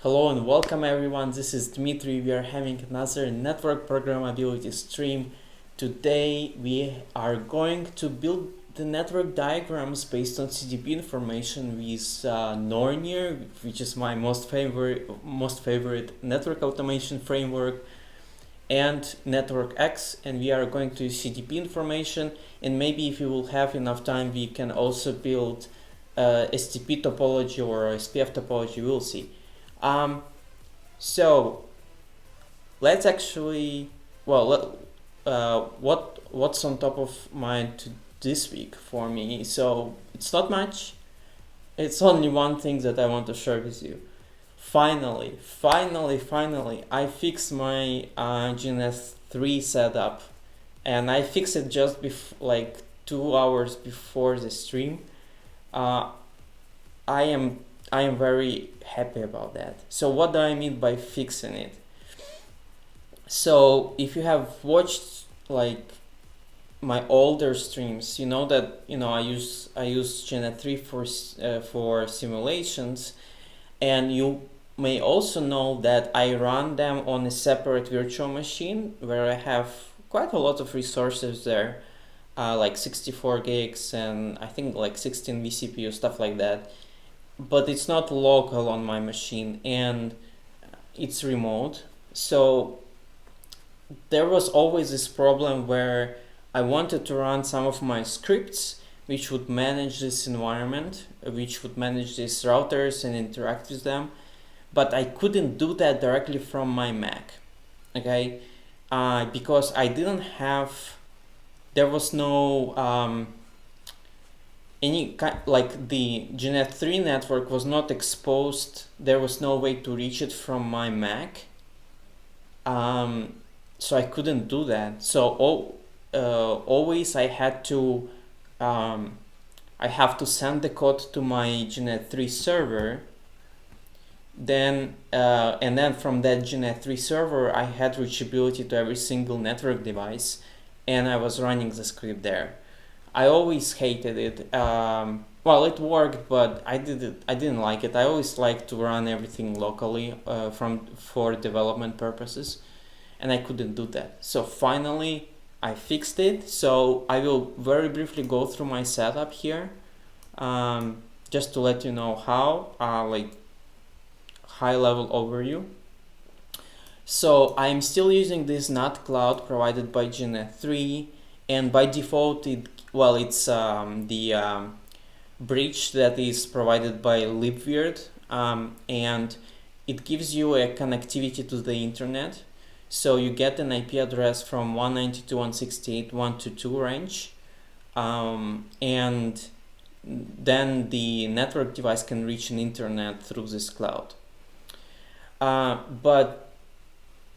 Hello and welcome everyone, this is Dmitry. We are having another network programmability stream. Today we are going to build the network diagrams based on CDP information with Nornir, which is my most favorite network automation framework, and NetworkX, and we are going to use CDP information, and maybe if you will have enough time we can also build STP topology or SPF topology, we'll see. So let's actually, what's on top of mind this week for me? So it's not much. It's only one thing that I want to share with you. Finally, I fixed my GNS3 setup, and I fixed it just like 2 hours before the stream. I am very happy about that. So what do I mean by fixing it? So if you have watched like my older streams, you know that I use GNS3 for simulations, and you may also know that I run them on a separate virtual machine where I have quite a lot of resources there, like 64 gigs and I think like 16 vCPU, stuff like that. But it's not local on my machine and it's remote. So there was always this problem where I wanted to run some of my scripts which would manage this environment, which would manage these routers and interact with them, but I couldn't do that directly from my Mac, okay? Because I didn't have, there was no any kind, like the GNS3 network was not exposed. There was no way to reach it from my Mac, so I couldn't do that. So always I had to I have to send the code to my GNS3 server. Then and then from that GNS3 server I had reachability to every single network device, and I was running the script there. I always hated it. Well, it worked, but I didn't like it. I always like to run everything locally for development purposes, and I couldn't do that. So finally, I fixed it. So I will very briefly go through my setup here, just to let you know how, like high-level overview. So I'm still using this NAT cloud provided by GNS3, and by default it's the bridge that is provided by libvirt, and it gives you a connectivity to the internet. So you get an IP address from 192.168.122 range, and then the network device can reach an internet through this cloud. But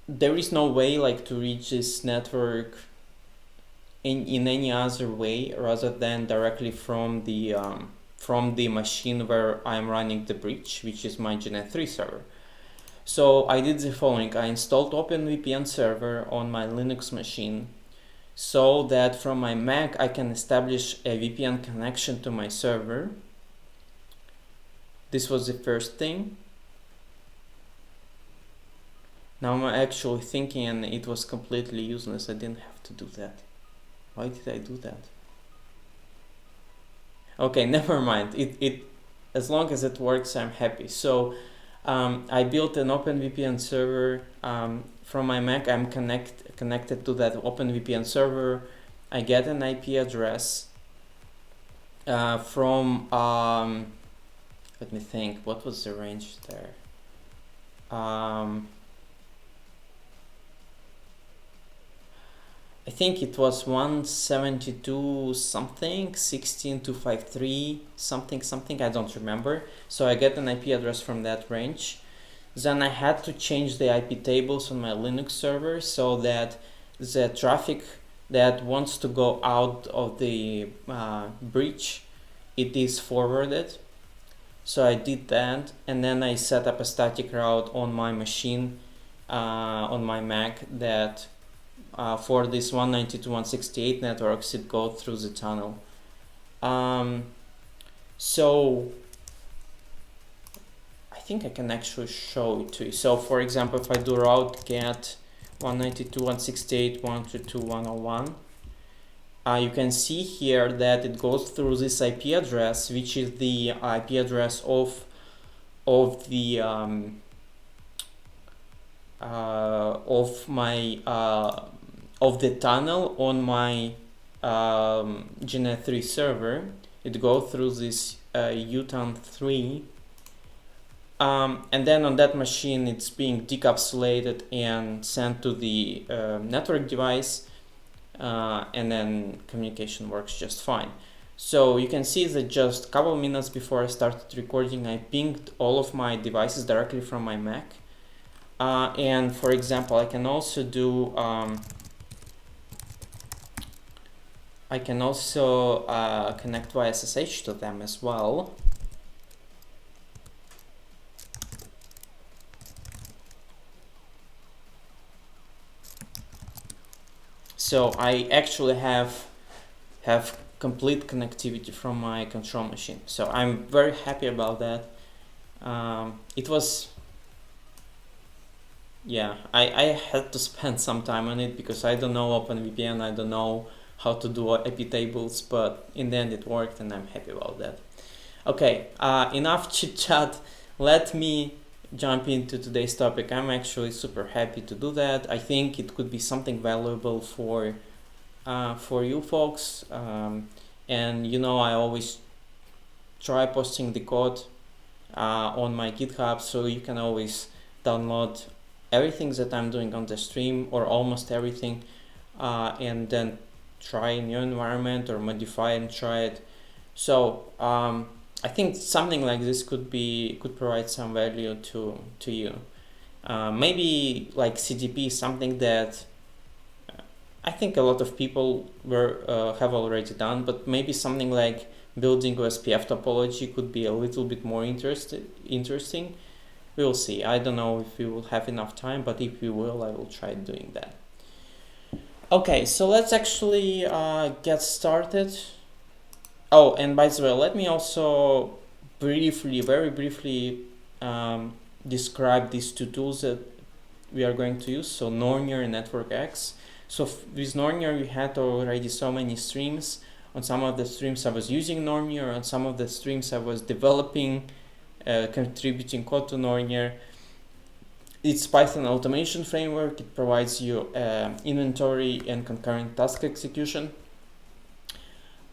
there is no way like to reach this network in any other way rather than directly from the machine where I'm running the bridge, which is my GNS3 server. So I did the following. I installed OpenVPN server on my Linux machine so that from my Mac I can establish a VPN connection to my server. This was the first thing. Now I'm actually thinking, and it was completely useless. I didn't have to do that. Why did I do that? Okay, never mind. It as long as it works, I'm happy. So I built an OpenVPN server from my Mac. I'm connected to that OpenVPN server. I get an IP address from let me think. What was the range there? I think it was 172 something, 16253 something, I don't remember. So I get an IP address from that range. Then I had to change the IP tables on my Linux server so that the traffic that wants to go out of the bridge, it is forwarded. So I did that, and then I set up a static route on my machine, on my Mac, that for this 192.168 networks, it goes through the tunnel. So I think I can actually show it to you. So for example, if I do route get 192.168.132.101, you can see here that it goes through this IP address, which is the IP address of the tunnel on my GNet3 server. It goes through this utan3, and then on that machine it's being decapsulated and sent to the network device, and then communication works just fine. So you can see that just a couple minutes before I started recording, I pinged all of my devices directly from my Mac. And for example, I can also do connect via SSH to them as well. So I actually have complete connectivity from my control machine. So I'm very happy about that. It was, yeah, I had to spend some time on it because I don't know OpenVPN, I don't know how to do IP tables, but in the end it worked and I'm happy about that. Okay, enough chit chat. Let me jump into today's topic. I'm actually super happy to do that. I think it could be something valuable for you folks, and you know, I always try posting the code on my GitHub, so you can always download everything that I'm doing on the stream, or almost everything, and then try in your environment or modify and try it. So I think something like this could provide some value to you. Maybe like CDP is something that I think a lot of people have already done, but maybe something like building OSPF topology could be a little bit more interesting. We'll see. I don't know if we will have enough time, but if we will, I will try doing that. Okay, so let's actually get started. Oh, and by the way, let me also very briefly describe these two tools that we are going to use. So Nornir and NetworkX. So with Nornir, we had already so many streams. On some of the streams I was using Nornir, on some of the streams I was developing, contributing code to Nornir. It's Python automation framework. It provides you inventory and concurrent task execution.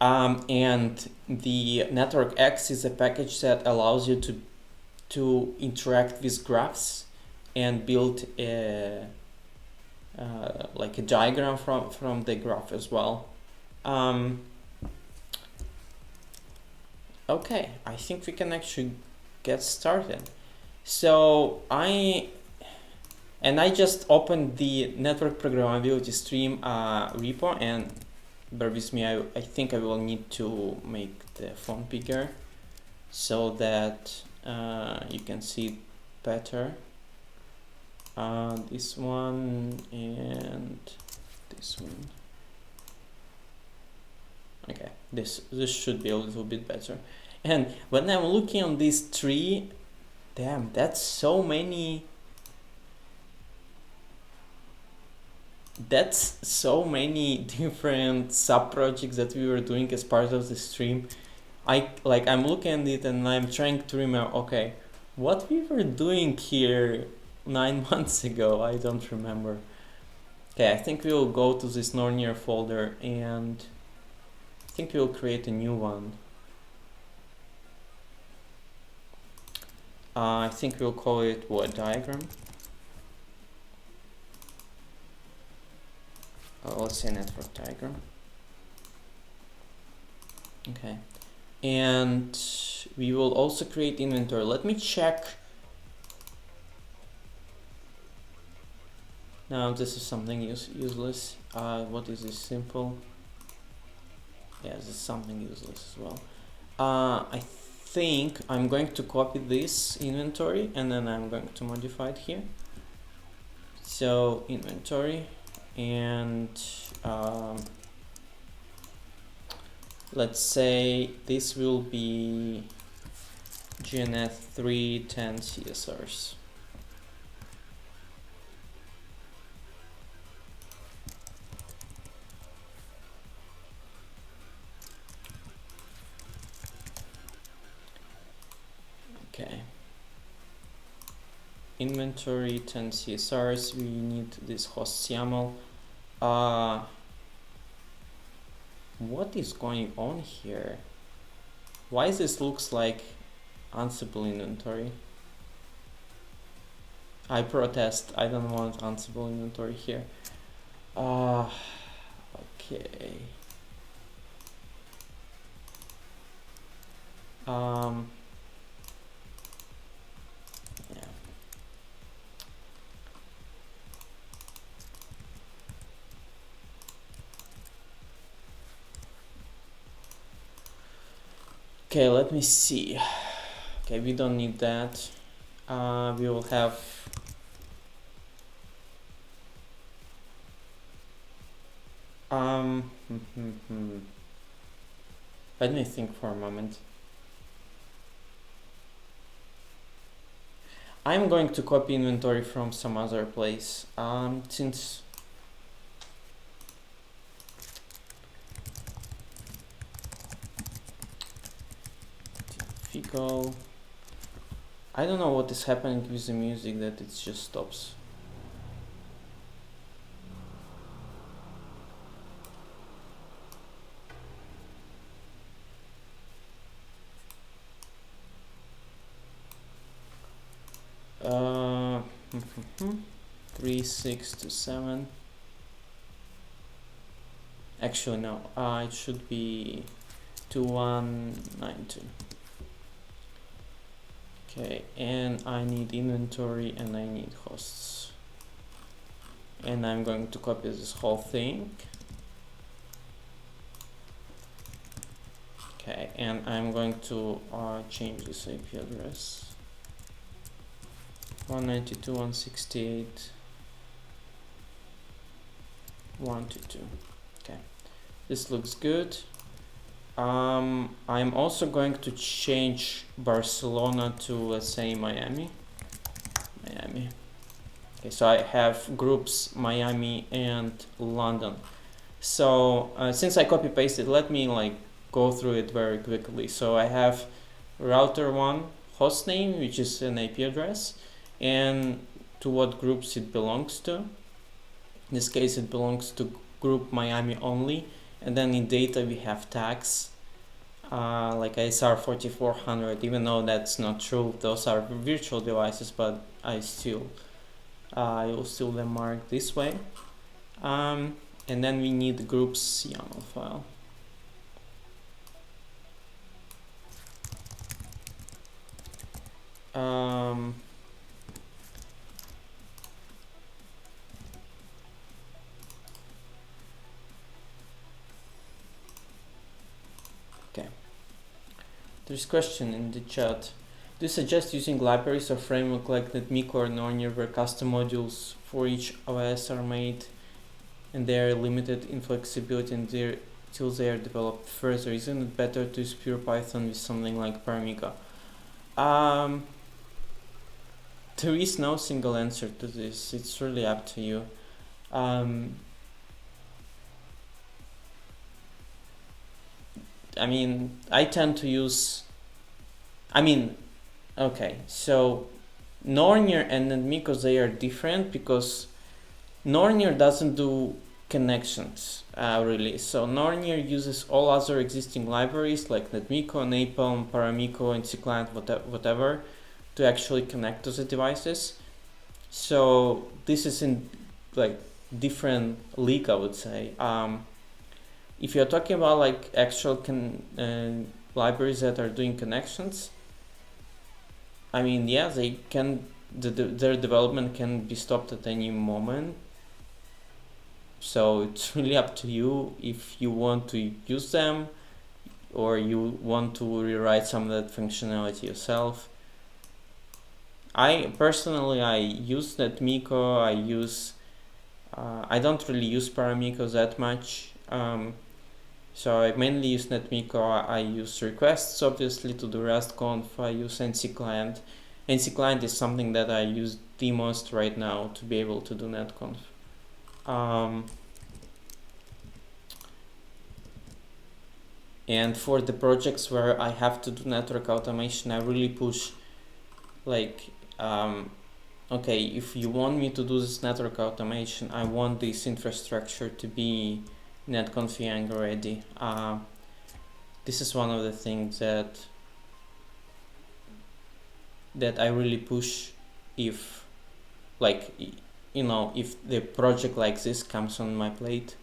And the NetworkX is a package that allows you to interact with graphs and build like a diagram from the graph as well. Okay, I think we can actually get started. So I just opened the network programmability stream repo, and bear with me, I think I will need to make the font bigger so that you can see it better. This one and this one. Okay, this should be a little bit better. And when I'm looking on this tree, damn, that's so many. That's so many different sub projects that we were doing as part of the stream. I'm looking at it and I'm trying to remember, okay, what we were doing here 9 months ago. I don't remember. Okay, I think we'll go to this Nornir folder and I think we'll create a new one. I think we'll call it what, diagram? Let's say network diagram. Okay, and we will also create inventory. Let me check. Now this is something useless. What is this? Simple. Yeah, this is something useless as well. I think I'm going to copy this inventory and then I'm going to modify it here. So inventory, and let's say this will be GNet3 10 CSRs. Okay. Inventory 10 CSRs. We need this host YAML. What is going on here? Why this looks like Ansible inventory? I protest. I don't want Ansible inventory here. Okay. Yeah. Okay, let me see. Okay, we don't need that. We will have let me think for a moment. I'm going to copy inventory from some other place. Since Fico, I don't know what is happening with the music that it just stops. Uh, 3, 6 to 7. Actually, no. It should be 2, 1, 9, 2. Okay, and I need inventory and I need hosts. And I'm going to copy this whole thing. Okay, and I'm going to change this IP address. 192.168.122. Okay, this looks good. I'm also going to change Barcelona to, let's say, Miami. Okay, so I have groups Miami and London. So since I copy pasted, let me like go through it very quickly. So I have router 1 host name, which is an IP address, and to what groups it belongs to. In this case, it belongs to group Miami only. And then in data, we have tags like ISR 4400, even though that's not true. Those are virtual devices, but I will still them mark this way. And then we need the groups YAML file. Okay. There's a question in the chat. Do you suggest using libraries or framework like netmiko or Nornir where custom modules for each OS are made and they are limited in flexibility until they are developed further? Isn't it better to use pure Python with something like Paramika? There is no single answer to this. It's really up to you. I mean, I tend to use, okay, so Nornir and NetMiko, they are different because Nornir doesn't do connections really. So Nornir uses all other existing libraries like NetMiko, Napalm, Paramiko, and CClient, whatever, to actually connect to the devices. So this is in like different league, I would say. If you're talking about like actual libraries that are doing connections, I mean, yeah, they can, their development can be stopped at any moment. So it's really up to you if you want to use them or you want to rewrite some of that functionality yourself. I personally use netmiko. I don't really use Paramiko that much. So I mainly use netmiko. I use requests obviously to do RESTCONF. I use NC client. NC client is something that I use the most right now to be able to do netconf. And for the projects where I have to do network automation, I really push like, okay, if you want me to do this network automation, I want this infrastructure to be netconf YANG ready. This is one of the things that I really push if, like, you know, if the project like this comes on my plate.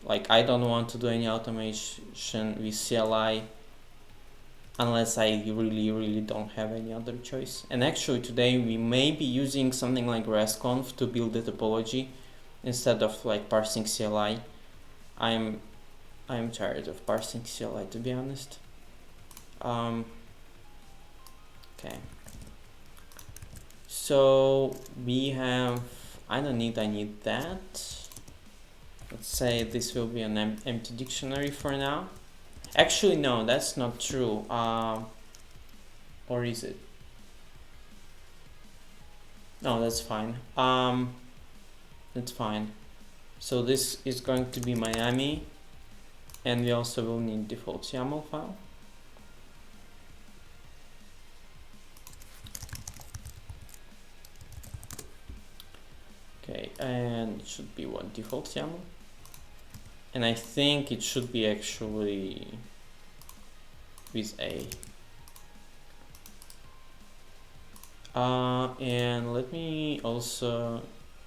Like, I don't want to do any automation with CLI unless I really don't have any other choice. And actually today we may be using something like RESTCONF to build the topology instead of like parsing CLI. I'm tired of parsing CLI, to be honest. Okay. So we have, I need that. Let's say this will be an empty dictionary for now. Actually, no, that's not true. Or is it? No, that's fine. That's fine. So this is going to be Miami, and we also will need default YAML file. Okay, and it should be what, default YAML? And I think it should be actually with A. And let me also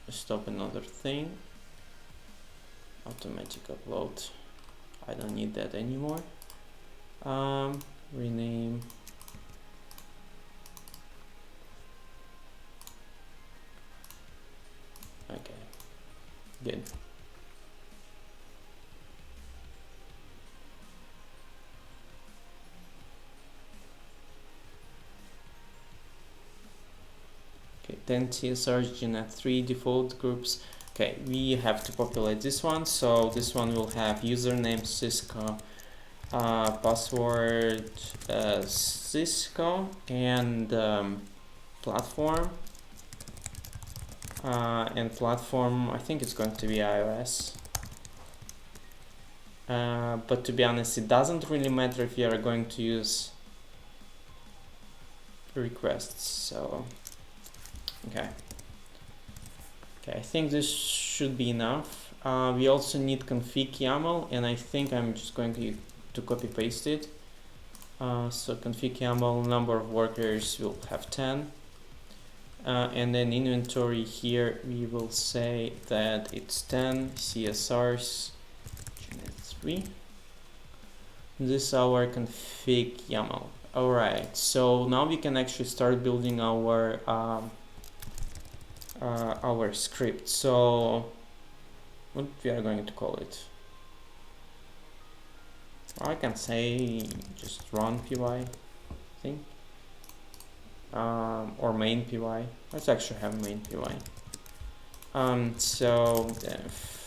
stop another thing. Automatic upload. I don't need that anymore. Rename. Okay, good. Okay, 10 TSRs, GNet3 default groups. Okay, we have to populate this one. So this one will have username Cisco, password Cisco, and platform. And platform, I think it's going to be iOS. But to be honest, it doesn't really matter if you are going to use requests. So okay, I think this should be enough. We also need config YAML, and I think I'm just going to copy paste it. So config YAML, number of workers will have 10. And then inventory here, we will say that it's 10 CSRs, GNet3. This is our config YAML. Alright, so now we can actually start building our script. So what we are going to call it? I can say just run py, I think, or main py. Let's actually have main py. So def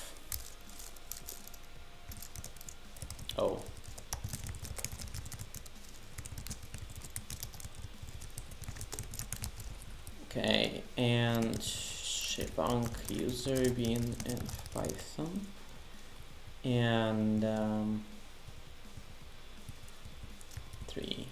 okay, and shebang user bin and Python, and 3.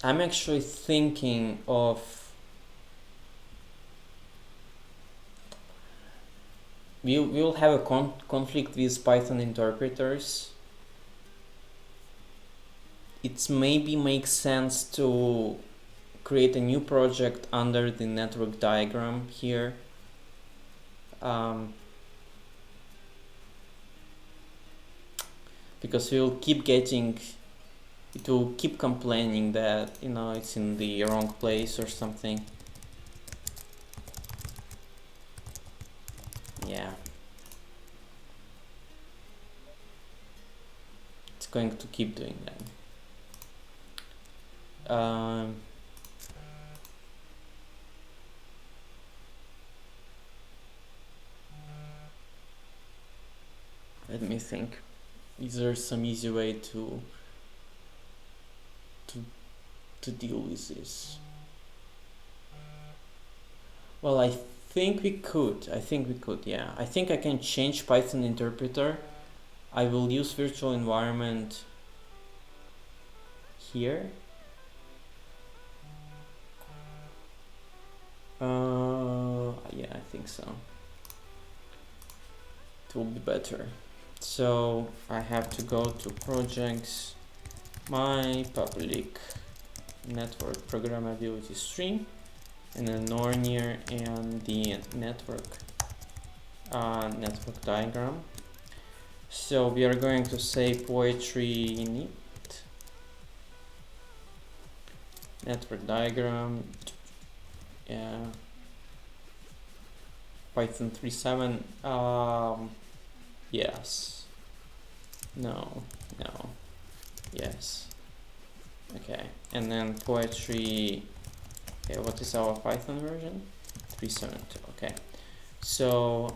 I'm actually thinking of, we will have a conflict with Python interpreters. It maybe makes sense to create a new project under the network diagram here. because we'll keep getting, it will keep complaining that, you know, it's in the wrong place or something. Yeah. It's going to keep doing that. Let me think. Is there some easy way to deal with this? Well, I think we could. Yeah. I think I can change Python interpreter. I will use virtual environment here. Yeah, I think so. It will be better. So I have to go to projects, my public network programmability stream, and then Nornir and the network diagram. So we are going to say poetry init network diagram, Python 3.7. Yes, no, yes. Okay, and then poetry. Okay, what is our Python version? 3.7.2. Okay, so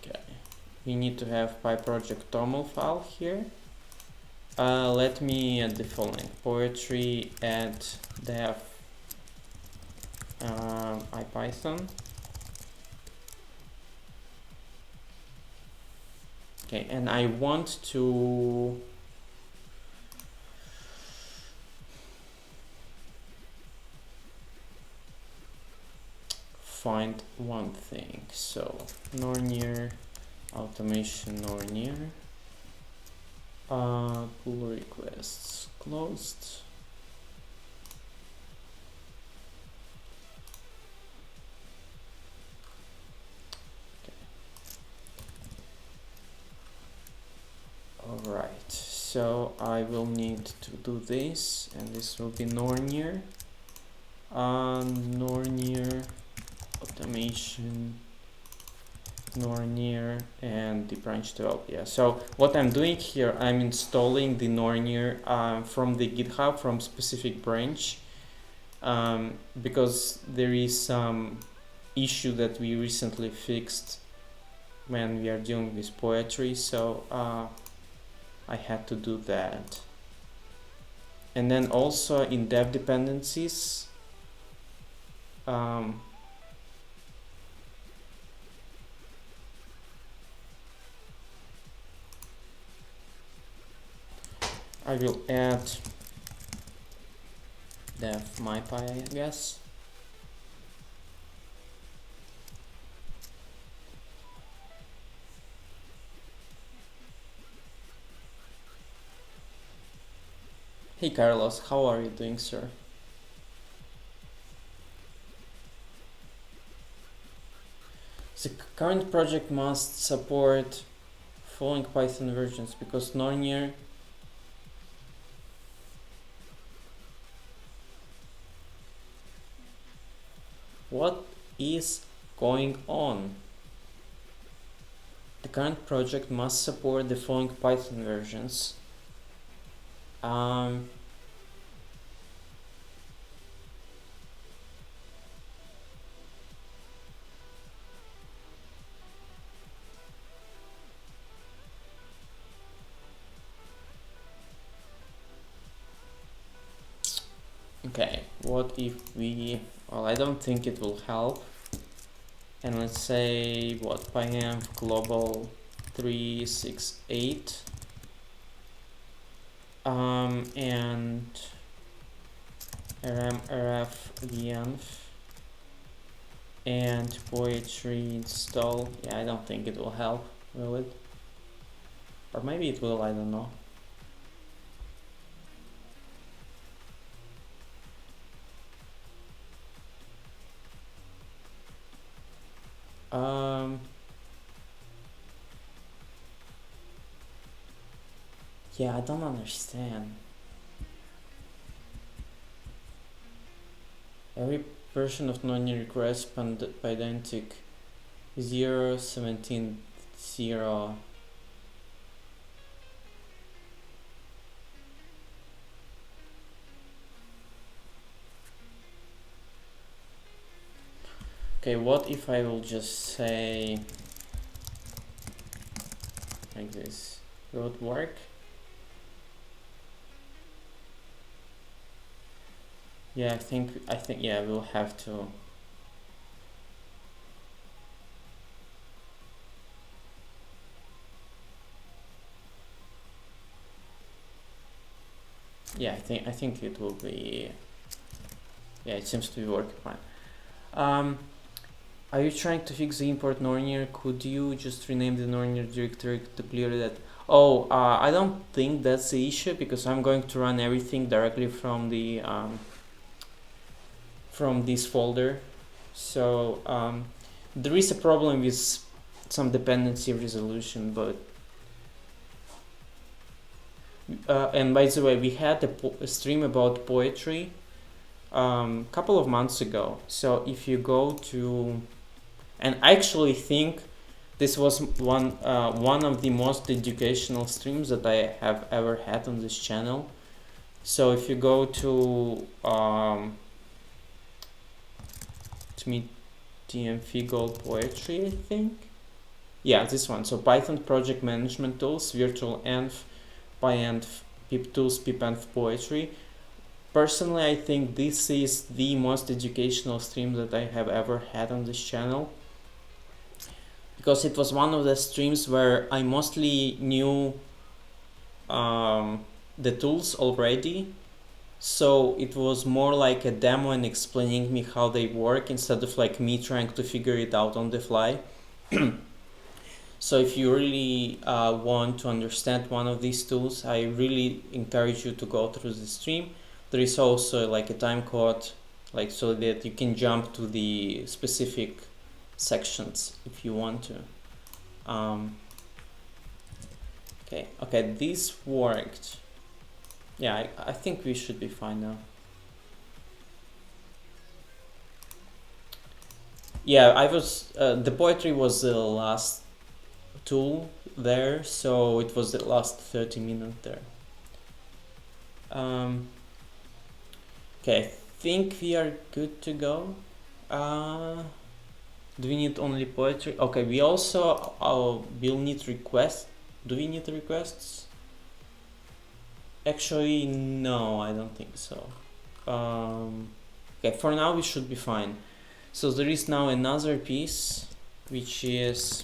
okay, we need to have PyProject toml file here. Let me add the following: poetry add dev IPython. Okay, and I want to find one thing. So Nornir automation Nornir pull requests closed. Alright, so I will need to do this, and this will be Nornir. Nornir automation Nornir and the branch develop. Yeah, so what I'm doing here, I'm installing the Nornir from the GitHub from specific branch, because there is some issue that we recently fixed when we are dealing with poetry, so I had to do that. And then also in dev dependencies, I will add dev mypy, I guess. Hey Carlos, how are you doing, sir? The current project must support following Python versions because Nornir what is going on? The current project must support the following Python versions. Okay, what if we, well, I don't think it will help. And let's say what, pyenv global 368 and rf vienv and poetry install. Yeah, I don't think it will help, will it? Or maybe it will, I don't know. Yeah, I don't understand. Every version of Nornir requires pydantic 0.17.0. Okay, what if I will just say like this? Will it work? Yeah, I think yeah, we'll have to. Yeah, I think it will be. Yeah, it seems to be working fine. Are you trying to fix the import Nornir? Could you just rename the Nornir directory to clear that? Oh, I don't think that's the issue because I'm going to run everything directly from the from this folder. So there is a problem with some dependency resolution, but and by the way, we had a stream about poetry couple of months ago. So if you go to, and I actually think this was one of the most educational streams that I have ever had on this channel. So if you go to meet TMF Gold Poetry, I think. Yeah, this one. So Python project management tools, virtual env, pyenv, pip tools, pipenv poetry. Personally, I think this is the most educational stream that I have ever had on this channel, because it was one of the streams where I mostly knew the tools already, so it was more like a demo and explaining me how they work instead of like me trying to figure it out on the fly. So if you really want to understand one of these tools, I really encourage you to go through the stream. There is also like a time code, like so that you can jump to the specific sections if you want to. Okay, this worked. Yeah, I think we should be fine now. Yeah, I was the poetry was the last tool there, so it was the last 30 minutes there. Okay, I think we are good to go. Do we need only poetry? Okay, we also will need requests. Do we need requests? Actually, no, I don't think so. Okay, for now we should be fine. So there is now another piece, which is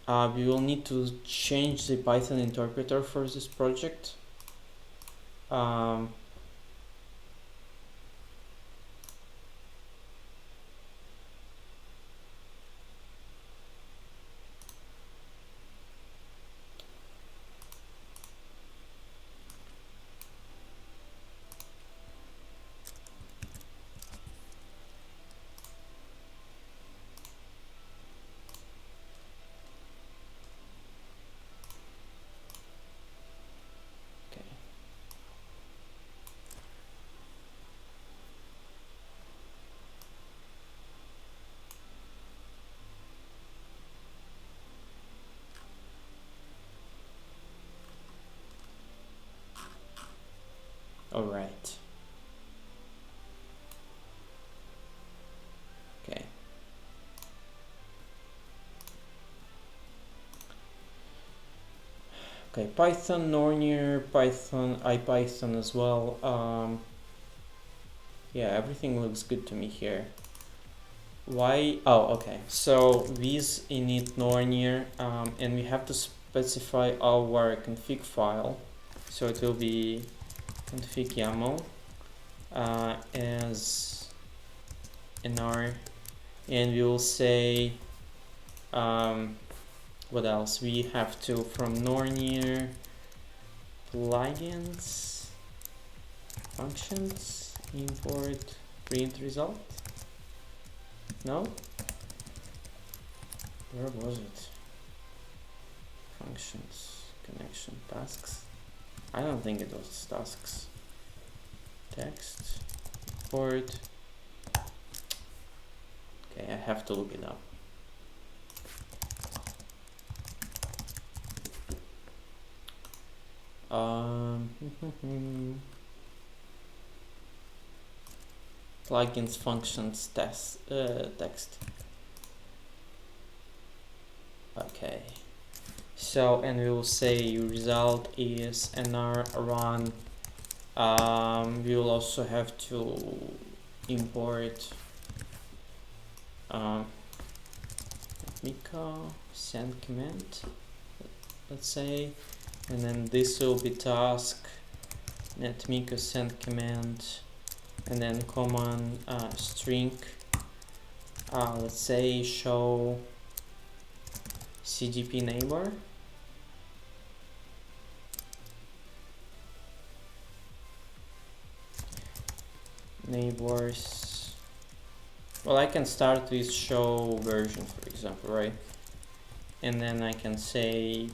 we will need to change the Python interpreter for this project. All right. Okay. Okay, Python, Nornir, Python, IPython as well. Yeah, everything looks good to me here. Why? Oh, okay. So with init Nornir, and we have to specify our config file. So it will be config YAML as nr, and we will say what else? We have to from Nornir plugins functions import print result. No? Where was it? Functions. connection tasks. I don't think it was tasks. Text port. Okay, I have to look it up. Plugins functions text. Okay. So, and we will say result is nr run. We will also have to import netmiko send command, let's say, and then this will be task netmiko send command, and then command string, let's say show CDP neighbor. Neighbors. Well, I can start with show version, for example, right? And then I can say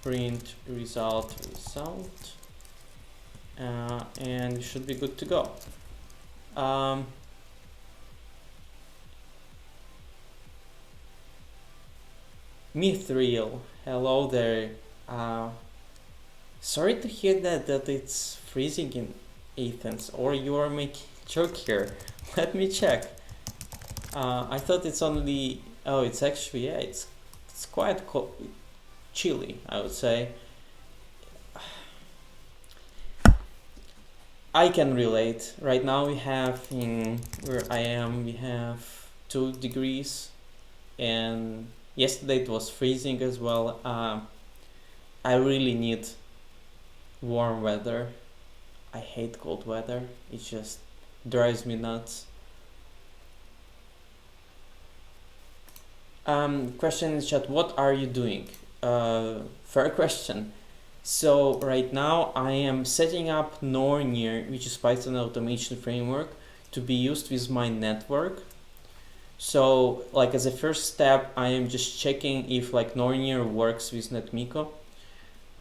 print result, and we should be good to go. Mithril, hello there. Sorry to hear that it's freezing in Athens, or you are making joke here. Let me check. I thought it's only, oh, it's actually, yeah, it's quite cold, chilly, I would say. I can relate. Right now we have, in where I am, we have 2 degrees, and yesterday it was freezing as well. I really need warm weather. I hate cold weather. It just drives me nuts. Question in the chat, what are you doing? Fair question. So right now I am setting up Nornir, which is Python automation framework, to be used with my network. So like as a first step, I am just checking if like Nornir works with netmiko.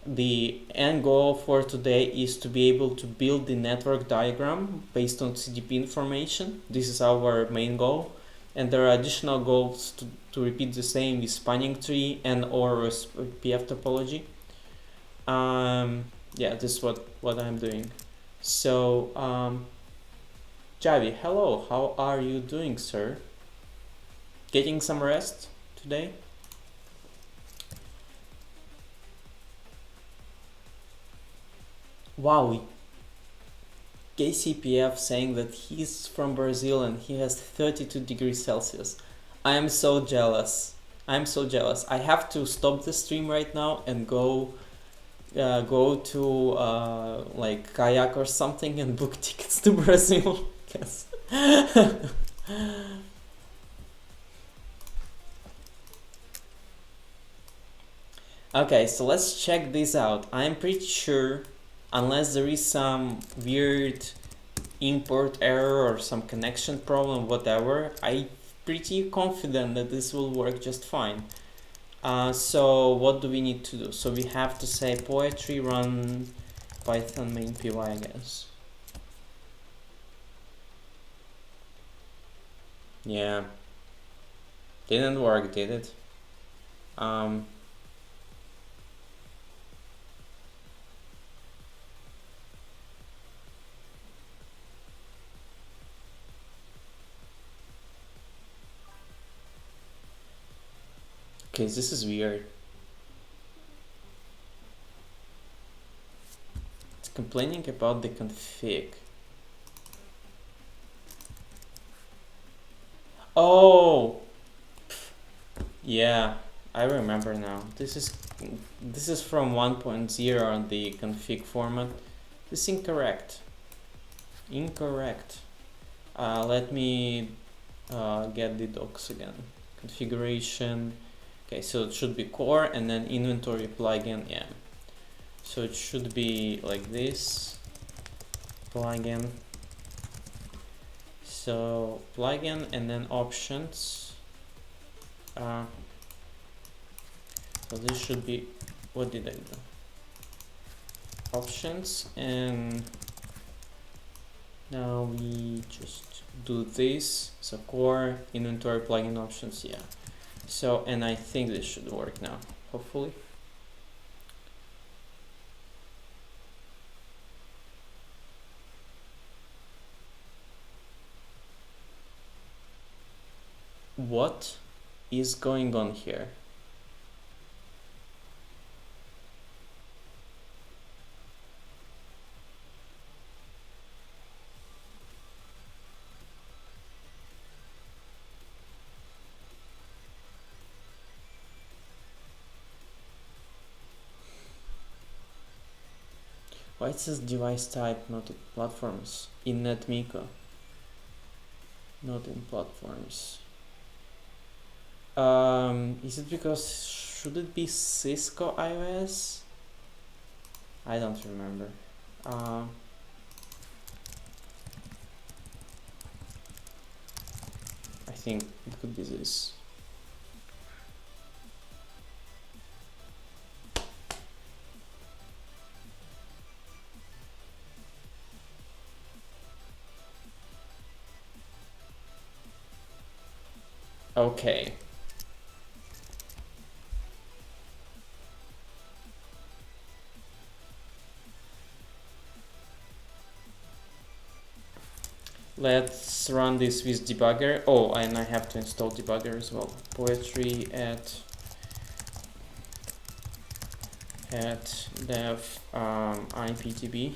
The end goal for today is to be able to build the network diagram based on CDP information. This is our main goal. And there are additional goals to repeat the same with spanning tree and or PF topology. Yeah, this is what I'm doing. So, Javi, hello, how are you doing, sir? Getting some rest today? Wow, KCPF saying that he's from Brazil and he has 32 degrees Celsius. I am so jealous. I'm so jealous. I have to stop the stream right now and go to like kayak or something and book tickets to Brazil. Yes. Okay, so let's check this out. I'm pretty sure, unless there is some weird import error or some connection problem, whatever, I'm pretty confident that this will work just fine. So what do we need to do? So we have to say poetry run python main py, I guess. Yeah, didn't work, did it? Okay, this is weird. It's complaining about the config. Oh, yeah, I remember now. This is from 1.0 on the config format. This is incorrect. Incorrect. Let me get the docs again. Configuration. Okay, so it should be core and then inventory plugin, yeah. So it should be like this, plugin. So plugin and then options. So this should be what did I do? Options, and now we just do this. So core, inventory, plugin options, yeah. So, and I think this should work now, hopefully. What is going on here? Why it says device type, not in platforms, in netmiko, not in platforms? Is it because, should it be Cisco iOS? I don't remember. I think it could be this. Okay. Let's run this with debugger. Oh, and I have to install debugger as well. Poetry at dev iptb.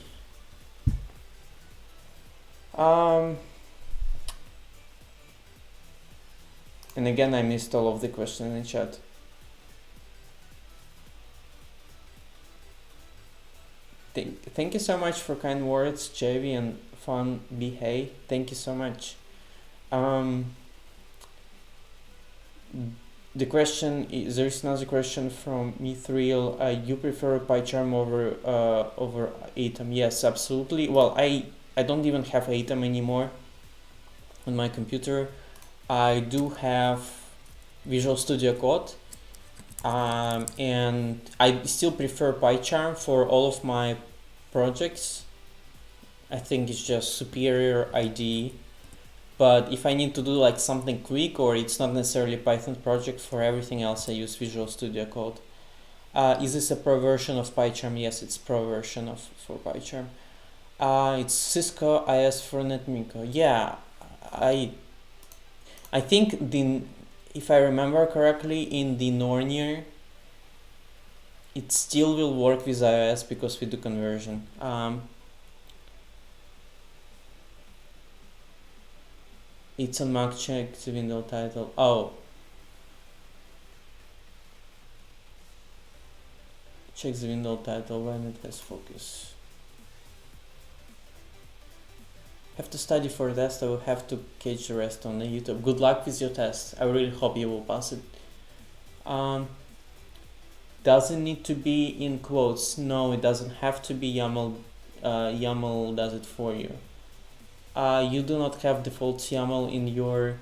And again, I missed all of the questions in the chat. Thank you so much for kind words, JV and Fun Behave. Thank you so much. The question is, there's another question from Mithril. You prefer PyCharm over Atom? Yes, absolutely. Well, I don't even have Atom anymore on my computer. I do have Visual Studio Code, and I still prefer PyCharm for all of my projects. I think it's just superior IDE. But if I need to do like something quick, or it's not necessarily a Python project, for everything else I use Visual Studio Code. Is this a pro version of PyCharm? Yes, it's pro version for PyCharm. It's Cisco IS for netmiko. Yeah, I think if I remember correctly, in the Nornir, it still will work with iOS because we do conversion. It's on Mac, check the window title. Oh. Check the window title when it has focus. Have to study for a test. I will have to catch the rest on the YouTube. Good luck with your test. I really hope you will pass it. Doesn't need to be in quotes. No, it doesn't have to be. YAML. YAML does it for you. You do not have default YAML in your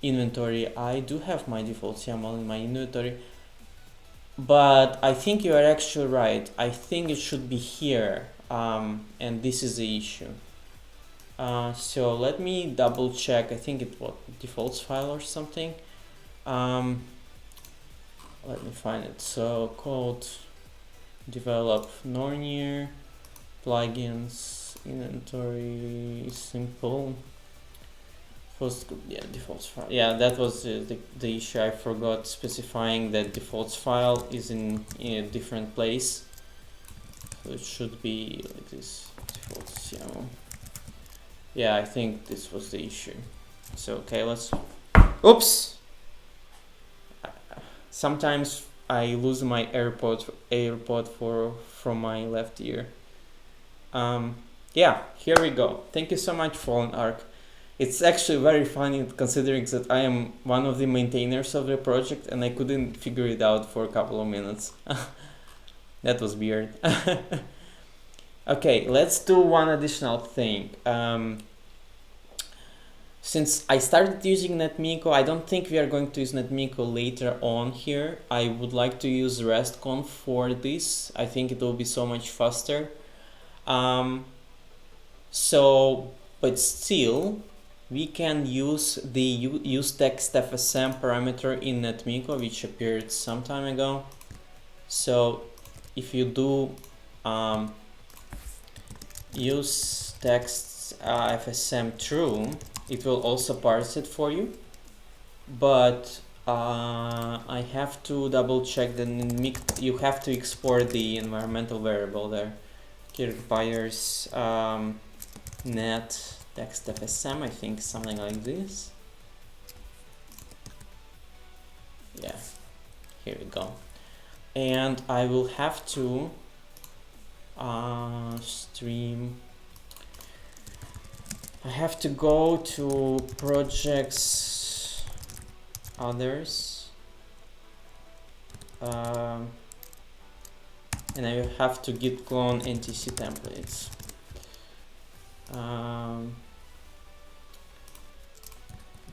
inventory. I do have my default YAML in my inventory, but I think you are actually right. I think it should be here, and this is the issue. So let me double check. I think it was defaults file or something. Let me find it. So code develop Nornir plugins inventory simple first. Yeah, defaults file. Yeah, that was the issue. I forgot specifying that defaults file is in a different place, so it should be like this. Defaults YAML. Yeah, I think this was the issue. So okay, let's. Oops. Sometimes I lose my AirPod from my left ear. Yeah, here we go. Thank you so much, Fallen Arc. It's actually very funny considering that I am one of the maintainers of the project and I couldn't figure it out for a couple of minutes. That was weird. Okay, let's do one additional thing. Since I started using netmiko, I don't think we are going to use netmiko later on here. I would like to use RESTCONF for this. I think it will be so much faster. But still, we can use the use TextFSM parameter in netmiko, which appeared some time ago. So if you do use TextFSM true, it will also parse it for you, but I have to double check that you have to export the environmental variable there. It requires net TextFSM, I think something like this. Yeah, here we go. And I will have to stream. I have to go to projects, others, and I will have to git clone NTC templates.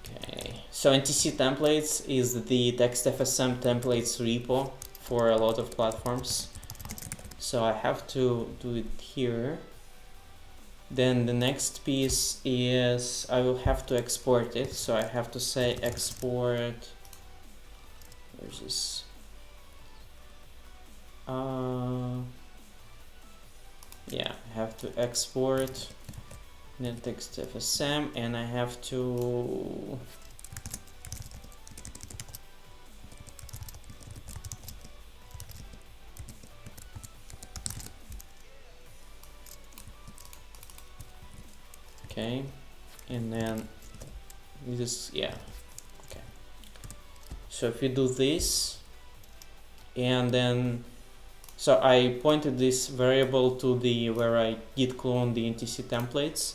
Okay, so NTC templates is the TextFSM templates repo for a lot of platforms. So I have to do it here. Then the next piece is I will have to export it. So I have to say export. Where's this? Yeah, I have to export net.txtfsm, and I have to okay, and then this is, yeah, okay. So if you do this, and then so I pointed this variable to the where I git clone the NTC templates.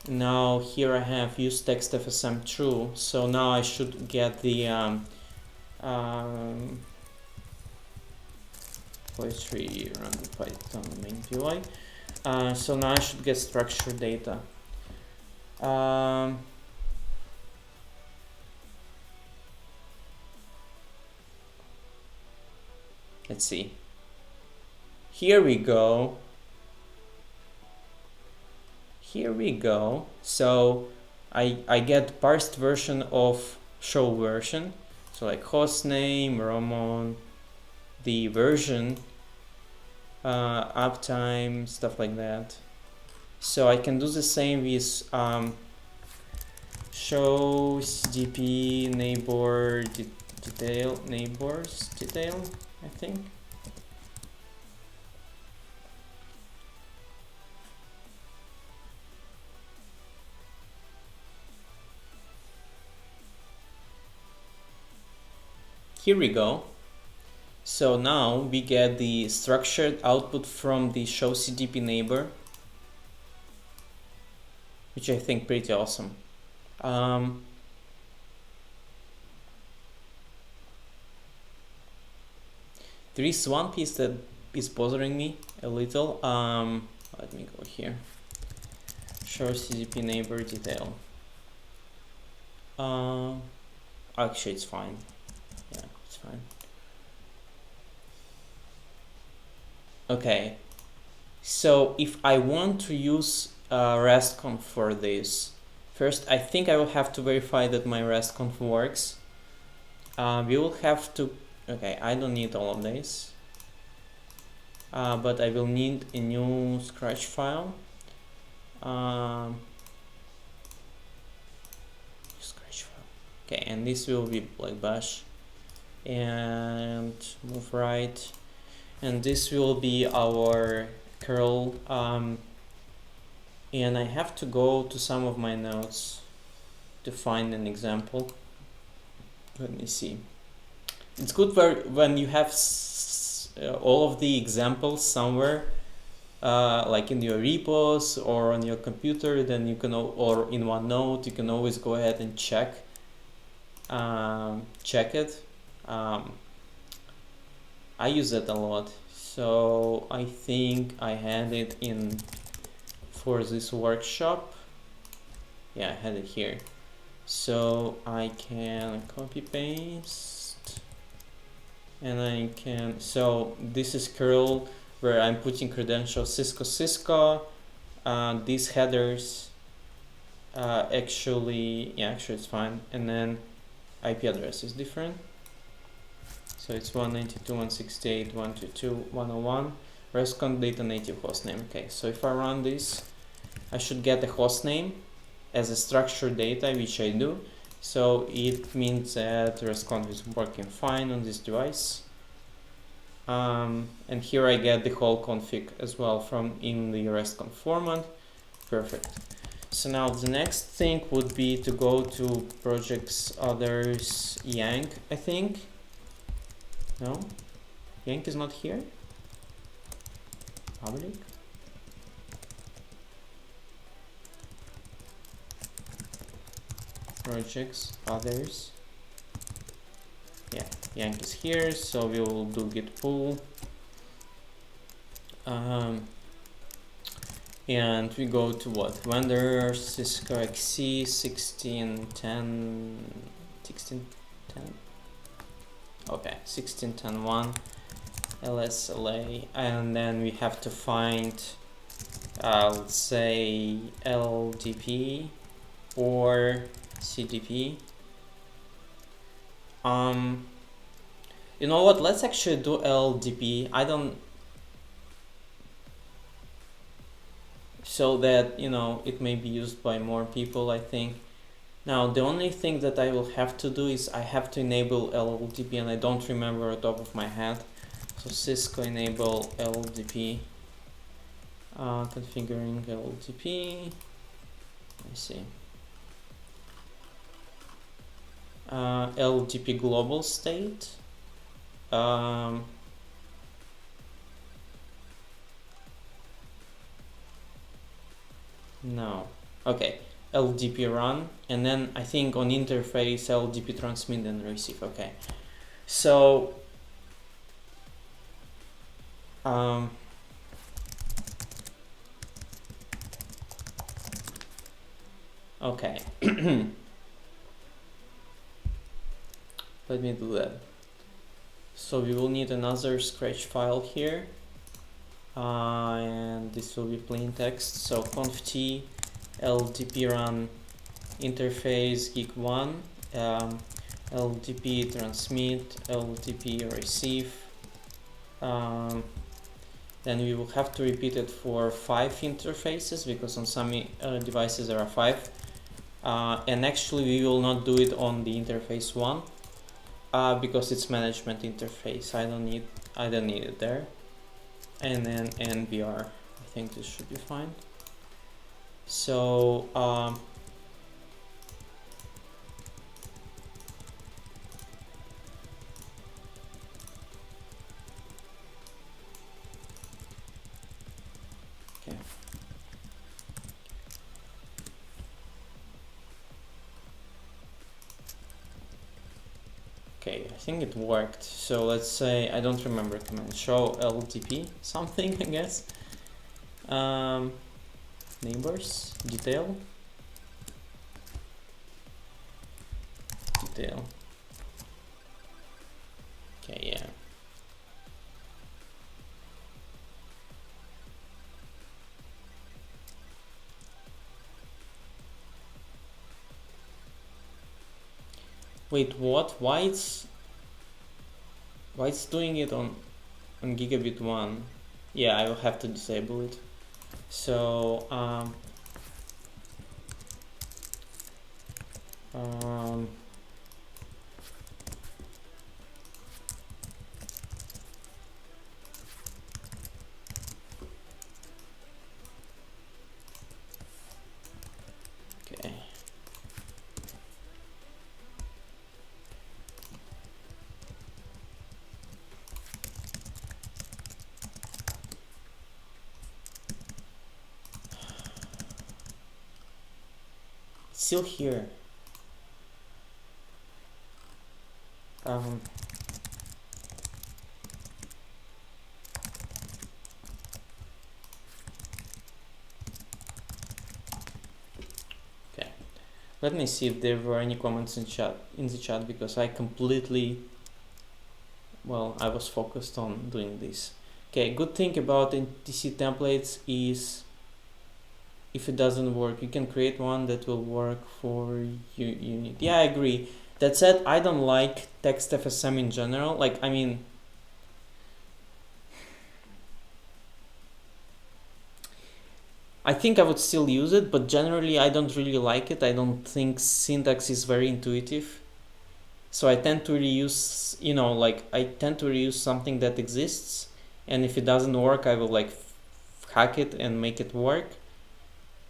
Now here I have use TextFSM true, so now I should get the poetry run Python main PY. So now I should get structured data. Let's see. Here we go. Here we go. So I get parsed version of show version. So like host name, Roman, the version, uptime, stuff like that. So I can do the same with show CDP neighbor detail, neighbors detail, I think. Here we go. So now we get the structured output from the show CDP neighbor, which I think pretty awesome. There is one piece that is bothering me a little. Let me go here. Show CDP neighbor detail. Actually, it's fine. Yeah, it's fine. Okay, so if I want to use RESTCONF for this, first I think I will have to verify that my RESTCONF works. We will have to, okay, I don't need all of this, but I will need a new Scratch file. Scratch file. Okay, and this will be like bash, and move right, and this will be our curl. And I have to go to some of my notes to find an example. Let me see. It's good when you have all of the examples somewhere, like in your repos or on your computer, then you can, or in OneNote, you can always go ahead and check it. I use it a lot, so I think I had it in for this workshop. Yeah, I had it here. So I can copy paste, and I can, so this is curl where I'm putting credentials Cisco. These headers actually it's fine, and then IP address is different, so it's 192.168.122.101. RESTCONF data native hostname. Okay, so if I run this, I should get the hostname as a structured data, which I do. So it means that RESTCONF is working fine on this device. And here I get the whole config as well from in the RESTCONF format. Perfect. So now the next thing would be to go to projects others Yang, I think. No? Yang is not here? Public? Projects others. Yeah, Yang is here, so we will do git pull. And we go to what? Vendor Cisco XC 1610. Okay, 1610.1 LSLA, and then we have to find let's say LDP or CDP. You know what, let's actually do LDP. So that, you know, it may be used by more people, I think. Now the only thing that I will have to do is I have to enable LDP, and I don't remember on top of my head. So Cisco enable LDP, configuring LDP. Let's see. LDP global state. No. Okay. LDP run, and then I think on interface LDP transmit and receive. Okay. So okay. Let me do that. So we will need another Scratch file here, and this will be plain text. So conft LDP run interface gig1, LDP transmit, LDP receive. Then we will have to repeat it for 5 interfaces, because on some devices there are 5. And actually we will not do it on the interface 1, because it's management interface. I don't need it there. And then NBR. I think this should be fine. So okay. Okay, I think it worked. So let's say, I don't remember command, show LDP something, I guess. Neighbors, detail. Okay, yeah. Wait, what? Why it's doing it on gigabit 1? Yeah, I will have to disable it. So okay. It's still here. Okay, Let me see if there were any comments in the chat because I completely, well, I was focused on doing this. Okay, good thing about NTC templates is if it doesn't work, you can create one that will work for unit. Yeah, I agree. That said, I don't like TextFSM in general. Like, I mean, I think I would still use it, but generally I don't really like it. I don't think syntax is very intuitive. So I tend to reuse, you know, like I tend to reuse something that exists, and if it doesn't work, I will like hack it and make it work.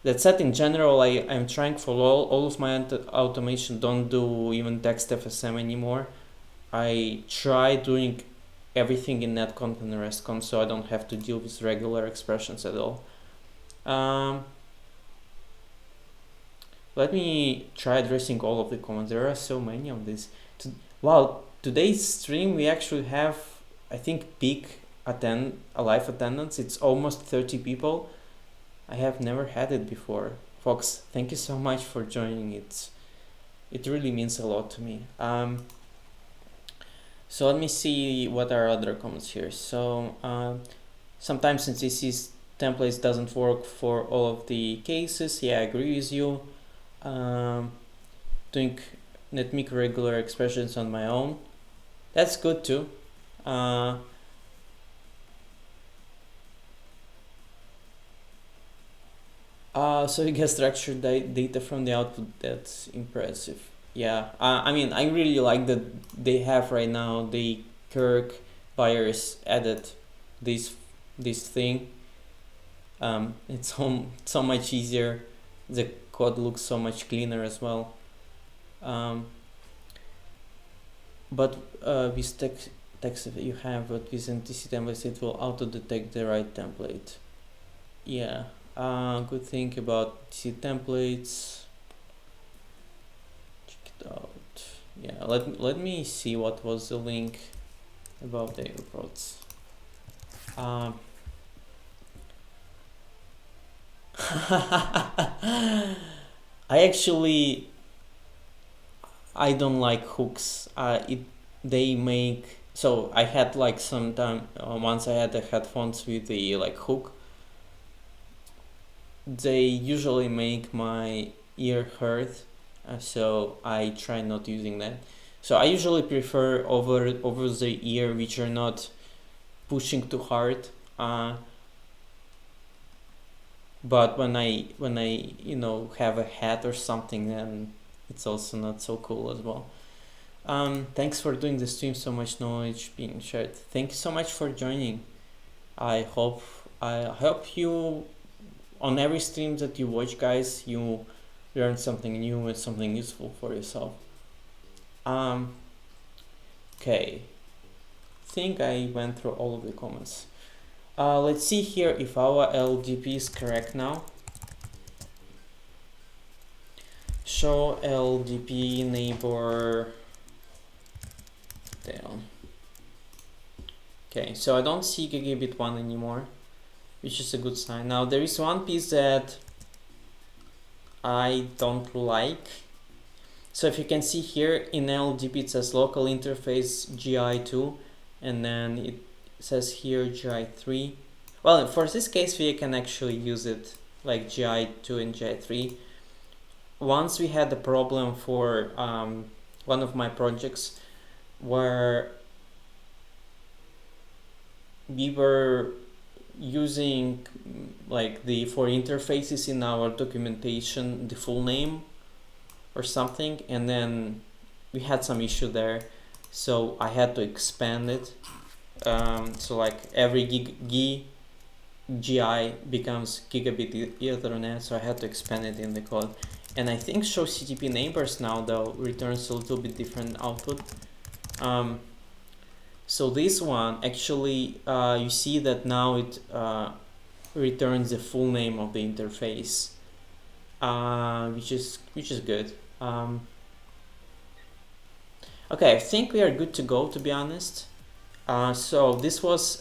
That said, in general, I'm trying for all of my automation don't do even TextFSM anymore. I try doing everything in netconf and RESTCONF so I don't have to deal with regular expressions at all. Let me try addressing all of the comments. There are so many of these. Wow, today's stream we actually have, I think, peak live attendance. It's almost 30 people. I have never had it before. Folks, thank you so much for joining. It really means a lot to me. So let me see what are other comments here. So sometimes synthesis templates doesn't work for all of the cases. Yeah, I agree with you. Doing netmiko regular expressions on my own, that's good too. So you get structured data from the output. That's impressive. Yeah, I mean, I really like that they have right now the Kirk buyers added this thing. It's so much easier. The code looks so much cleaner as well. But with text you have, but with NTC templates it will auto detect the right template. Yeah. Good thing about NTC templates. Check it out. Yeah. Let me see what was the link about the reports. I don't like hooks. They make, so I had like some time once I had the headphones with the like hook. They usually make my ear hurt, so I try not using that. So I usually prefer over the ear, which are not pushing too hard. But when I have a hat or something, then it's also not so cool as well. Thanks for doing the stream. So much knowledge being shared. Thank you so much for joining. I hope you, on every stream that you watch, guys, you learn something new and something useful for yourself. Okay, I think I went through all of the comments. Let's see here if our LLDP is correct now. Show LLDP neighbor down. Okay, so I don't see gigabit 1 anymore, which is a good sign. Now there is one piece that I don't like. So if you can see here in LLDP it says local interface GI2, and then it says here GI3. Well, for this case we can actually use it like GI2 and GI3. Once we had a problem for one of my projects where we were using like for interfaces in our documentation the full name or something, and then we had some issue there, so I had to expand it. So like every GI becomes gigabit Ethernet, so I had to expand it in the code. And I think show CTP neighbors now though returns a little bit different output. So this one actually you see that now it returns the full name of the interface, which is good. Okay, I think we are good to go, to be honest. So this was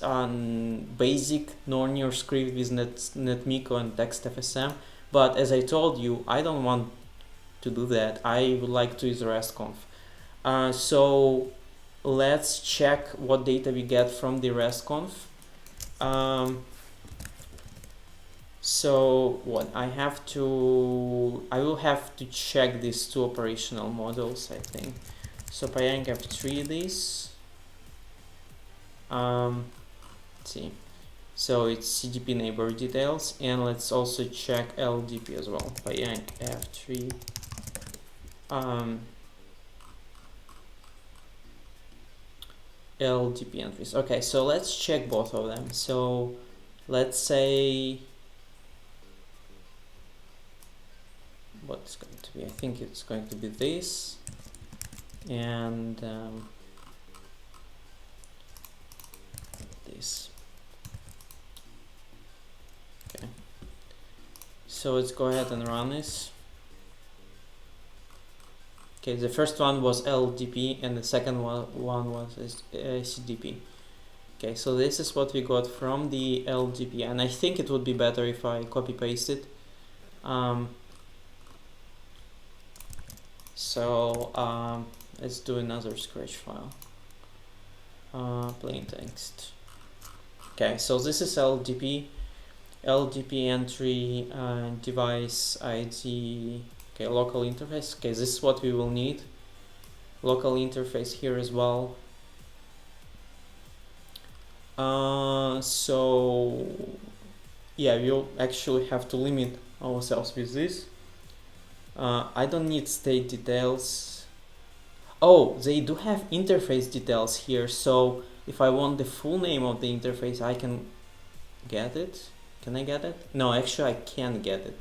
basic Nornir script with netmiko and TextFSM, but as I told you, I don't want to do that, I would like to use RESTCONF. So let's check what data we get from the RESTCONF. So what I will have to check these two operational models, I think. So PyYang F3 this. Let's see. So it's CDP neighbor details, and let's also check LDP as well. PyYang F3. LDP entries. Okay, so let's check both of them. So let's say what's going to be, I think it's going to be this, and this. Okay, so let's go ahead and run this. Okay, the first one was LDP and the second one was CDP. Okay, so this is what we got from the LDP, and I think it would be better if I copy paste it. Let's do another Scratch file. Plain text. Okay, so this is LDP entry, device ID. Okay, local interface. Okay, this is what we will need. Local interface here as well. So yeah, we'll actually have to limit ourselves with this. I don't need state details. Oh, they do have interface details here. So if I want the full name of the interface, I can get it. Can I get it? No, actually I can't get it.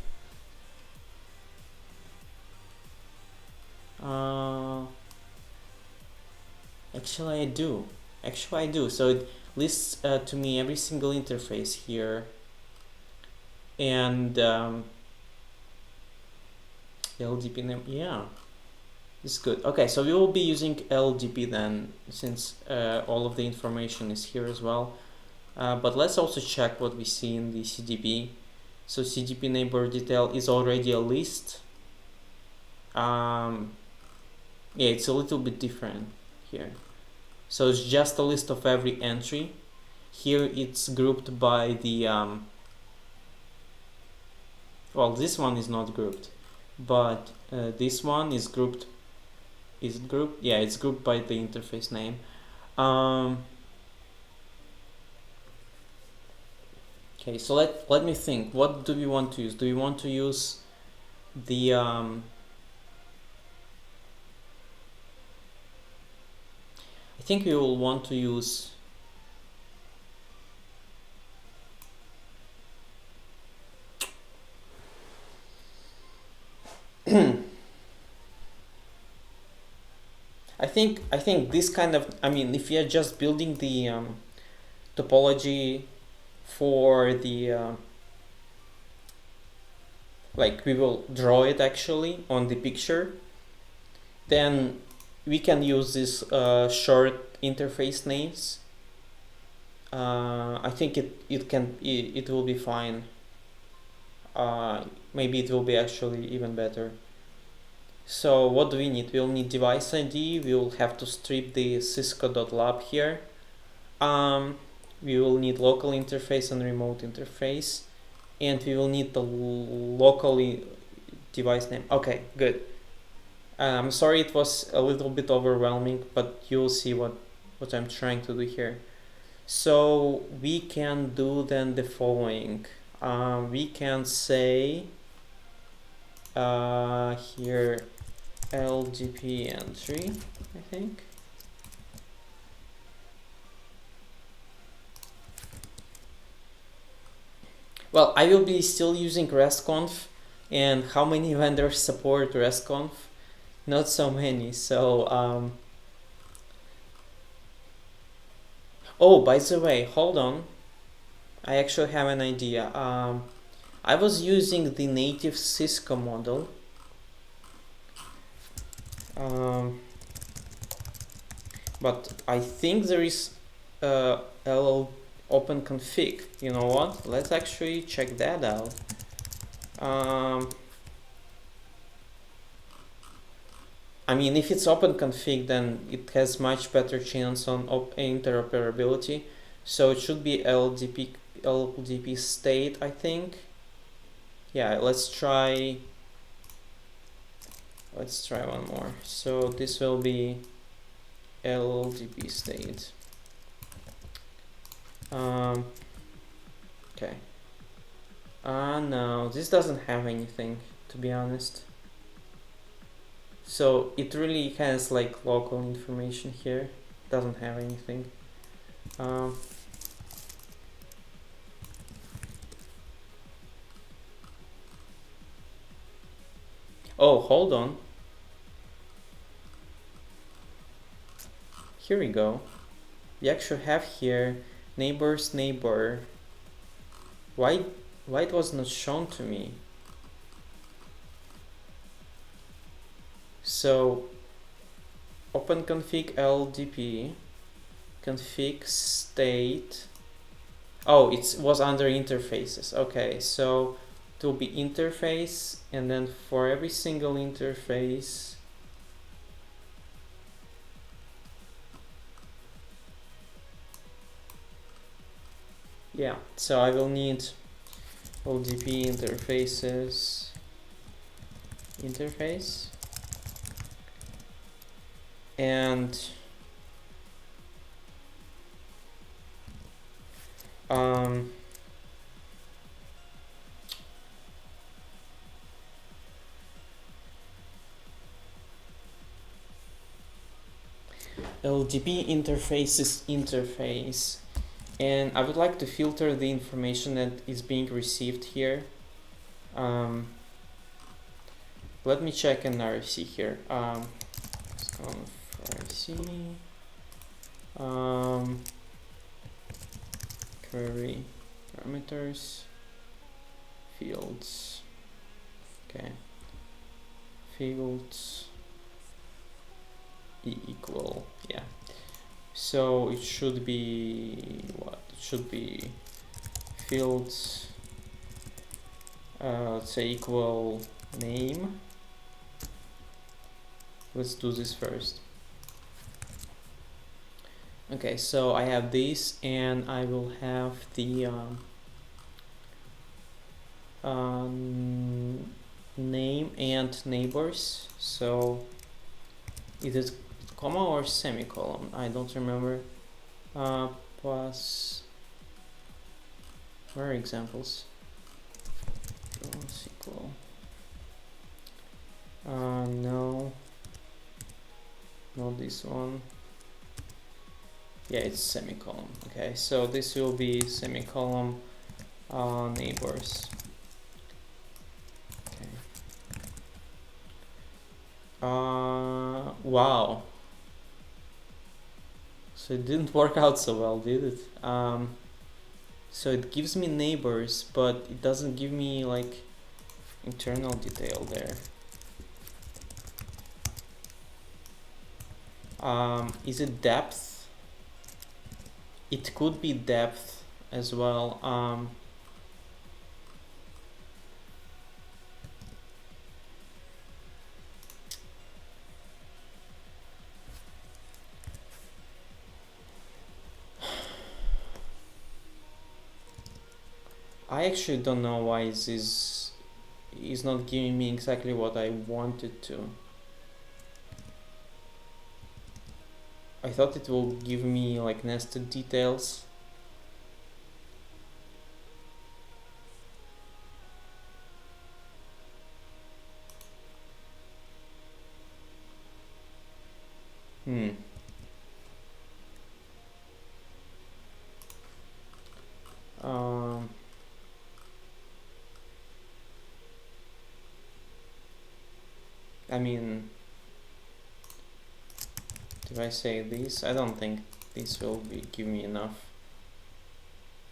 Actually I do. So it lists to me every single interface here, and LDP name. Yeah, it's good. Okay, so we will be using LDP then, since all of the information is here as well. But let's also check what we see in the CDP. So CDP neighbor detail is already a list. Yeah, it's a little bit different here. So it's just a list of every entry. Here it's grouped by the well, this one is not grouped, but this one is grouped. Is it grouped? Yeah, it's grouped by the interface name. Okay, so let me think. What do we want to use? Do we want to use the I think we will want to use I think this kind of, I mean, if you're just building the topology for the like we will draw it actually on the picture, then we can use this short interface names. I think it will be fine. Maybe it will be actually even better. So what do we need? We'll need device ID. We will have to strip the cisco.lab here. We will need local interface and remote interface, and we will need the local device name. Okay, good. I'm sorry it was a little bit overwhelming, but you'll see what I'm trying to do here. So we can do then the following. We can say here LDP entry, I think. Well, I will be still using RESTCONF, and how many vendors support RESTCONF? Not so many. So oh, by the way, hold on, I actually have an idea. I was using the native Cisco model, but I think there is OpenConfig. You know what? Let's actually check that out. I mean, if it's OpenConfig, then it has much better chance on interoperability. So it should be LLDP state, I think. Yeah, let's try one more. So this will be LLDP state. Okay. No, this doesn't have anything, to be honest. So it really has like local information here. Doesn't have anything. Oh, hold on. Here we go. We actually have here neighbor's neighbor. Why it was not shown to me? So OpenConfig LLDP config state. Oh, it was under interfaces. Okay, so it will be interface, and then for every single interface, yeah, so I will need LLDP interfaces interface, and LLDP interfaces interface, and I would like to filter the information that is being received here. Let me check an RFC here. RESTCONF RFC query parameters fields. Okay, fields equal, yeah. So it should be what? It should be fields, let's say equal name. Let's do this first. Okay, so I have this, and I will have the name and neighbors. So is it comma or semicolon? I don't remember. Plus, where are examples? Equal. No, not this one. Yeah, it's semicolon. Okay, so this will be semicolon neighbors. Okay. Wow. So it didn't work out so well, did it? So it gives me neighbors, but it doesn't give me like internal detail there. Is it depth? It could be depth as well. I actually don't know why this is not giving me exactly what I wanted to. I thought it will give me like nested details. I mean, if I say this, I don't think this will give me enough.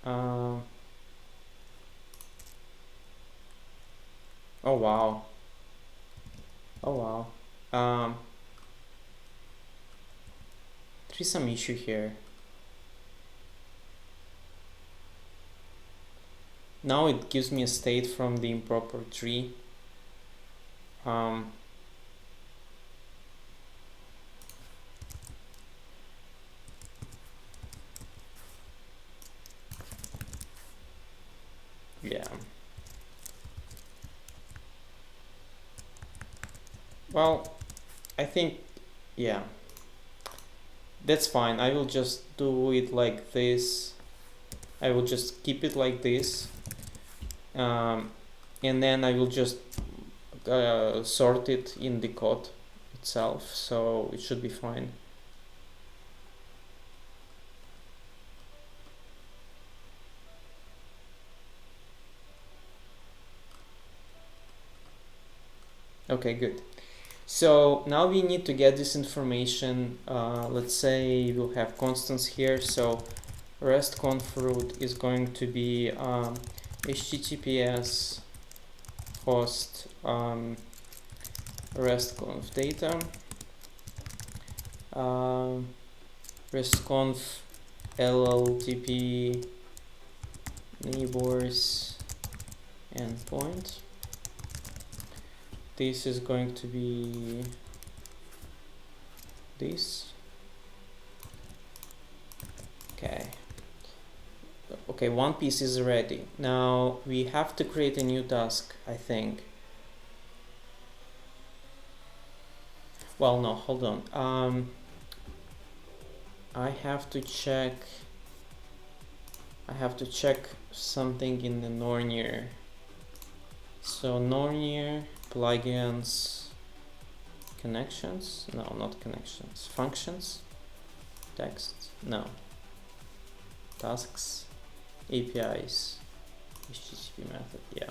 Oh wow. Oh wow. There's some issue here. Now it gives me a state from the improper tree. Yeah. Well, I think, yeah, that's fine. I will just do it like this. I will just keep it like this. And then I will just sort it in the code itself, so it should be fine. Okay, good. So now we need to get this information. Let's say we'll have constants here. So RESTCONF root is going to be HTTPS host RESTCONF data, RESTCONF LLDP neighbors endpoint. This is going to be this. Okay, one piece is ready. Now we have to create a new task, I think. Well, no, hold on. I have to check something in the Nornir. So Nornir plugins, connections, no, not connections, functions, text, no, tasks, APIs, HTTP method, yeah.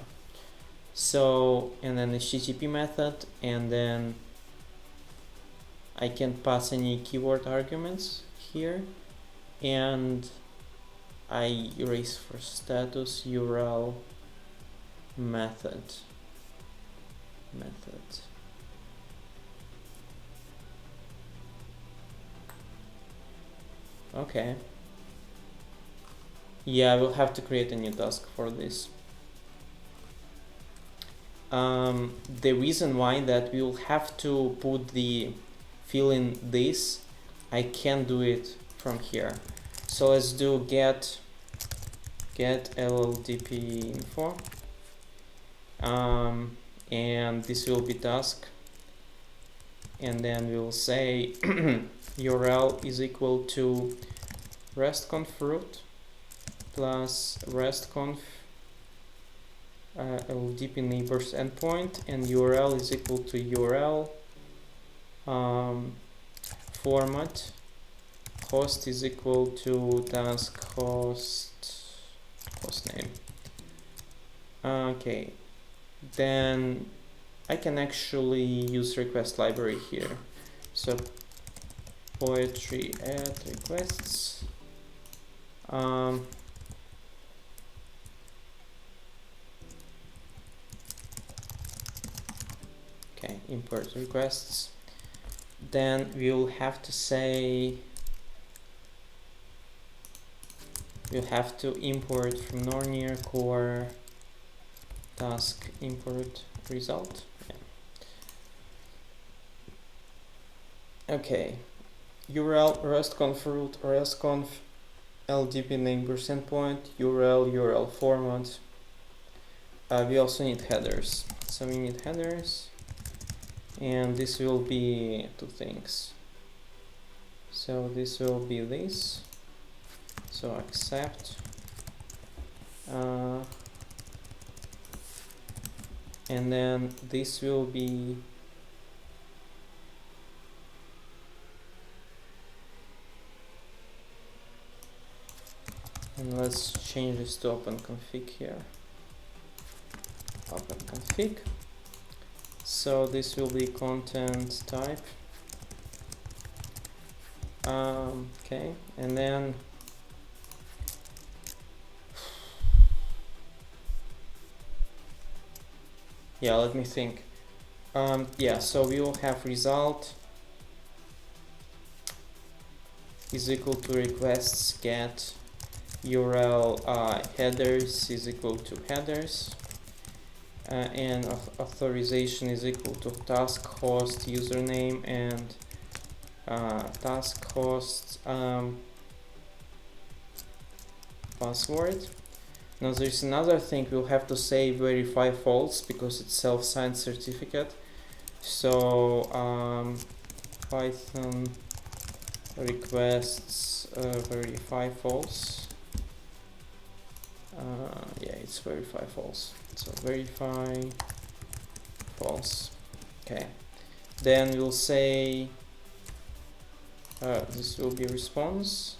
So, and then HTTP method, and then I can pass any keyword arguments here, and I erase for status URL method. Okay. Yeah, we'll have to create a new task for this. The reason why that we will have to fill in this, I can't do it from here. So let's do get LLDP info. And this will be task, and then we'll say URL is equal to RESTCONF root plus RESTCONF LLDP neighbors endpoint, and URL is equal to URL format, host is equal to task host name. Okay, then I can actually use request library here. So poetry add requests. Okay, import requests. Then we'll have to say, we'll have to import from Nornir core task import result. Yeah. Okay, URL RESTCONF root RESTCONF LLDP neighbors endpoint URL format. We also need headers, so we need headers, and this will be two things. So this will be this. So accept. And then this will be and let's change this to OpenConfig here. OpenConfig. So this will be content type. Okay, and then yeah, let me think. Yeah, so we will have result is equal to requests get URL headers is equal to headers, and authorization is equal to task host username and task host password. Now there's another thing, we'll have to say verify false because it's self-signed certificate. So Python requests verify false. Yeah, it's verify false. So verify false. Okay. Then we'll say this will be response.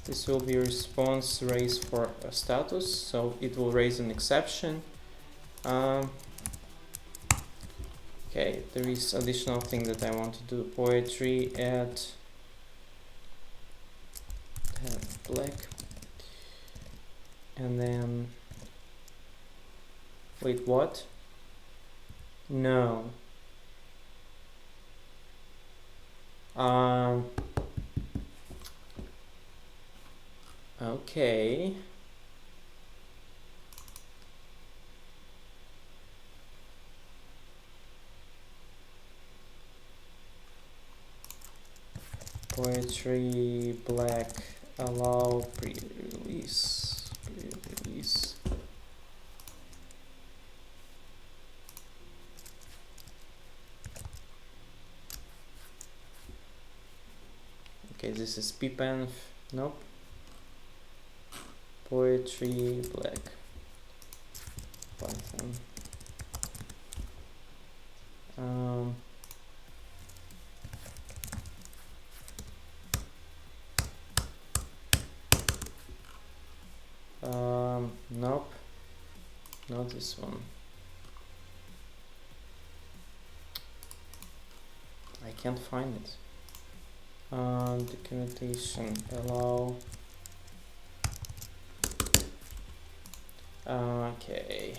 This will be response raise for a status, so it will raise an exception. Okay, there is additional thing that I want to do. Poetry add black, and then wait, what? No. Okay. Poetry black allow pre-release. Okay, this is ppen. Nope. Poetry black Python. Nope, not this one. I can't find it. Documentation allow. Okay.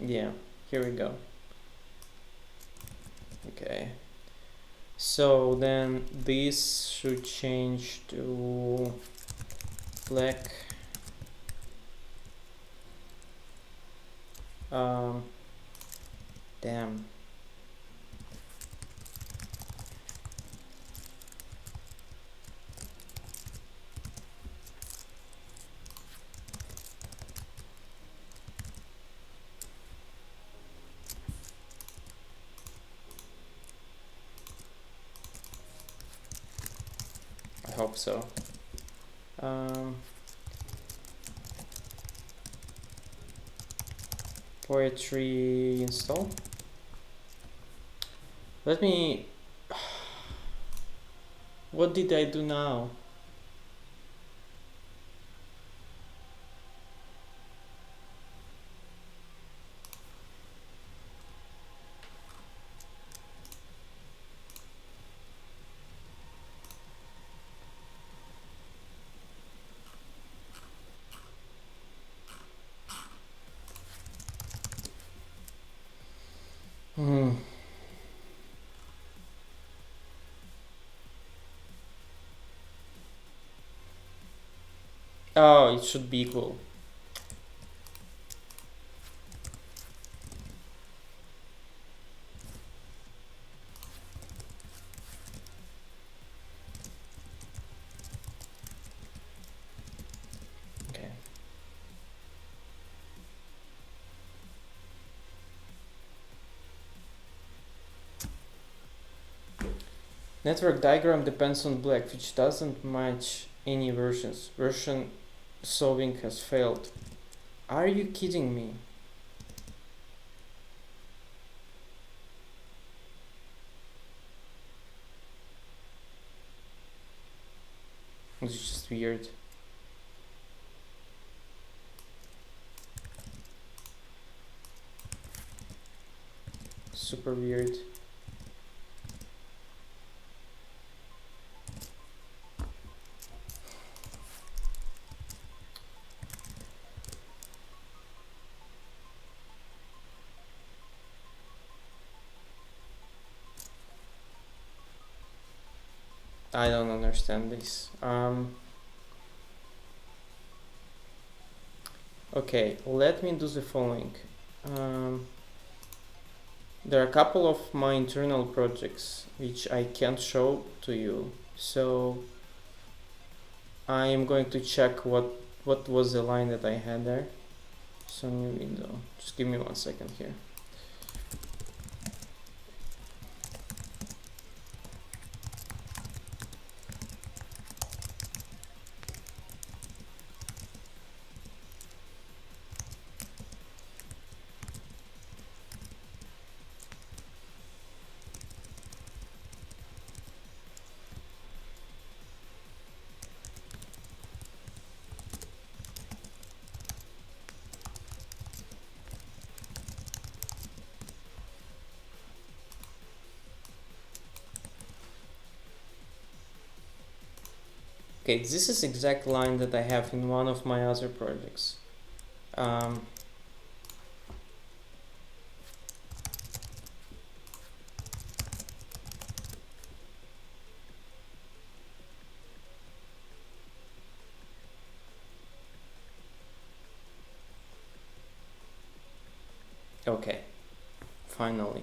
Yeah, here we go. Okay, so then this should change to black. Damn. I hope so. Poetry install. Let me. What did I do now? Oh, it should be equal. Okay. Network diagram depends on black, which doesn't match any versions. Version solving has failed. Are you kidding me? It's just weird. Super weird. I don't understand this. Okay, let me do the following. There are a couple of my internal projects which I can't show to you, so I am going to check what was the line that I had there. So new window. Just give me 1 second here. Okay, this is exact line that I have in one of my other projects. Okay, finally.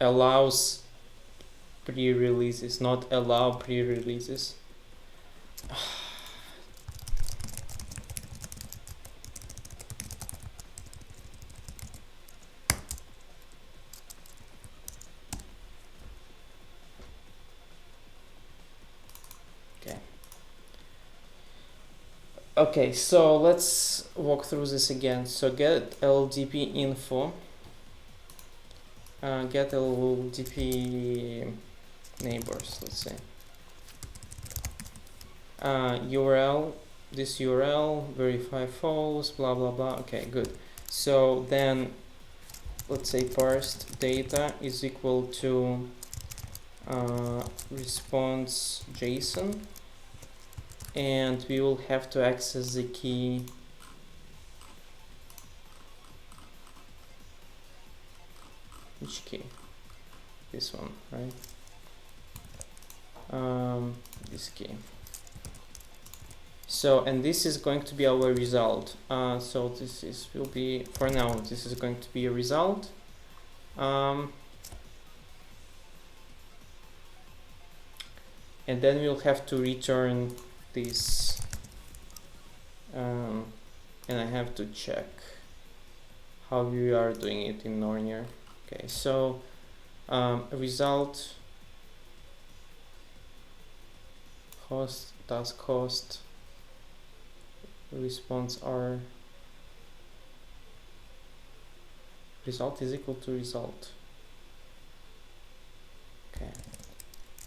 Allows pre-releases, not allow pre-releases. Okay, so let's walk through this again. So get LLDP info, get LLDP neighbors, let's say. URL, this URL, verify false, blah blah blah. Okay, good. So then let's say parsed data is equal to response JSON, and we will have to access the key which key? This one, right? This key. So, and this is going to be our result. So this will be, for now, this is going to be a result. And then we'll have to return this, and I have to check how we are doing it in Nornir. Okay, so result host task host response R result is equal to result. Okay,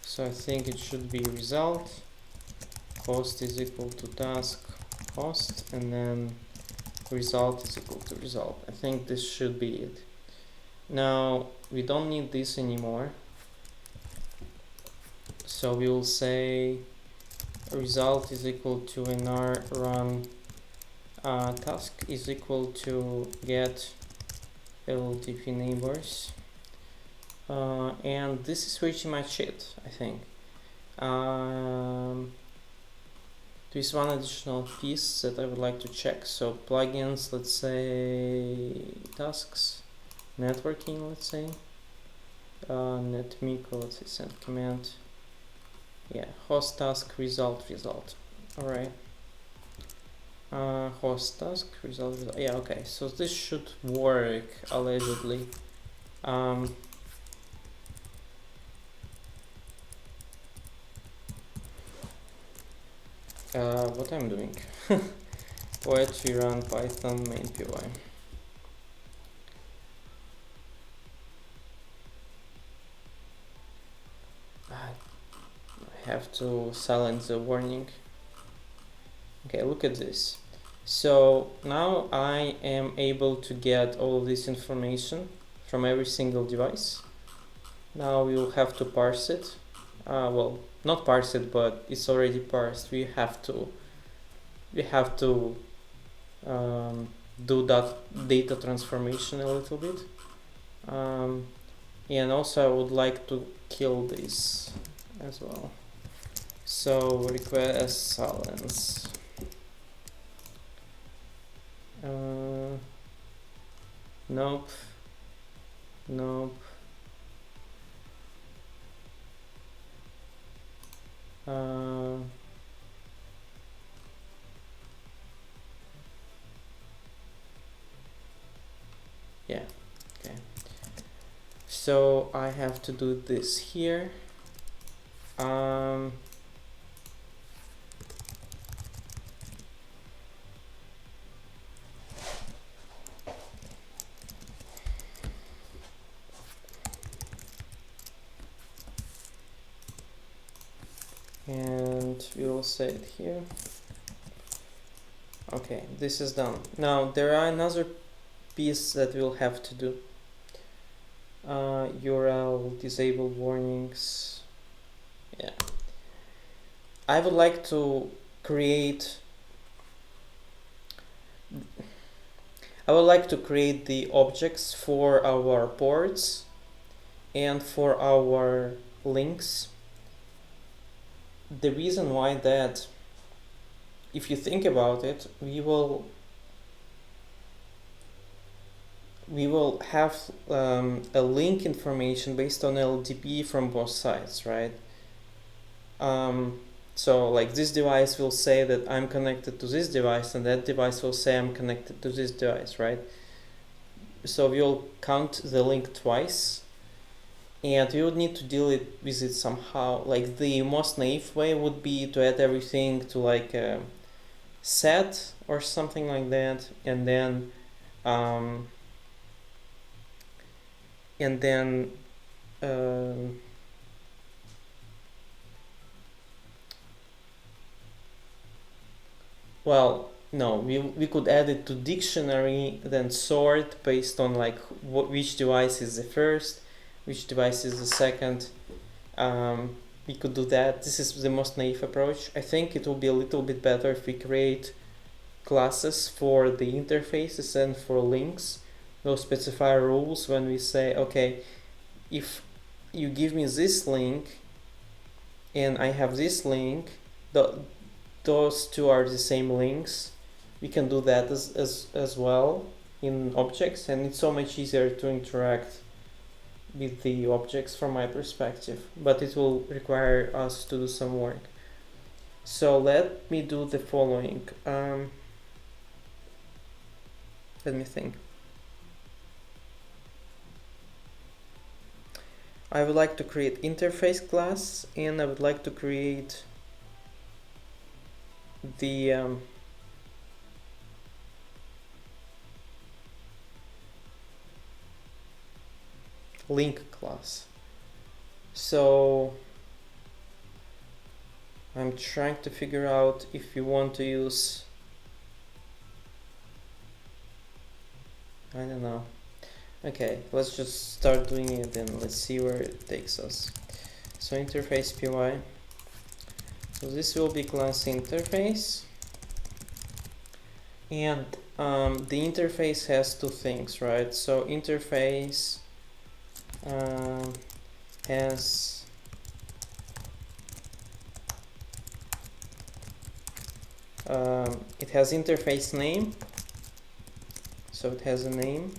so I think it should be result host is equal to task host, and then result is equal to result. I think this should be it. Now we don't need this anymore, so we will say result is equal to nr run task is equal to get LLDP neighbors, and this is pretty much it, I think. There's one additional piece that I would like to check. So plugins, let's say tasks, networking, let's say netmiko, let's say send command. Yeah, host task result. All right. Host task result. Yeah, okay. So this should work allegedly. What I'm doing? Poetry run Python main py. I have to silence the warning. Okay, look at this. So now I am able to get all of this information from every single device. Now we will have to parse it. Well, not parse it, but it's already parsed. We have to do that data transformation a little bit. And also I would like to kill this as well. So request silence. Nope. Nope. Yeah, okay. So I have to do this here. And we will say it here. Okay, this is done. Now there are another piece that we'll have to do. URL disable warnings. Yeah. I would like to create the objects for our ports and for our links. The reason why that, if you think about it, we will have a link information based on LDP from both sides, right? So like this device will say that I'm connected to this device, and that device will say I'm connected to this device, right? So we'll count the link twice, and we would need to deal with it somehow. Like the most naive way would be to add everything to like a set or something like that, and then well, no, we could add it to dictionary, then sort based on like which device is the first, which device is the second. We could do that. This is the most naive approach. I think it will be a little bit better if we create classes for the interfaces and for links. We'll specify rules when we say, okay, if you give me this link and I have this link, those two are the same links. We can do that as well in objects, and it's so much easier to interact with the objects from my perspective, but it will require us to do some work. So let me do the following. Let me think. I would like to create interface class, and I would like to create the link class. So I'm trying to figure out if you want to use, I don't know. Okay, let's just start doing it and let's see where it takes us. So interface py. So this will be class interface, and the interface has two things, right? So interface has it has interface name, so it has a name,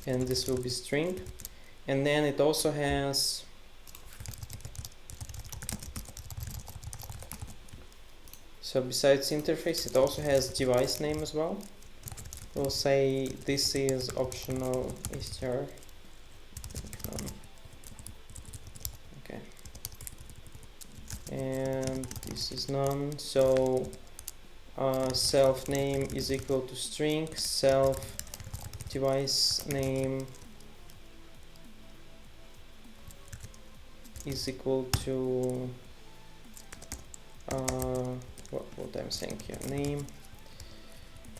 and this will be string. And then it also has so besides interface, it also has device name as well. We'll say this is optional str. Okay. And this is none. So self name is equal to string, self device name is equal to what I'm saying here, name,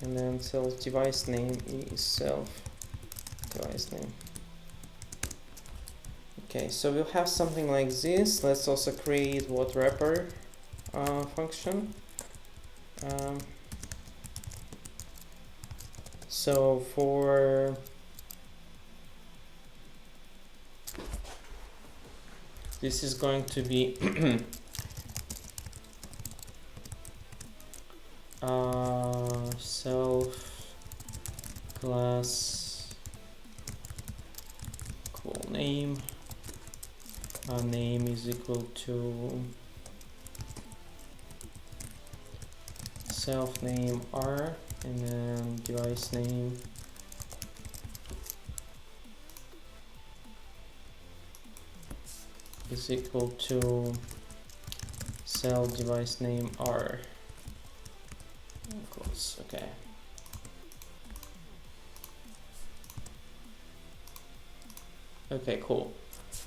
and then self device name is self device name. Okay, so we'll have something like this. Let's also create what wrapper function. So for this is going to be self class cool name. Name is equal to self name R, and then device name is equal to self device name R. Equals, okay. Okay, cool.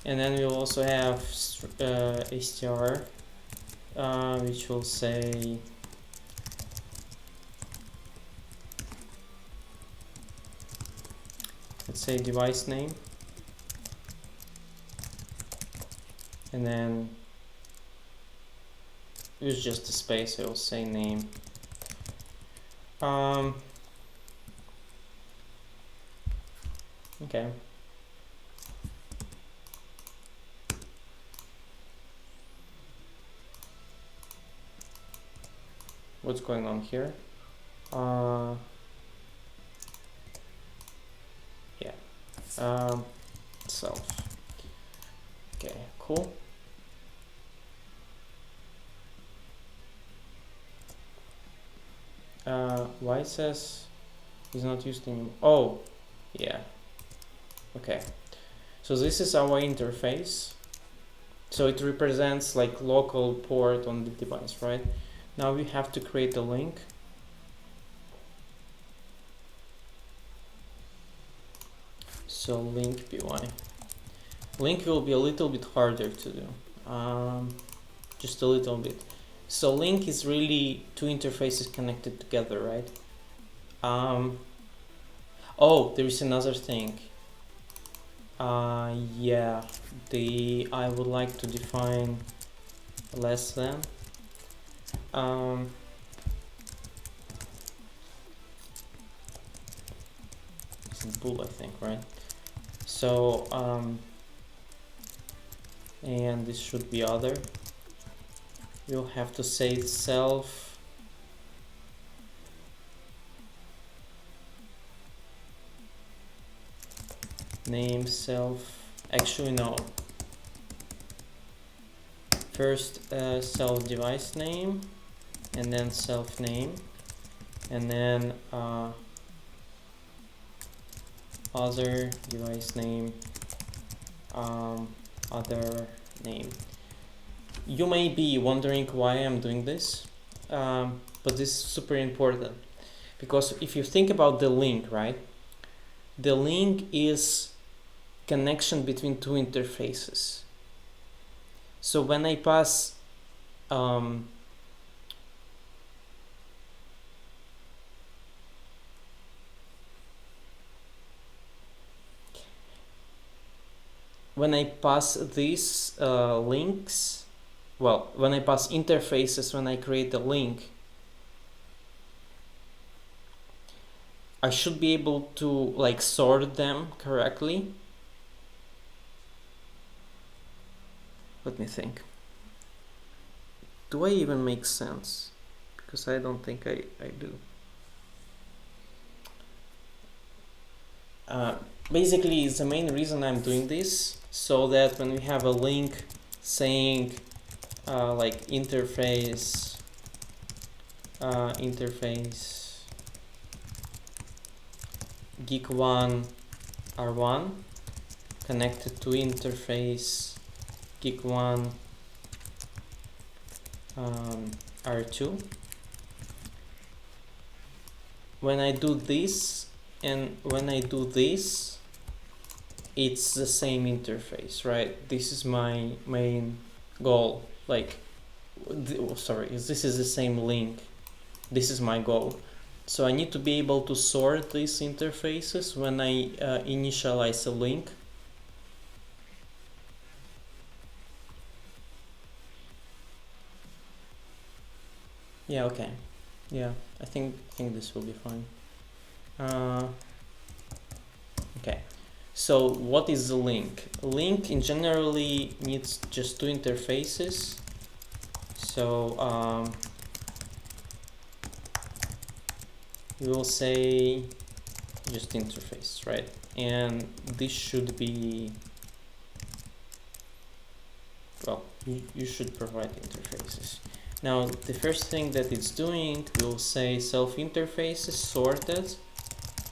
And then we'll also have str, which will say let's say device name, and then use just a space. I will say name. Okay. What's going on here? Self. Okay, cool. Why it says is not used anymore? Oh, yeah. Okay. So this is our interface. So it represents like local port on the device, right? Now we have to create a link. So link py. Link will be a little bit harder to do, just a little bit. So link is really two interfaces connected together, right? Oh, there is another thing. Yeah, I would like to define less than. It's a bool, I think, right? So and this should be other. You'll have to say self name self. Actually, no. First self device name, and then self name, and then other device name, other name. You may be wondering why I'm doing this, but this is super important, because if you think about the link, right? The link is connection between two interfaces. So when I pass when I pass these links, well, when I pass interfaces, when I create a link, I should be able to like sort them correctly. Let me think. Do I even make sense? Because I don't think I do. Basically, the main reason I'm doing this, so that when we have a link saying like interface geek1 r1 connected to interface geek1 r2, when I do this and when I do this, it's the same interface, right? This is my main goal. Like, sorry, this is the same link. This is my goal. So I need to be able to sort these interfaces when I initialize a link. Yeah, okay. Yeah, I think this will be fine. Okay, so what is the link? Link in generally needs just two interfaces. So we will say just interface, right? And this should be, well, you should provide interfaces. Now the first thing that it's doing, we'll say self interfaces sorted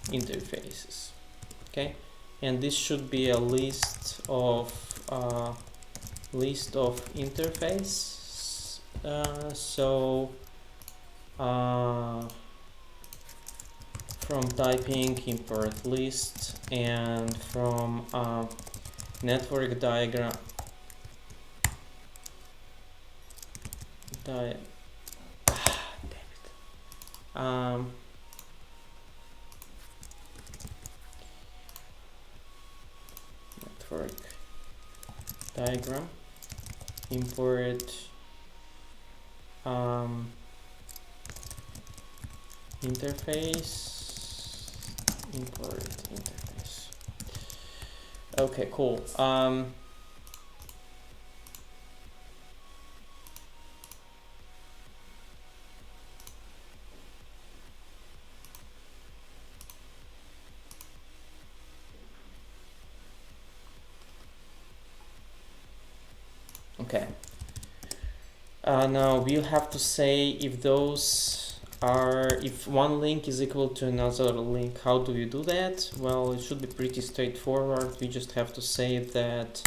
interfaces. Okay, and this should be a list of interface. From typing import list, and from network diagram network diagram import interface. Okay, cool. Okay. Now we'll have to say if those are, if one link is equal to another link. How do we do that? Well, it should be pretty straightforward. We just have to say that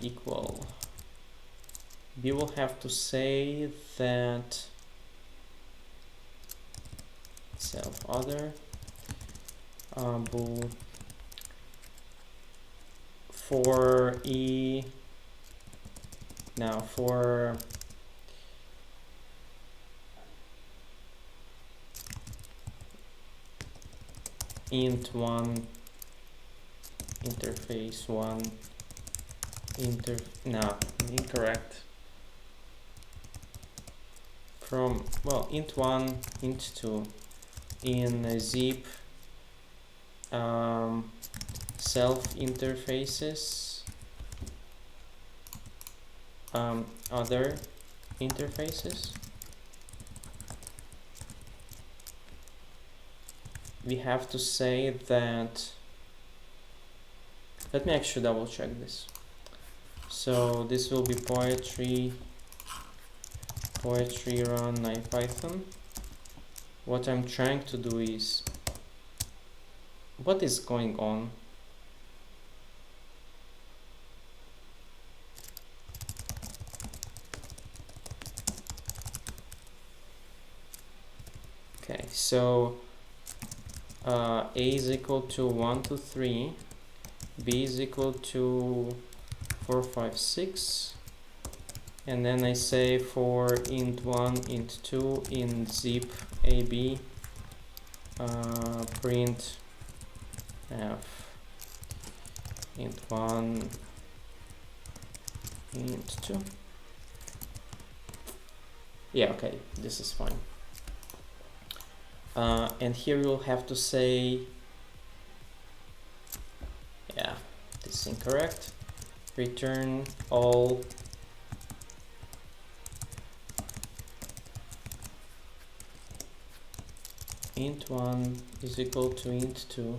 equal. We will have to say that self other bool for for int1 interface 1 incorrect, from, well, int1 int2 in zip self interfaces other interfaces. We have to say that, let me actually double check this. So this will be poetry run IPython. What I'm trying to do is, what is going on? Okay, so A is equal to 1 to 3, B is equal to 4, 5, 6, and then I say for int1 int2 in zip ab print f int1 int2. Yeah, okay, this is fine. And here you'll have to say, yeah, this is incorrect. Return all int1 is equal to int2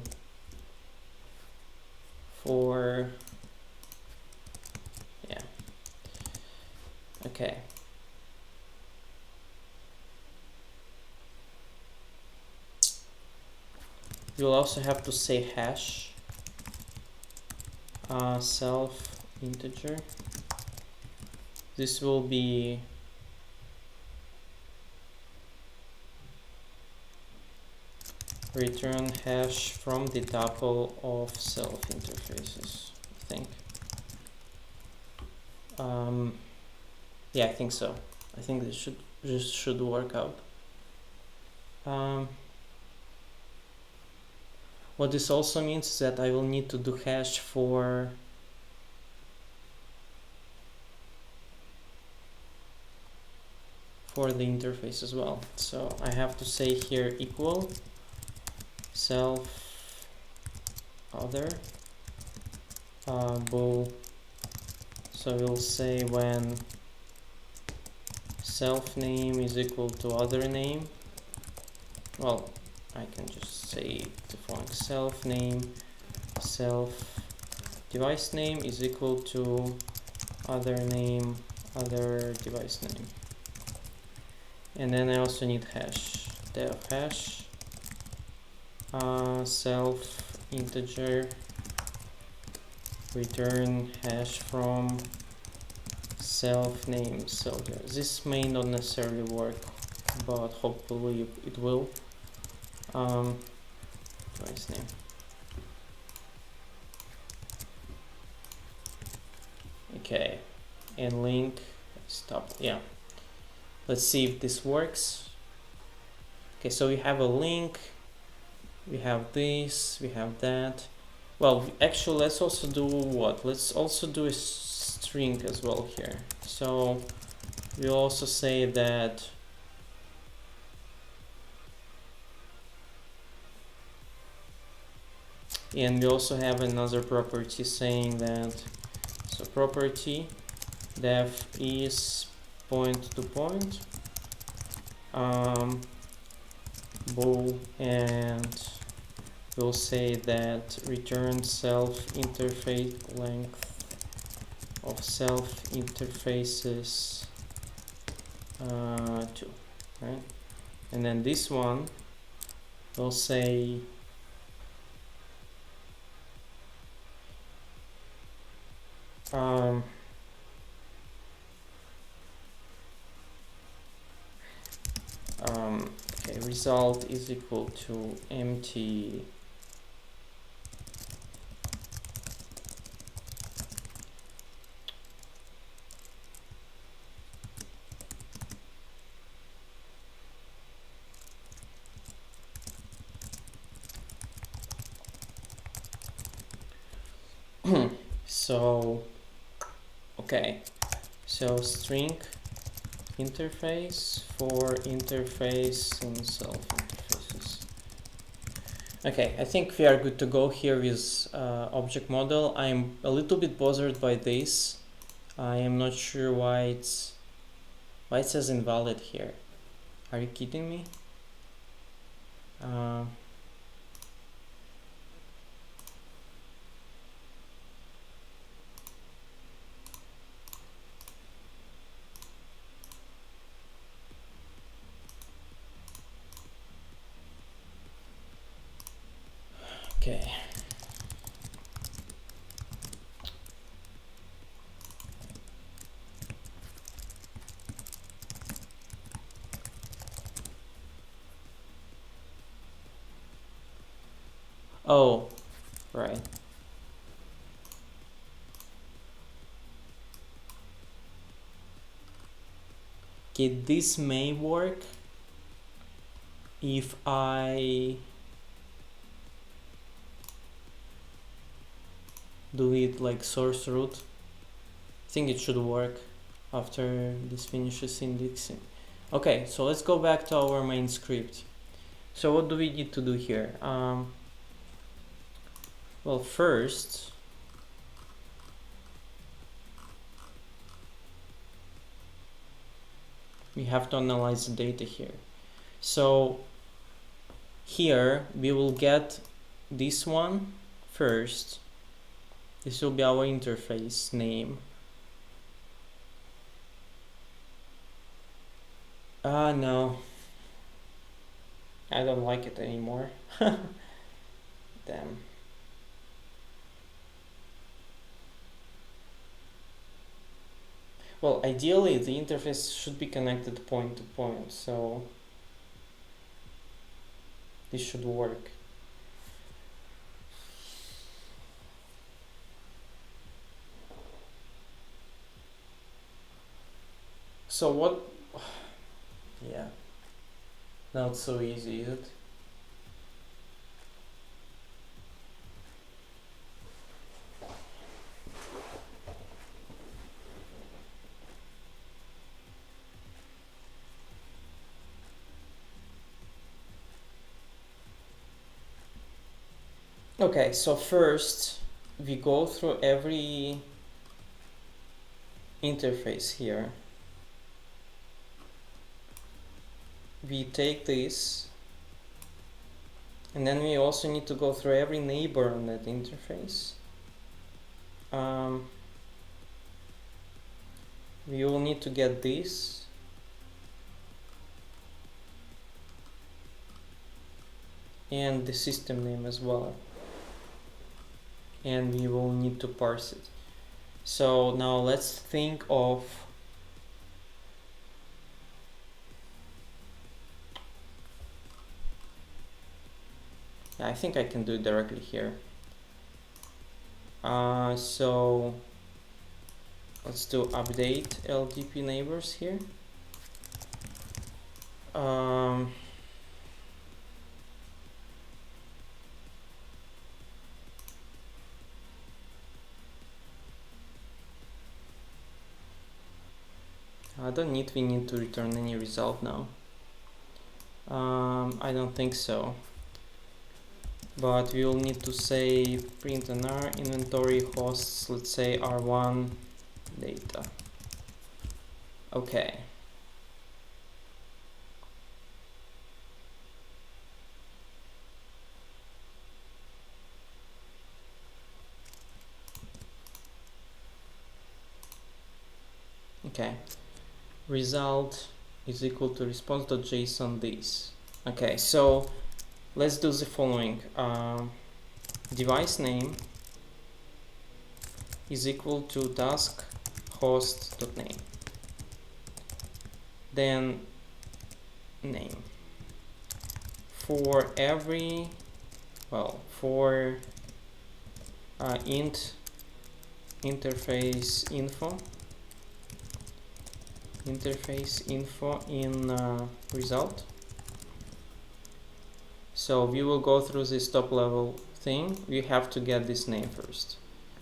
for, yeah, okay. You'll also have to say hash self integer. This will be return hash from the tuple of self interfaces, I think. Yeah, I think so. I think this should work out. What this also means is that I will need to do hash for for the interface as well. So I have to say here equal self other bool. So we'll say when self name is equal to other name, well, I can just say the following: self name self device name is equal to other name other device name. And then I also need hash, def hash self integer return hash from self name. So this may not necessarily work, but hopefully it will. Device name. Okay, and link stop. Yeah, let's see if this works. Okay, so we have a link, we have this, we have that. Well, actually, let's also do what? Let's also do a string as well here. So we'll also say that and we also have another property saying that, so property def is point to point bool, and we'll say that return self interface length of self interfaces 2, right? And then this one we'll say okay, result is equal to empty so okay, so string interface for interface and self interfaces. Okay, I think we are good to go here with object model. I'm a little bit bothered by this. I am not sure why it says invalid here. Are you kidding me? Okay. Oh, right. Okay, this may work if I delete like source root. I think it should work after this finishes indexing. Okay, so let's go back to our main script. So what do we need to do here? Well, first we have to analyze the data here. So here we will get this one first. This will be our interface name. No, I don't like it anymore. Damn. Well, ideally the interface should be connected point to point, so this should work. So what? Yeah, not so easy, is it? Okay, so first we go through every interface here. We take this, and then we also need to go through every neighbor on that interface. We will need to get this, and the system name as well, and we will need to parse it. So now let's think of I think I can do it directly here. So let's do update LDP neighbors here. We need to return any result now. I don't think so. But we will need to say print on our inventory hosts, let's say R1 data. Okay. Okay. Result is equal to response.json this. Okay, so let's do the following. Device name is equal to task host.name. Then name. For every, for int interface info in result. So we will go through this top level thing. We have to get this name first.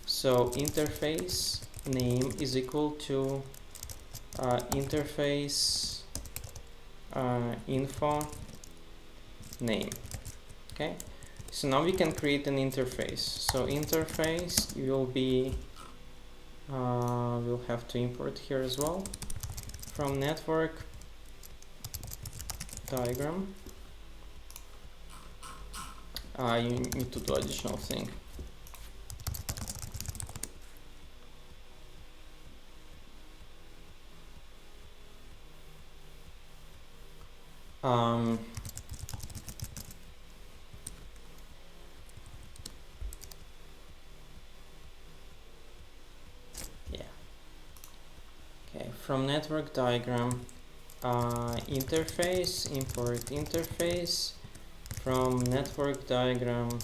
So interface name is equal to interface info name. Okay, so now we can create an interface. So interface will be we'll have to import here as well from network diagram. You need to do additional thing. Yeah. Okay, from network diagram, interface, import interface, from network diagram,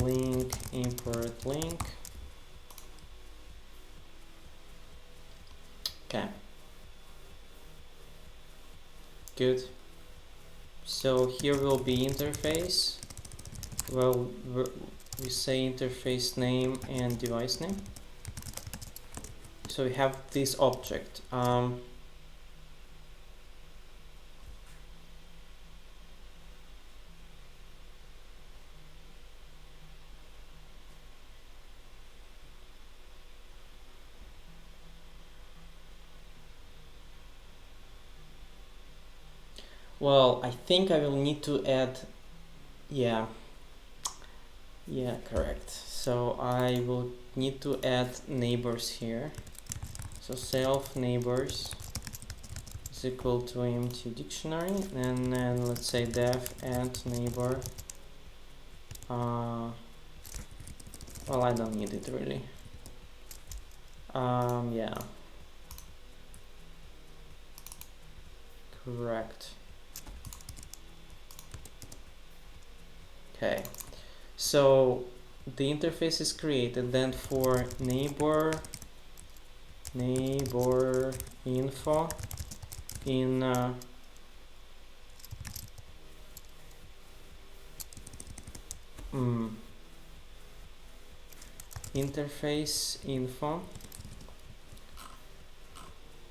link, import link. Okay. Good. So here will be interface. Well, we say interface name and device name. So we have this object. Well, I think I will need to add, yeah, correct. So I will need to add neighbors here. So self neighbors is equal to empty dictionary, and then let's say def add neighbor. Well, I don't need it really. Yeah. Correct. Okay, so the interface is created. Then for neighbor info in interface info.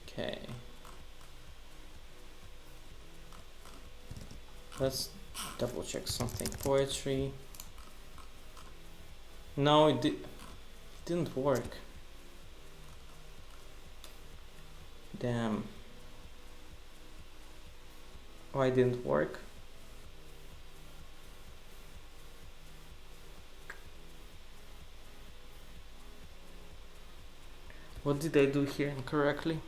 Okay, let's double check something. Poetry. No, it didn't work. Damn. Why didn't work? What did I do here incorrectly?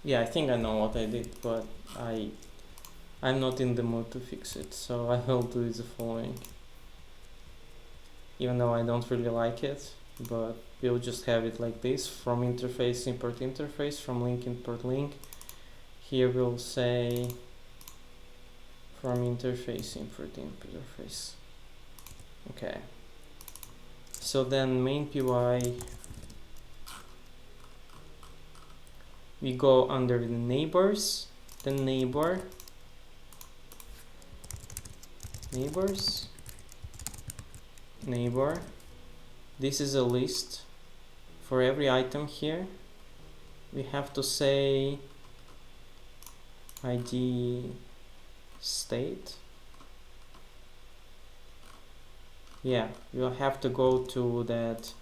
Yeah, I think I know what I did, but I'm not in the mood to fix it, so I will do the following. Even though I don't really like it, but we'll just have it like this: from interface import interface, from link import link. Here we'll say from interface import interface. Okay. So then main py, we go under the neighbors, the neighbors. Neighbor. This is a list. For every item here, we have to say id state. Yeah, we'll have to go to that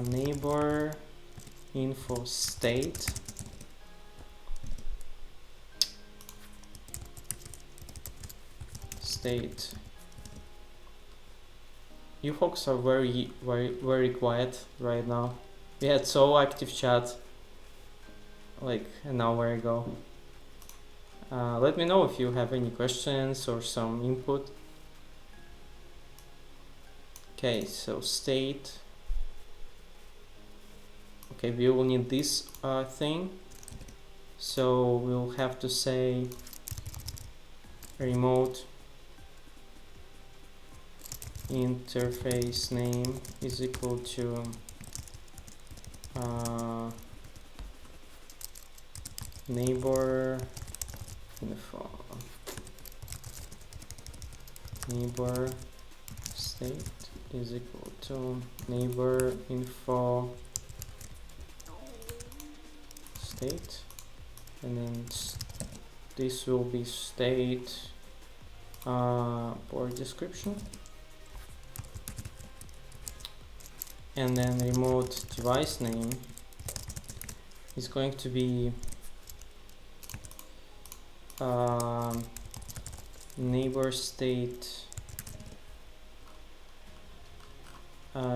neighbor info state. You folks are very quiet right now. We had so active chat like an hour ago. Let me know if you have any questions or some input. Okay, so state. Okay, we will need this thing. So we'll have to say remote interface name is equal to neighbor info, neighbor state is equal to neighbor info state, and then this will be state port description, and then remote device name is going to be neighbor state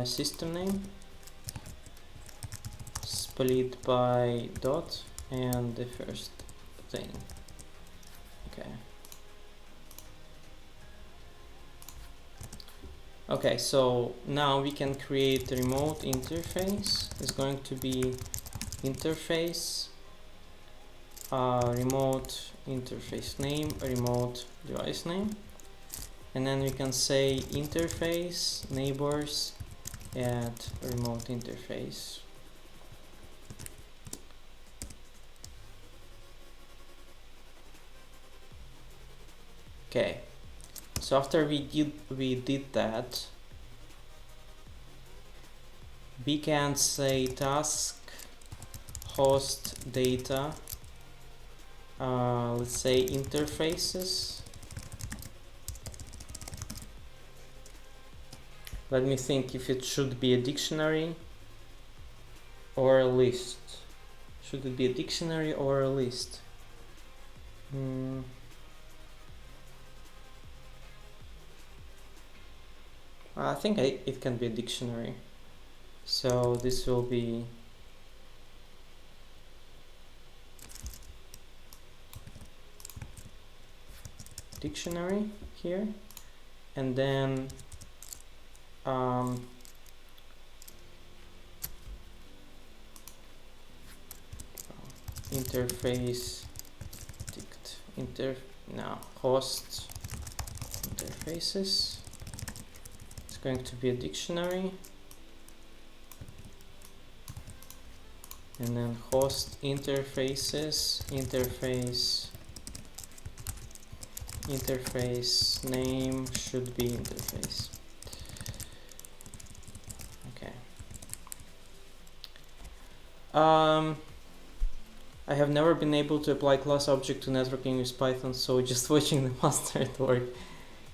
system name split by dot and the first thing. Okay. Okay, so now we can create a remote interface. It's going to be interface remote interface name, remote device name, and then we can say interface neighbors at remote interface. Okay, so after we did that, we can say task host data, let's say interfaces. Let me think if it should be a dictionary or a list. Should it be a dictionary or a list? I think it can be a dictionary. So this will be dictionary here, and then interface host interfaces. It's going to be a dictionary, and then host interfaces interface name should be interface. Okay. I have never been able to apply class object to networking with Python, so just watching the master at work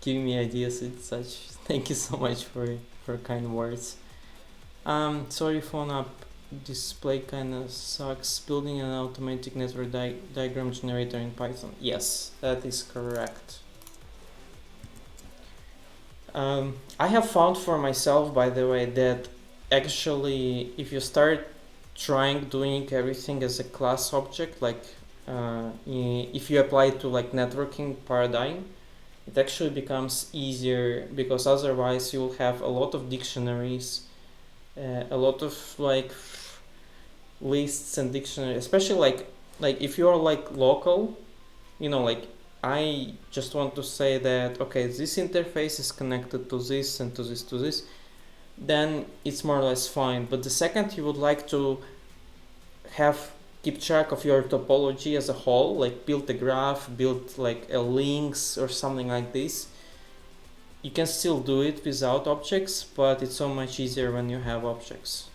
giving me ideas and such. Thank you so much for kind words. Sorry phone up. Display kinda sucks. Building an automatic network diagram generator in Python. Yes, that is correct. I have found for myself, by the way, that actually if you start trying doing everything as a class object, like if you apply it to like networking paradigm, it actually becomes easier, because otherwise you will have a lot of dictionaries, a lot of like lists and dictionaries, especially like if you are like local, you know, like I just want to say that okay, this interface is connected to this and to this to this, then it's more or less fine. But the second you would like to keep track of your topology as a whole, like build a graph, build like a links or something like this, you can still do it without objects, but it's so much easier when you have objects.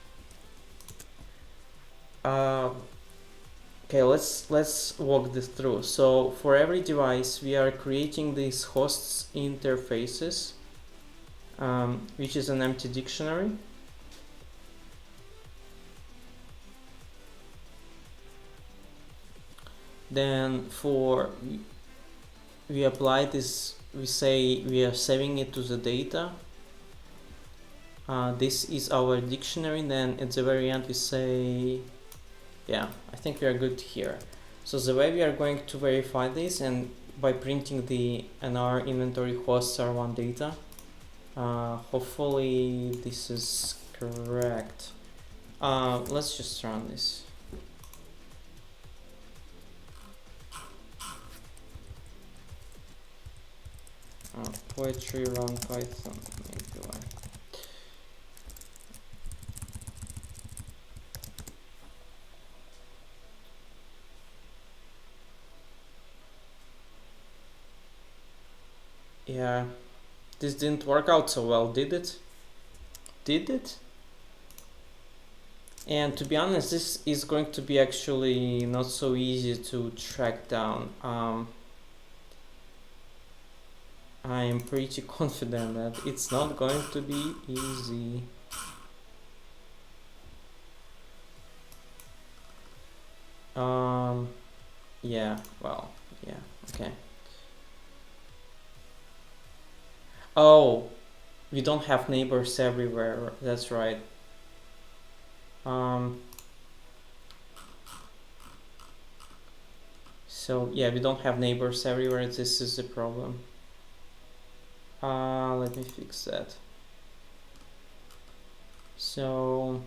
Okay, let's walk this through. So for every device, we are creating these hosts interfaces, which is an empty dictionary. Then we apply this, we say we are saving it to the data. This is our dictionary. Then at the very end we say, yeah, I think we are good here. So the way we are going to verify this, and by printing the NR inventory hosts are one data. Hopefully this is correct. Let's just run this. Poetry run Python API. Yeah, this didn't work out so well, did it? Did it? And to be honest, this is going to be actually not so easy to track down. I am pretty confident that it's not going to be easy. Yeah, well, yeah, okay. Oh, we don't have neighbors everywhere, that's right. So yeah, we don't have neighbors everywhere, this is the problem. Let me fix that. So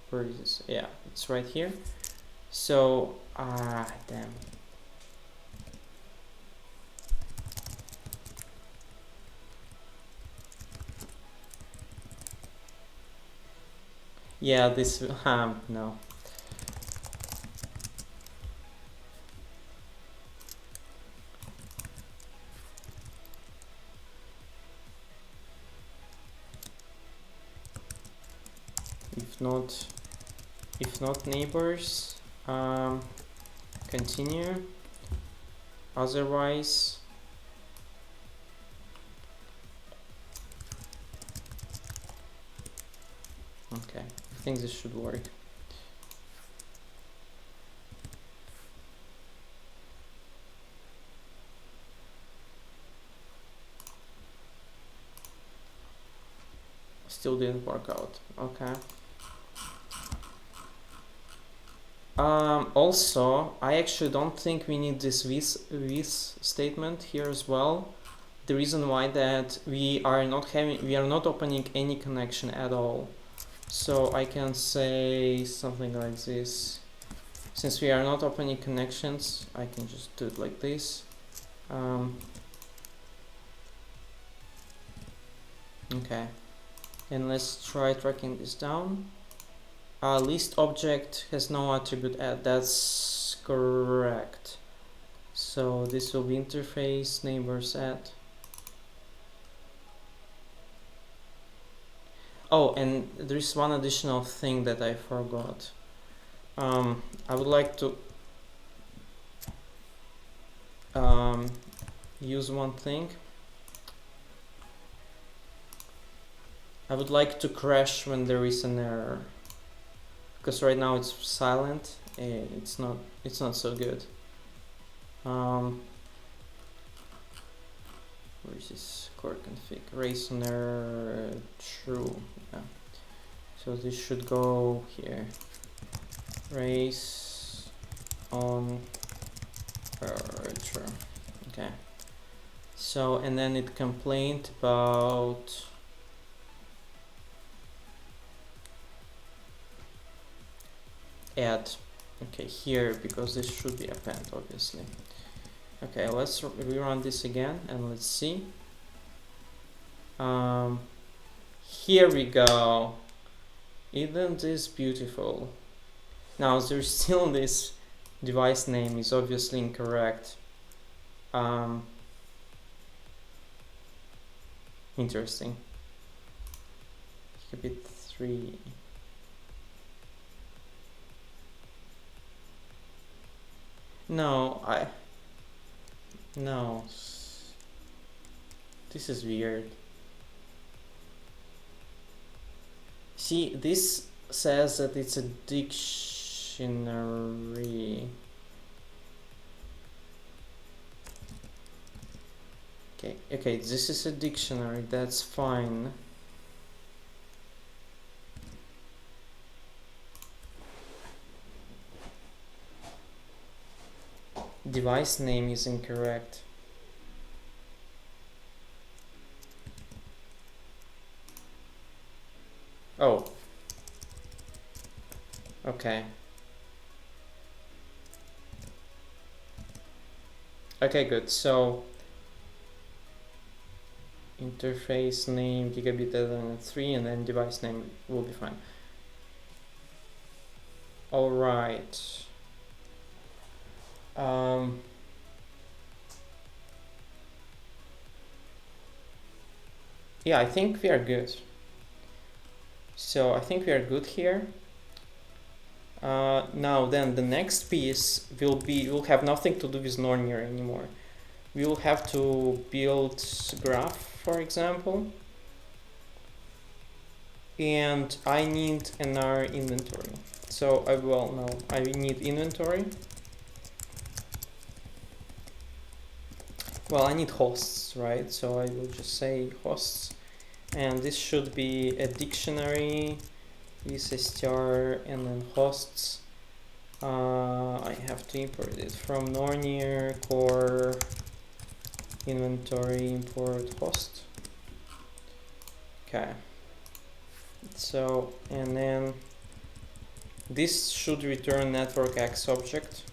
where is this? Yeah, it's right here. So damn. Yeah, this no. If not neighbors, continue. Otherwise, okay, I think this should work. Still didn't work out. Okay. Also, I actually don't think we need this with statement here as well. The reason why that we are not opening any connection at all. So I can say something like this. Since we are not opening connections, I can just do it like this. Okay, and let's try tracking this down. List object has no attribute add. That's correct. So this will be interface neighbors add. Oh, and there is one additional thing that I forgot. I would like to use one thing. I would like to crash when there is an error, because right now it's silent. It's not so good. Where is this core config? Race on error true. Yeah. So this should go here. Race on error true. Okay. So, and then it complained about add. Okay, here, because this should be append, obviously. Okay, let's rerun this again and let's see. Here we go. Isn't this beautiful? Now there's still this device name is obviously incorrect. Interesting. Gigabit 3. No, no. This is weird. See, this says that it's a dictionary. Okay, this is a dictionary, that's fine. Device name is incorrect. Oh. Okay. Okay, good. So interface name gigabit Ethernet 3 and then device name will be fine. All right. Yeah, I think we are good. So I think we are good here. Now then the next piece will have nothing to do with Nornir anymore. We will have to build graph, for example, and I need an R inventory. So I need inventory. Well, I need hosts, right? So I will just say hosts, and this should be a dictionary with str and then hosts. I have to import it from Nornir core inventory import host. Okay. So, and then this should return NetworkX object.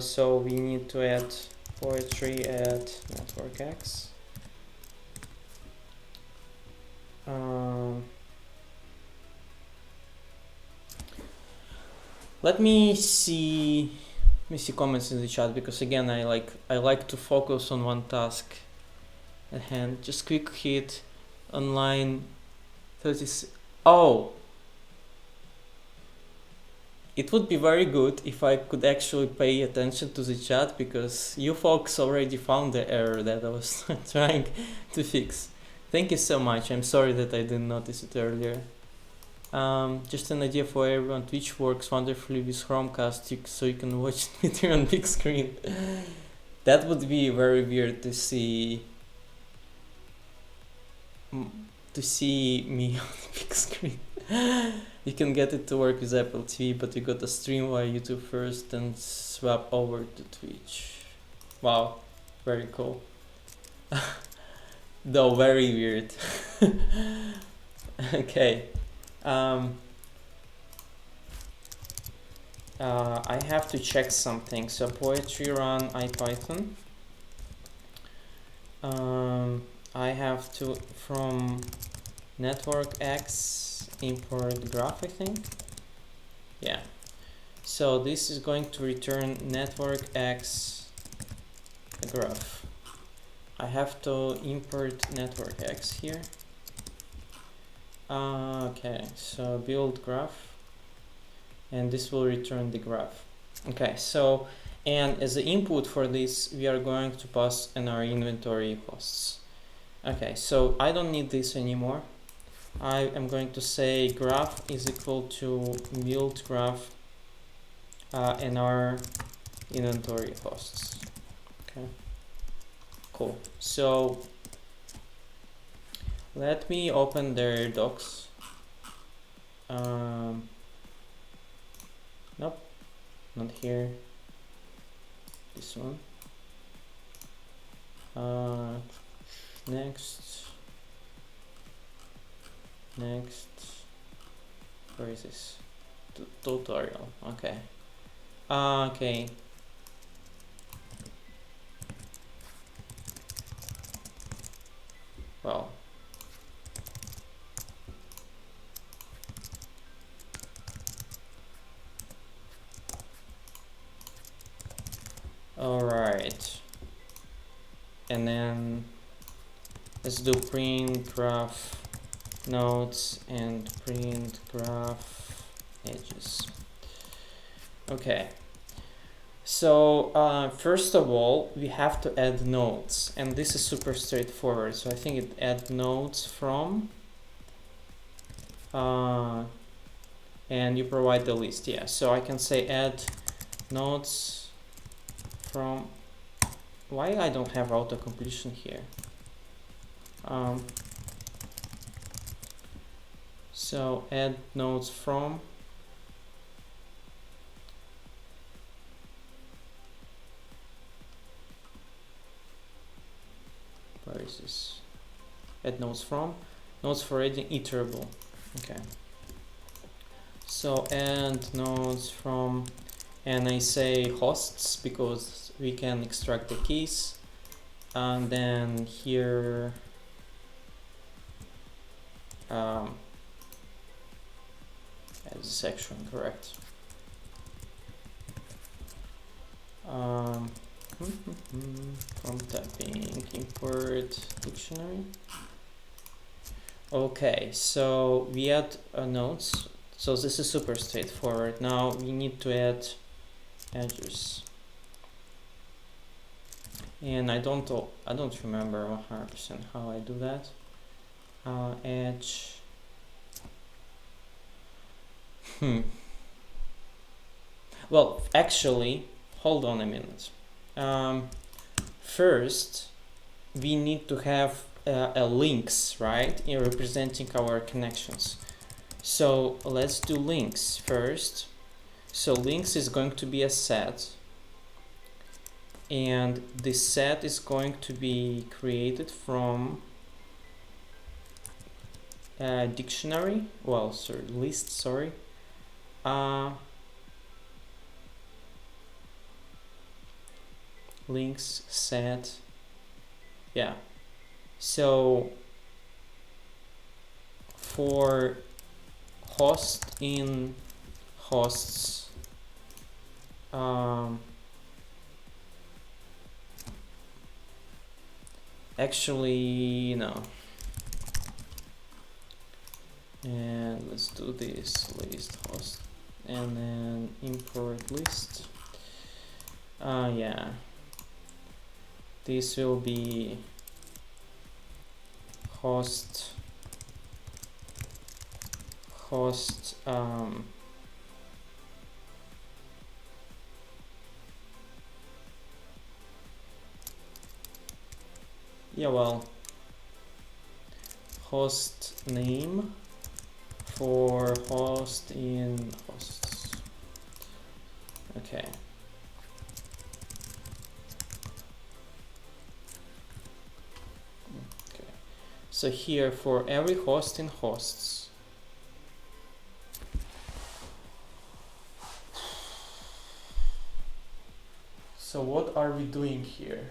So we need to add poetry at NetworkX. Let me see comments in the chat, because again I like to focus on one task at hand. Just quick hit on line 36. Oh, it would be very good if I could actually pay attention to the chat, because you folks already found the error that I was trying to fix. Thank you so much. I'm sorry that I didn't notice it earlier. Just an idea for everyone. Twitch works wonderfully with Chromecast, so you can watch it on big screen. That would be very weird to see me on the big screen. You can get it to work with Apple TV, but you got to stream via YouTube first and swap over to Twitch. Wow, very cool. Though very weird. Okay. I have to check something. So poetry run IPython. I have to from NetworkX import graph, I think. Yeah. So this is going to return NetworkX graph. I have to import NetworkX here. Okay, so build graph, and this will return the graph. Okay, so, and as the input for this, we are going to pass in our inventory hosts. Okay, so I don't need this anymore. I am going to say graph is equal to build graph in our inventory hosts. Okay, cool. So let me open their docs. Nope, not here. This one. Next. Where is this? Tutorial. Okay. Okay. Well. All right. And then let's do print graph nodes and print graph edges. Okay. So first of all, we have to add nodes, and this is super straightforward. So I think it add nodes from, and you provide the list. Yeah. So I can say add nodes from. Why I don't have auto completion here? So add nodes from. Where is this? Add nodes from. Nodes for adding iterable. Okay. So add nodes from, and I say hosts because we can extract the keys. And then here as a section, correct. From typing import dictionary. Okay, so we add nodes. So this is super straightforward. Now we need to add edges. And I don't remember 100% how I do that. Edge. Well, actually, hold on a minute. First, we need to have a links, right, in representing our connections. So let's do links first. So links is going to be a set, and this set is going to be created from a dictionary. Well, sorry, list. Sorry. Links set. Yeah. So for host in hosts, actually no. And let's do this list host and then import list. Yeah. This will be host yeah, well, host name for host in hosts. Okay. So here for every host in hosts, so what are we doing here?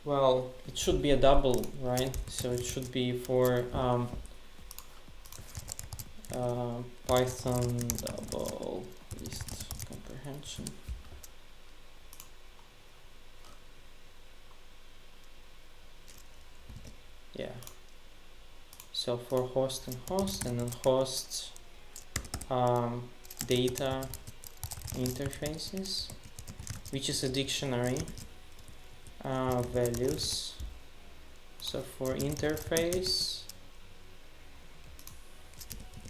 Well, it should be a double, right? So it should be for Python double list comprehension. Yeah. So for host, and then host data interfaces, which is a dictionary, values. So for interface,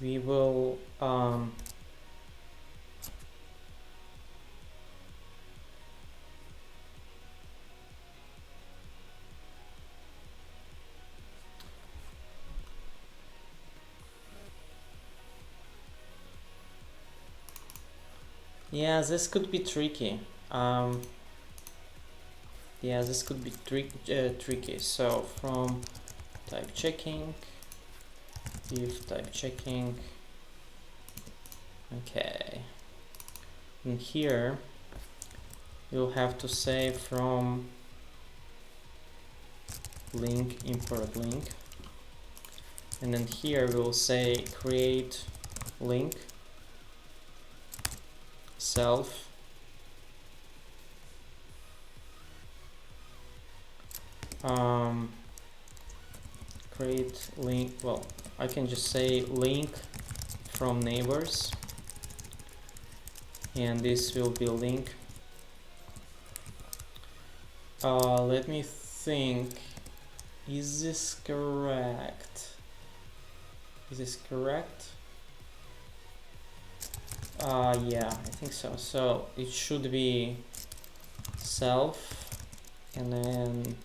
we will yeah, this could be tricky. Yeah, this could be tricky. So from type checking, if type checking, okay, and here you'll have to say from link import link, and then here we'll say create link self create link, well, I can just say link from neighbors, and this will be link. Let me think, is this correct? Is this correct? Yeah, I think so. So it should be self and then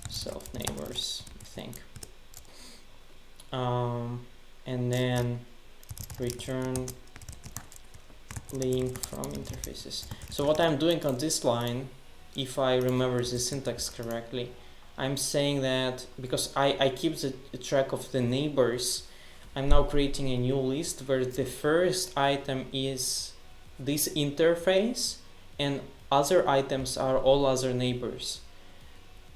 self neighbors, I think. And then return link from interfaces. So what I'm doing on this line, if I remember the syntax correctly, I'm saying that because I keep the track of the neighbors, I'm now creating a new list where the first item is this interface and other items are all other neighbors.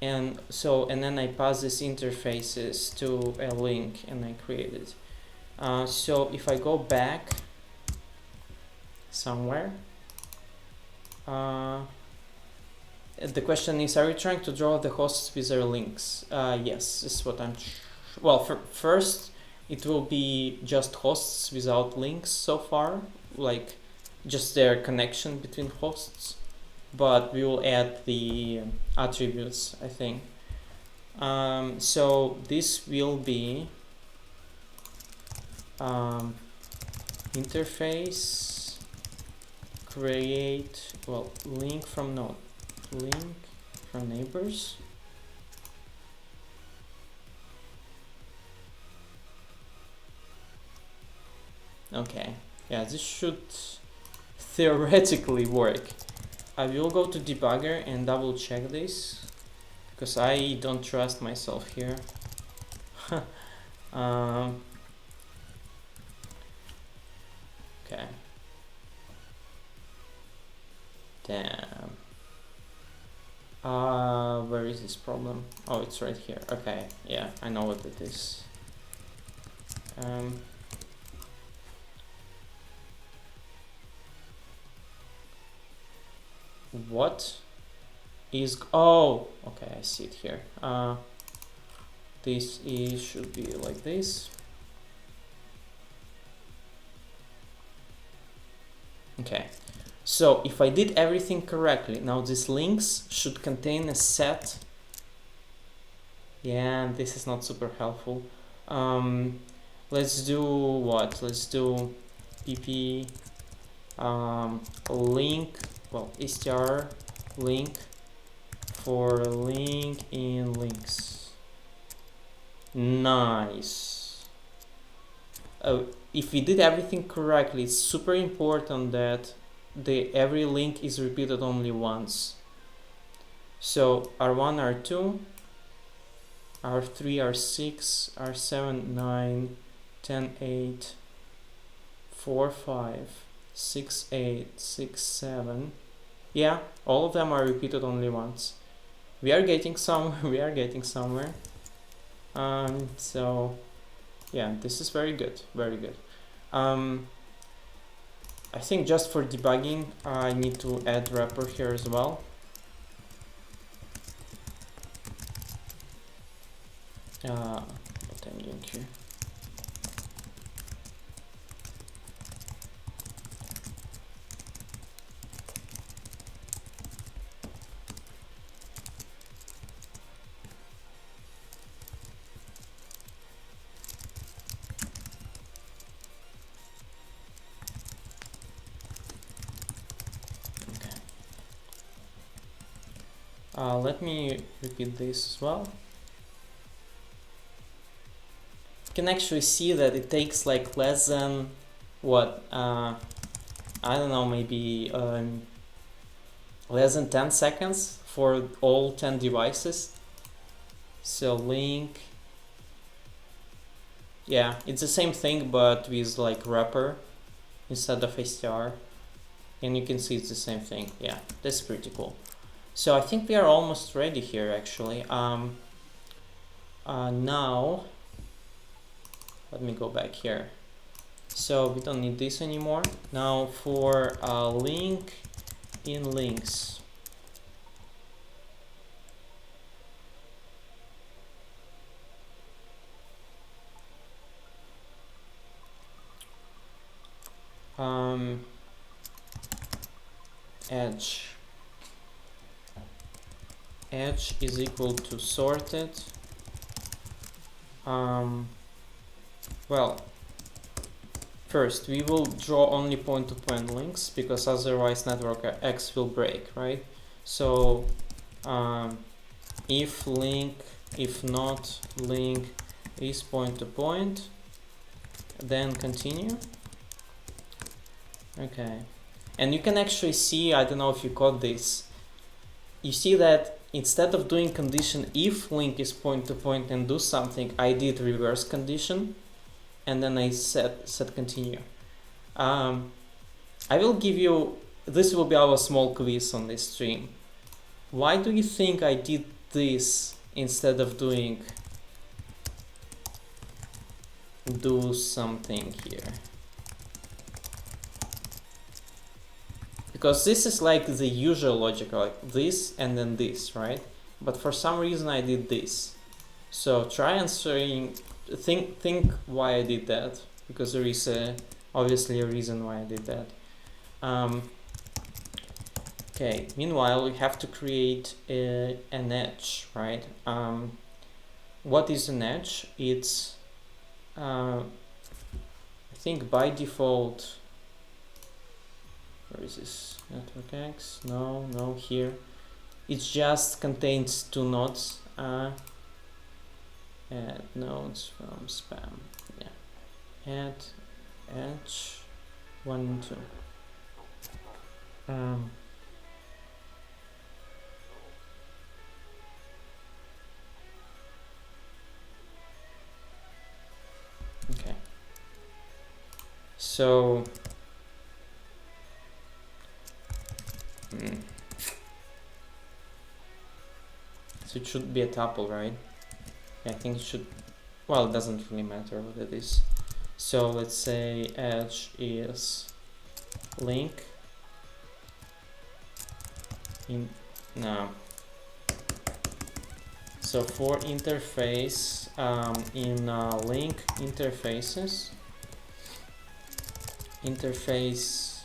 And so, and then I pass these interfaces to a link and I create it. So if I go back somewhere, the question is, are you trying to draw the hosts with their links? Yes, this is what I'm well, first it will be just hosts without links so far, like just their connection between hosts, but we will add the attributes, I think. So this will be interface create, well, link from node, link from neighbors. Okay, yeah, this should theoretically work. I will go to debugger and double check this because I don't trust myself here. Okay. Damn. Where is this problem? Oh, it's right here. Okay, yeah, I know what it is. What is, oh, okay, I see it here. This is should be like this. Okay, so if I did everything correctly, now these links should contain a set. Yeah, this is not super helpful. Let's do what? Let's do pp link, well, str link for link in links. Nice. If we did everything correctly, it's super important that every link is repeated only once. So R1, R2, R3, R6, R7, 9, 10, 8, 4, 5, 6, 8, 6, 7. Yeah, all of them are repeated only once. We are getting some. We are getting somewhere. So Yeah, this is very good, very good. I think just for debugging, I need to add wrapper here as well. What I'm doing here. Let me repeat this as well. You can actually see that it takes like less than what, I don't know, maybe less than 10 seconds for all 10 devices. So link, yeah, it's the same thing but with like wrapper instead of str, and you can see it's the same thing. Yeah, that's pretty cool. So I think we are almost ready here actually. Now let me go back here. So we don't need this anymore. Now for link in links. Edge is equal to sorted. Well, first we will draw only point-to-point links because otherwise NetworkX will break, right? So if not link is point-to-point, then continue. Okay, and you can actually see, I don't know if you caught this, you see that instead of doing condition if link is point-to-point and do something, I did reverse condition and then I set continue. I will give you, this will be our small quiz on this stream. Why do you think I did this instead of doing do something here? Because this is like the usual logic, like this and then this, right? But for some reason I did this. So try answering, think why I did that, because there is obviously a reason why I did that. Okay, meanwhile we have to create an edge, right? What is an edge? It's, I think by default, where is this? NetworkX? No, here. It just contains two nodes. Add nodes from spam. Yeah. Add edge 1 and 2. Okay. So so it should be a tuple, right? Yeah, I think it should, well, it doesn't really matter what it is. So let's say edge is link in, no. So for interface, in link interfaces, interface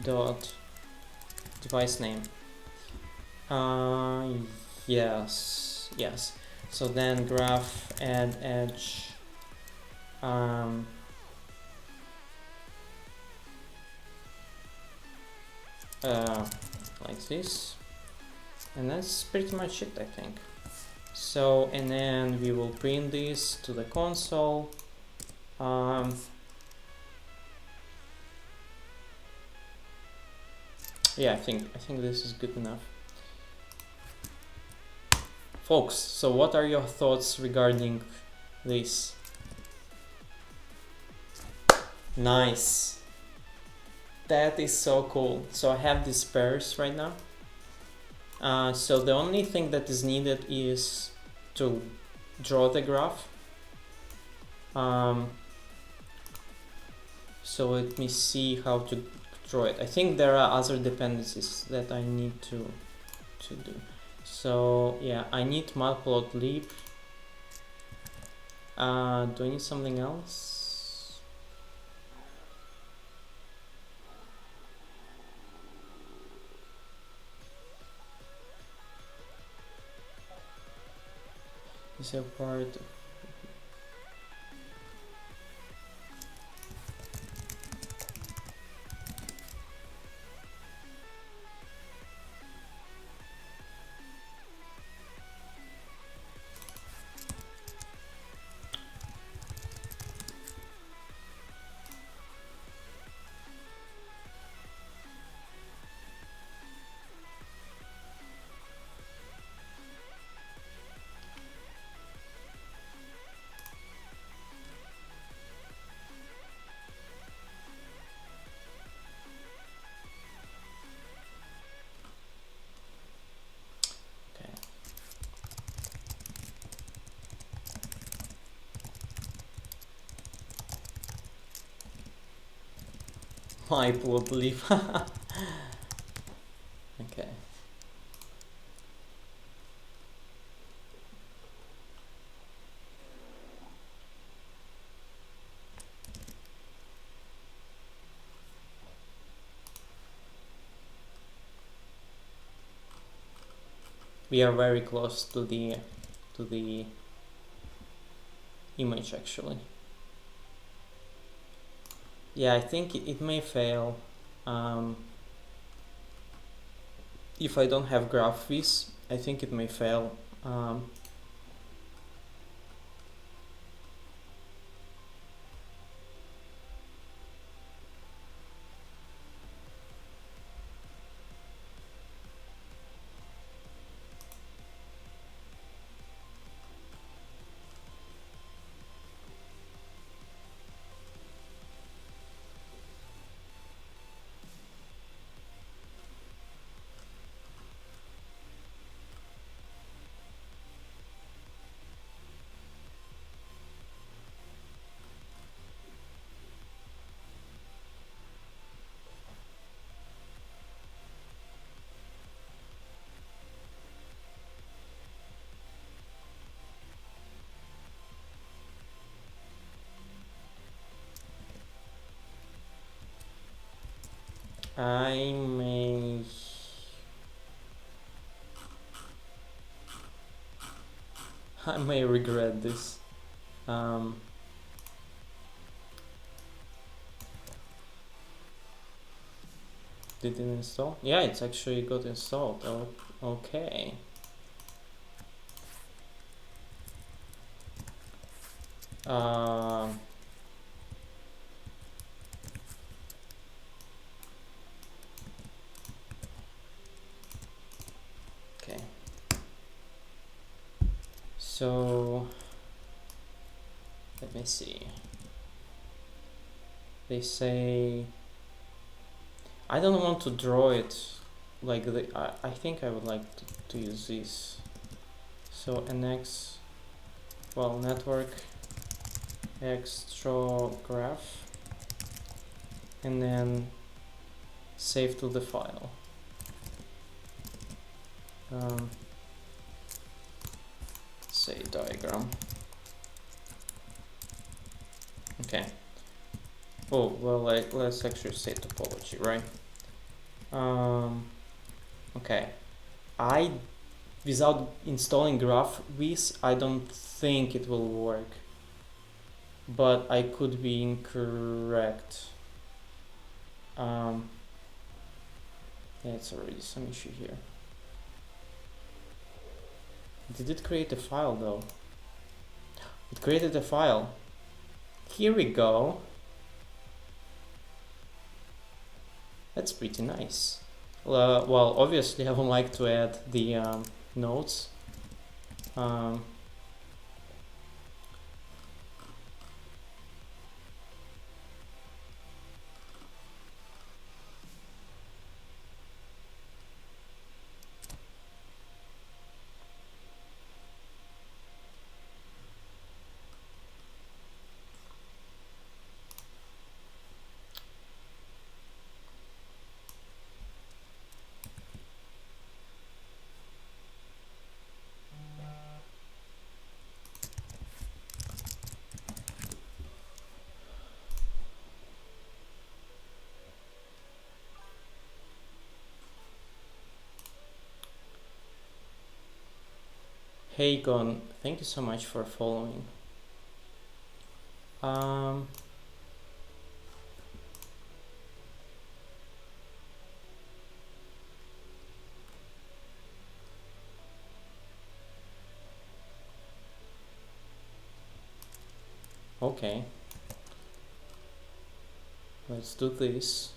dot device name. Yes. So then graph add edge. Like this, and that's pretty much it, I think. So, and then we will print this to the console. Yeah, I think this is good enough, folks. So what are your thoughts regarding this? Nice. That is so cool. So I have these pairs right now. So the only thing that is needed is to draw the graph. So let me see how to draw it. I think there are other dependencies that I need to do. So yeah, I need Matplotlib. Do I need something else? Is a part of Matplotlib. Okay. We are very close to the image actually. Yeah, I think it may fail if I don't have graph viz. I think it may fail. I may regret this. Did it install? Yeah, it's actually got installed. Oh, okay. Okay. So let me see. They say I don't want to draw it like I think I would like to use this. So NX, well, NetworkX draw graph, and then save to the file. Say diagram. Okay. Oh well, let's actually say topology, right? Okay. Without installing graph viz, I don't think it will work, but I could be incorrect. Yeah, it's already some issue here. Did it create a file though? It created a file. Here we go. That's pretty nice. Well, obviously I would like to add the nodes. Hey Gon, thank you so much for following. Okay, let's do this.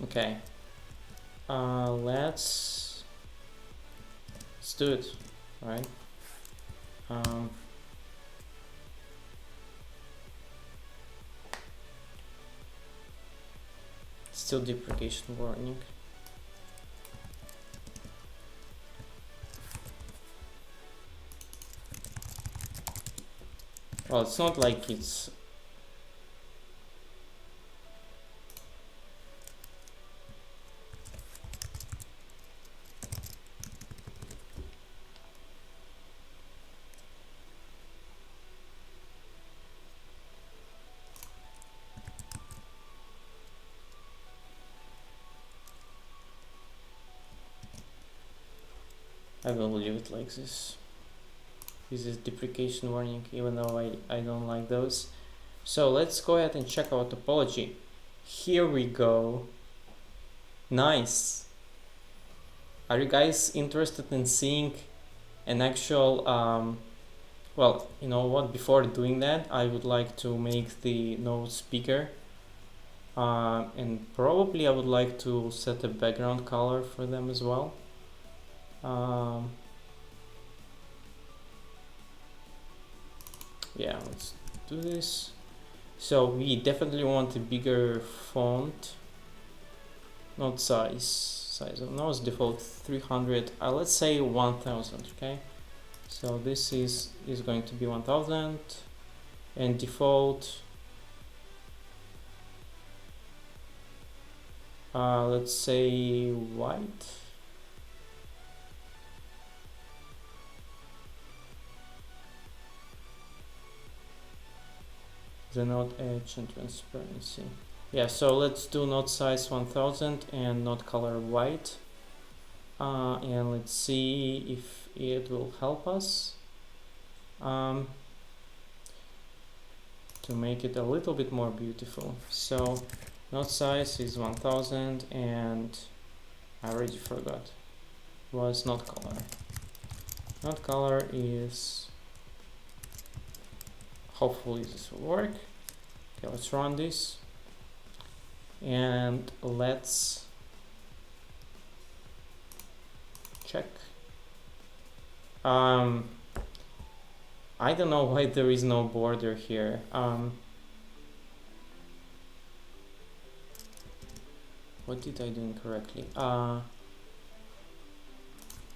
Okay, let's do it, all right? Still deprecation warning. Well, it's not like it's I will leave it like this. This is deprecation warning, even though I don't like those. So let's go ahead and check our topology. Here we go. Nice. Are you guys interested in seeing an actual, well, you know what, before doing that, I would like to make the nodes bigger. And probably I would like to set a background color for them as well. Yeah, let's do this. So we definitely want a bigger font, not size of nodes, default 300, let's say 1000. Okay, so this is going to be 1000, and default, let's say white. The node edge and transparency. Yeah, so let's do node size 1000 and node color white. And let's see if it will help us to make it a little bit more beautiful. So node size is 1000, and I already forgot, was node color. Node color is, hopefully this will work. Okay, let's run this, and let's check. I don't know why there is no border here. What did I do incorrectly?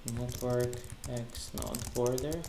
NetworkX not border.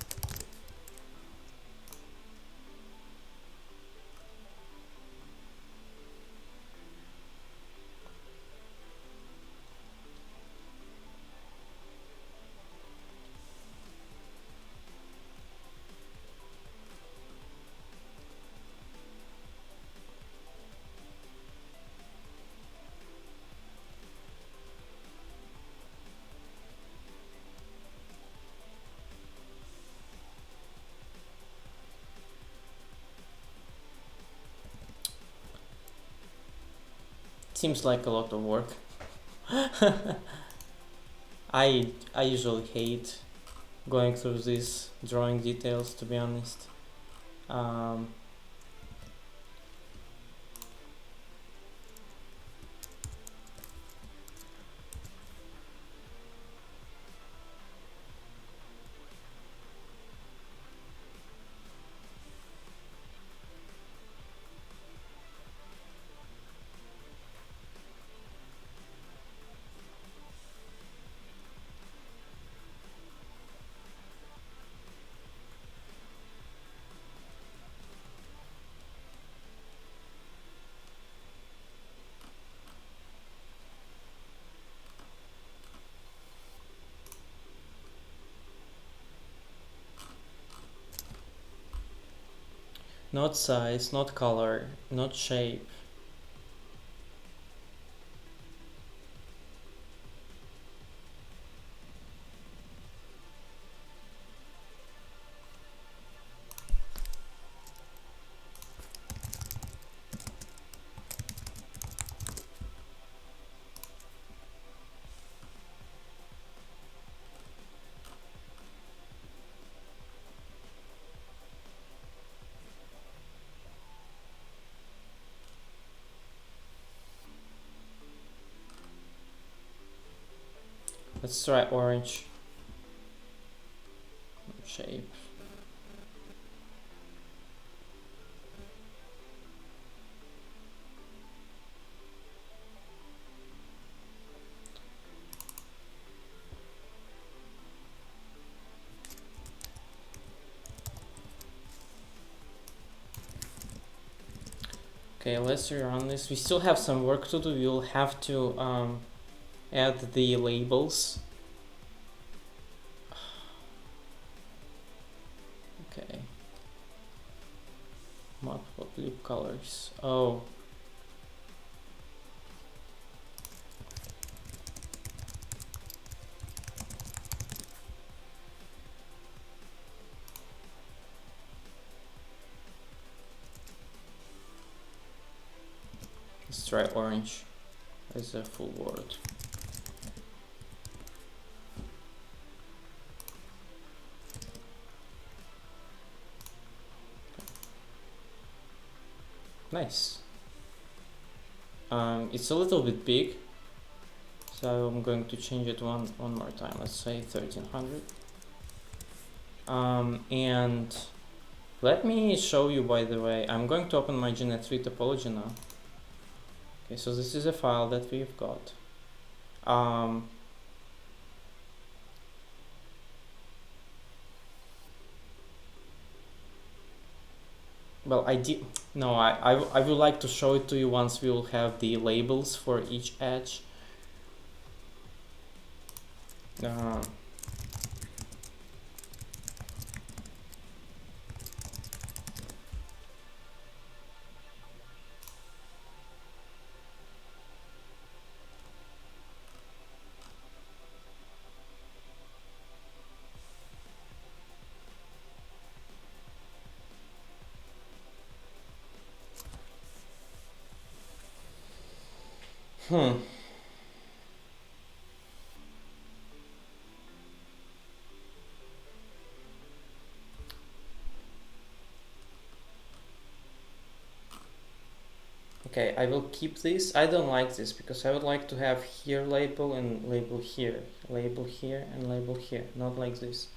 Seems like a lot of work. I usually hate going through these drawing details, to be honest. not size, not color, not shape. Let's try orange. Shape. Okay, let's rerun this. We still have some work to do. We'll have to add the labels. Okay. Matplotlib colors. Oh. Let's try orange as a full word. Nice. It's a little bit big, so I'm going to change it one more time. Let's say 1300. And let me show you, by the way, I'm going to open my GNet3 topology now. Okay, so this is a file that we've got. Well, I would like to show it to you once we will have the labels for each edge. Okay, I will keep this. I don't like this because I would like to have here label and label here and label here, not like this.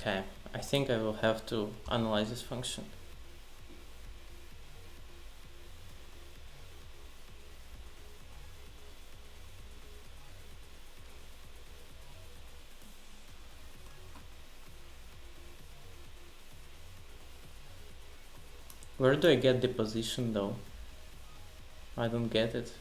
Okay, I think I will have to analyze this function. Where do I get the position though? I don't get it.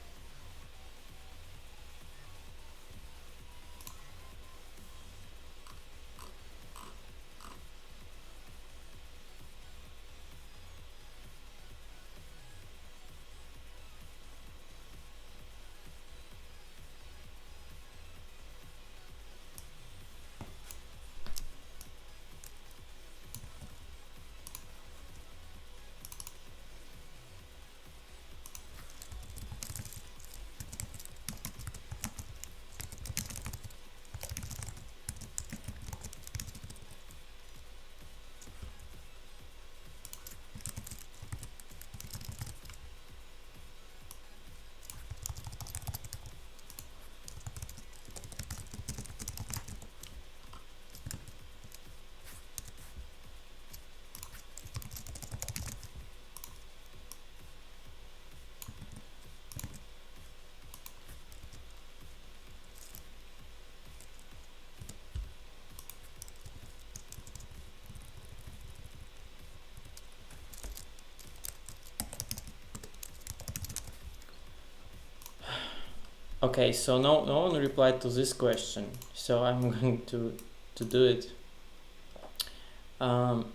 Okay, so no one replied to this question, so I'm going to do it.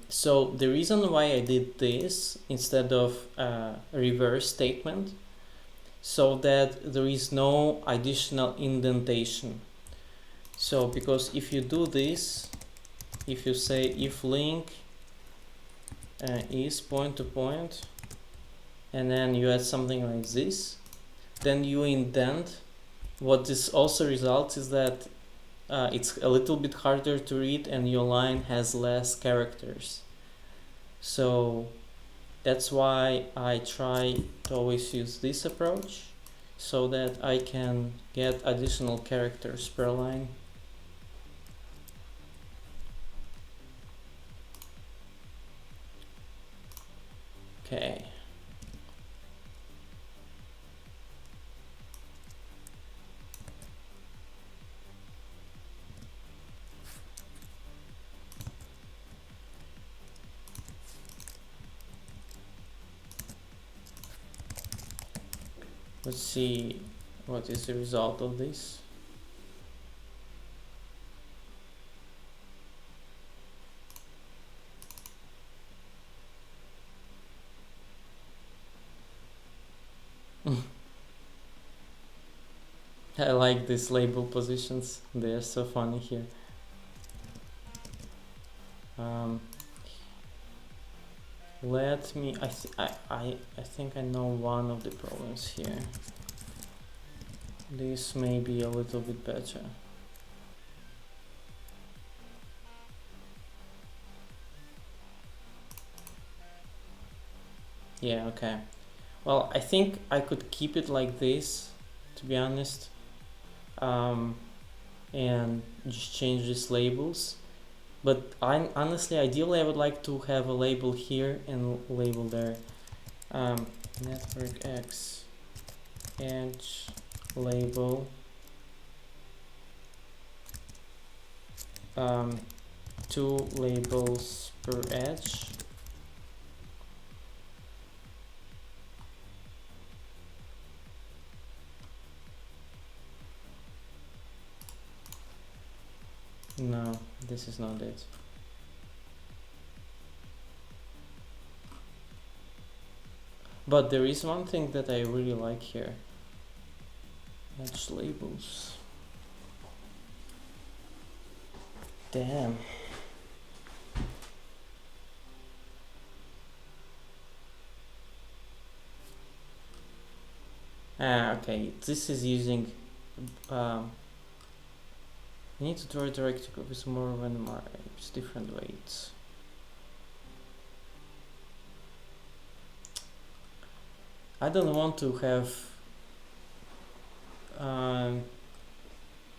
So the reason why I did this instead of reverse statement, so that there is no additional indentation. So because if you do this, if you say if link is point to point, and then you add something like this, then you indent. What this also results is that it's a little bit harder to read and your line has less characters. So that's why I try to always use this approach, so that I can get additional characters per line. Okay. Let's see what is the result of this. I like these label positions, they are so funny here. Let me, I think I know one of the problems here. This may be a little bit better. Yeah, okay. Well, I think I could keep it like this, to be honest, and just change these labels. But honestly, ideally, I would like to have a label here and a label there. NetworkX edge label, 2 labels per edge. No, this is not it. But there is one thing that I really like here. Edge labels. Damn. Okay, this is using I need to draw a directive with more than marks, different weights. I don't want to have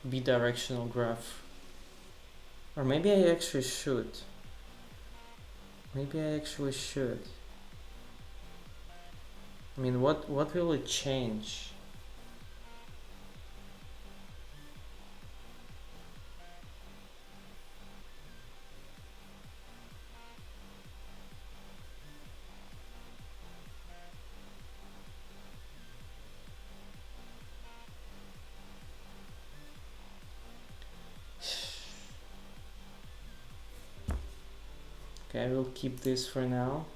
bidirectional graph. Or maybe I actually should. Maybe I actually should. I mean, what will it change? Okay, I will keep this for now.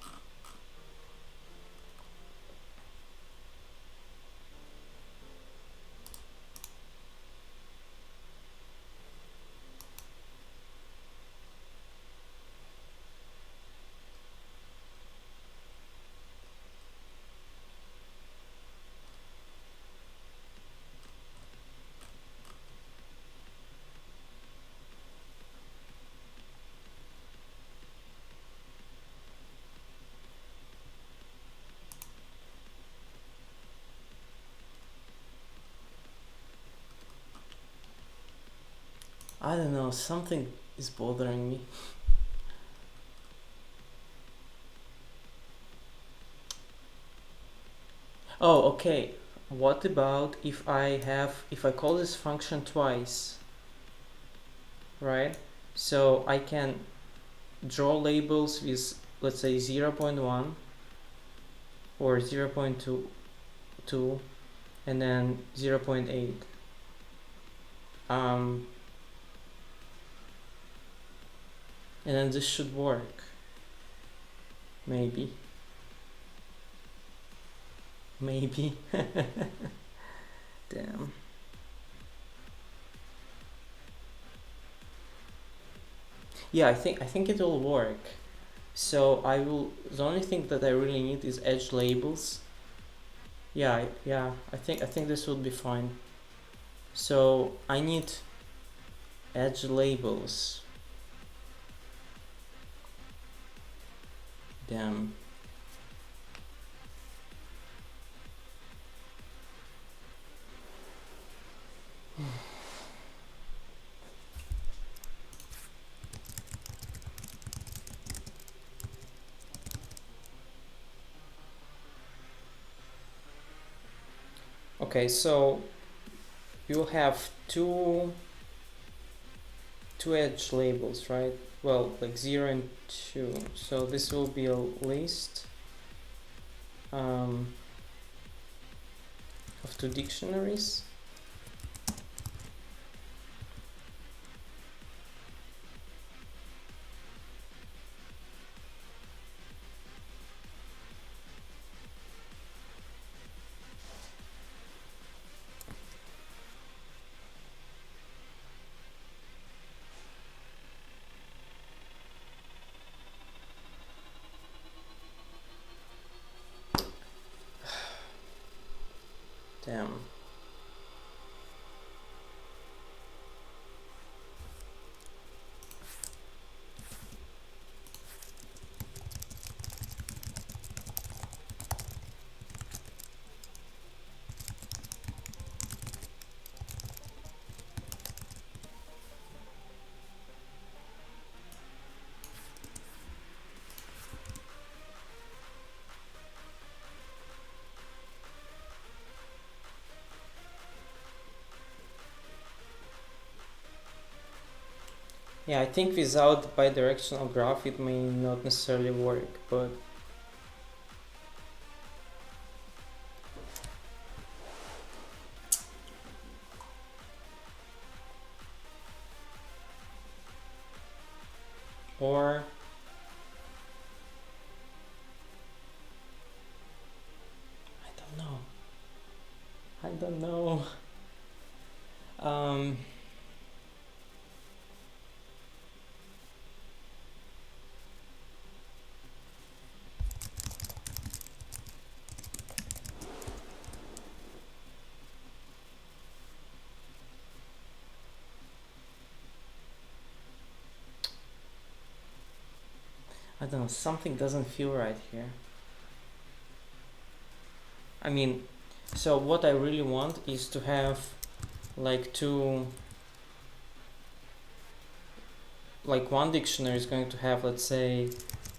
I don't know, something is bothering me. Oh, okay. What about if I call this function twice, right? So I can draw labels with, let's say, 0.1 or 0.2 and then 0.8. And then this should work. Maybe. Maybe. Damn. Yeah, I think it will work. So the only thing that I really need is edge labels. Yeah, I think this would be fine. So I need edge labels. Damn. Okay, so you'll have two edge labels, right? Well, like 0 and 2. So this will be a list of two dictionaries. Damn. Yeah, I think without bidirectional graph it may not necessarily work, but or I don't know. I don't know, something doesn't feel right here. I mean, so what I really want is to have like two like one dictionary is going to have, let's say,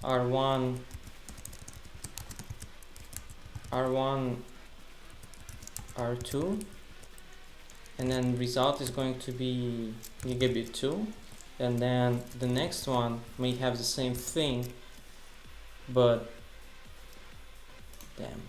R1, R2, and then result is going to be gigabit 2, and then the next one may have the same thing, but damn.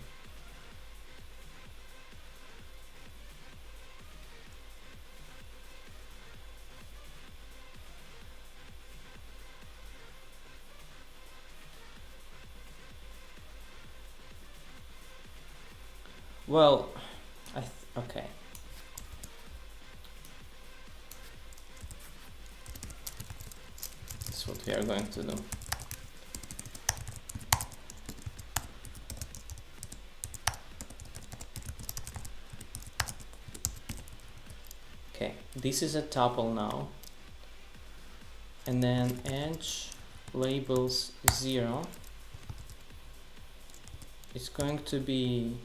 Well, okay. That's what we are going to do. Okay, this is a tuple now, and then edge labels 0 is going to be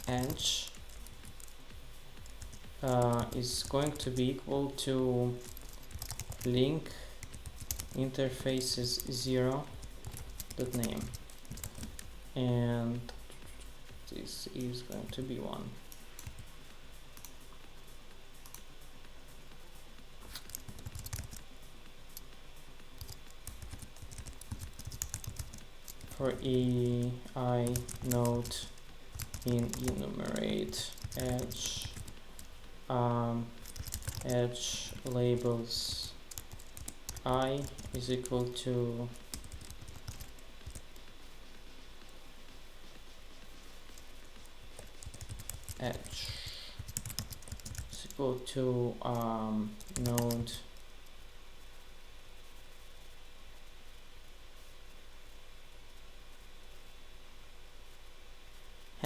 edge is going to be equal to link interfaces 0 dot name, and this is going to be 1. For EI node in enumerate edge edge labels I is equal to edge is equal to node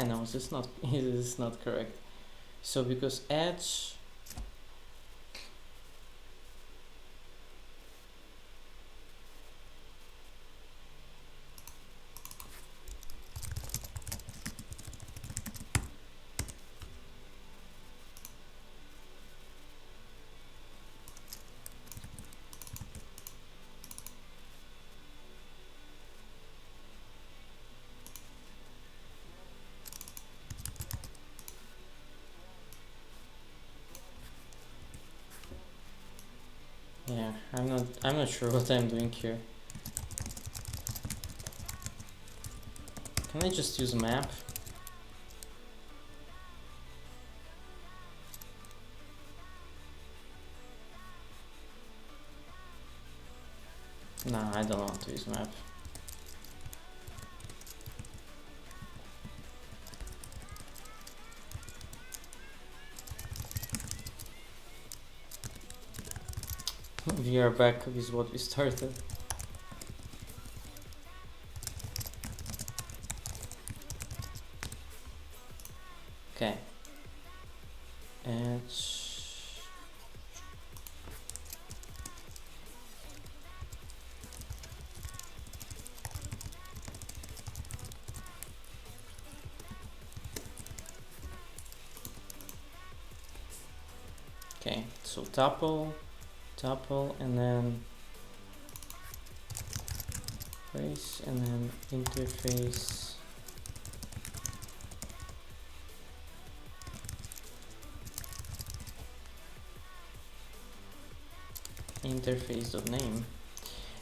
no, this is not this is not correct. So because edge yeah, I'm not sure what I'm doing here. Can I just use map? Nah, I don't want to use map. We are back with what we started. Okay. Edge. Okay, so tuple, and then face, and then interface. Interface.name.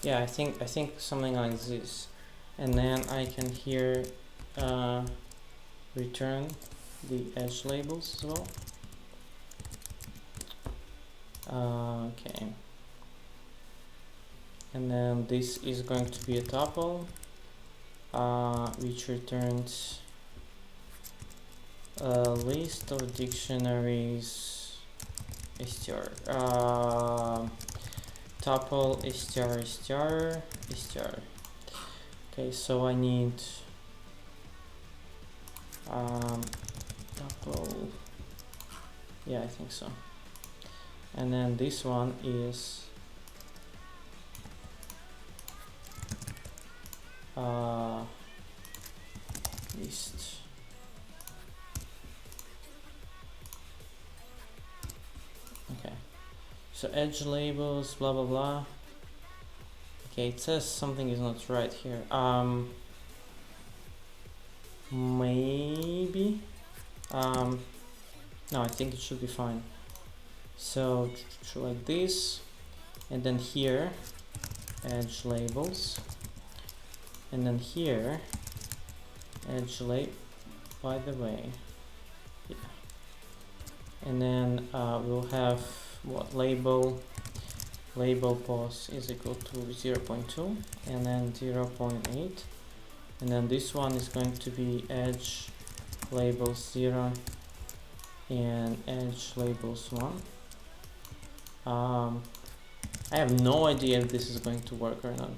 Yeah, I think something like this, and then I can here return the edge labels as well. Okay, and then this is going to be a tuple which returns a list of dictionaries str tuple str. Okay, so I need tuple, yeah, I think so. And then this one is So edge labels, blah blah blah. Okay, it says something is not right here. Maybe. No, I think it should be fine. So like this, and then here, edge labels, and then here, edge by the way, yeah. And then we'll have what label pos is equal to 0.2 and then 0.8, and then this one is going to be edge labels 0 and edge labels 1. I have no idea if this is going to work or not.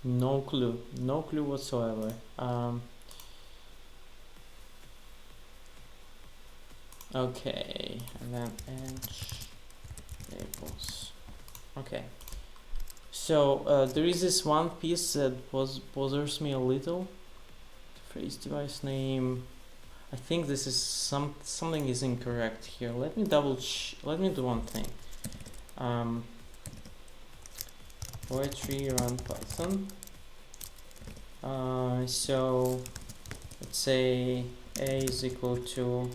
No clue whatsoever. Okay, and then edge labels. Okay, so there is this one piece that bothers me a little. Phrase device name. I think this is something is incorrect here. Let me let me do one thing. Poetry run Python. So let's say a is equal to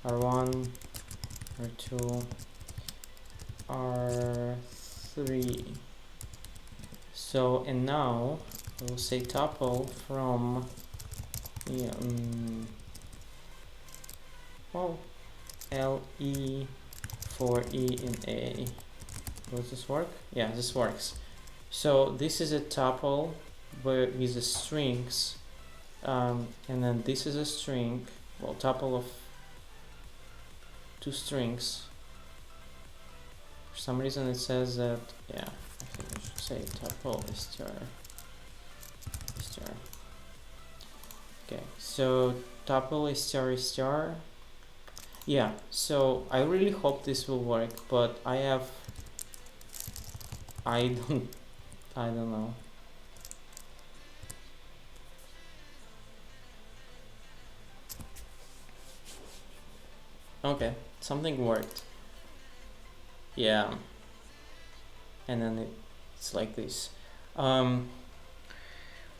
r1, r2, r3. So, and now we'll say tuple from well, LE for E in A. Does this work? Yeah, this works. So this is a tuple with the strings, and then this is a string, well, tuple of 2 strings. For some reason it says that, yeah, I think I should say tuple str. Okay, so tuple str. Yeah, so I really hope this will work, but I don't know. Okay, something worked. Yeah, and then it's like this. I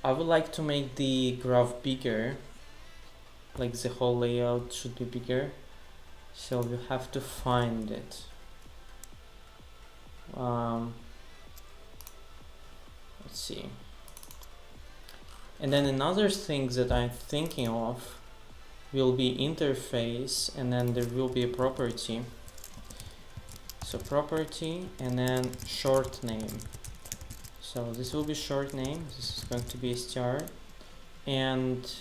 would like to make the graph bigger, like the whole layout should be bigger, so you have to find it. Let's see. And then another thing that I'm thinking of will be interface, and then there will be a property. So property and then short name. So this will be short name. This is going to be a star, and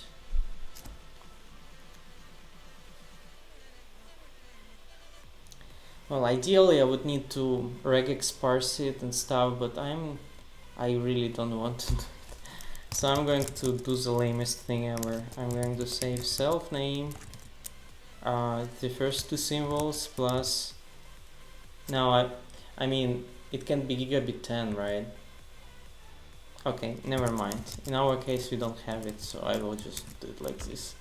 well, ideally I would need to regex parse it and stuff, but I really don't want to do it. So I'm going to do the lamest thing ever. I'm going to save self name, the first 2 symbols plus. Now I mean it can be gigabit 10, right? Okay, never mind. In our case we don't have it, so I will just do it like this.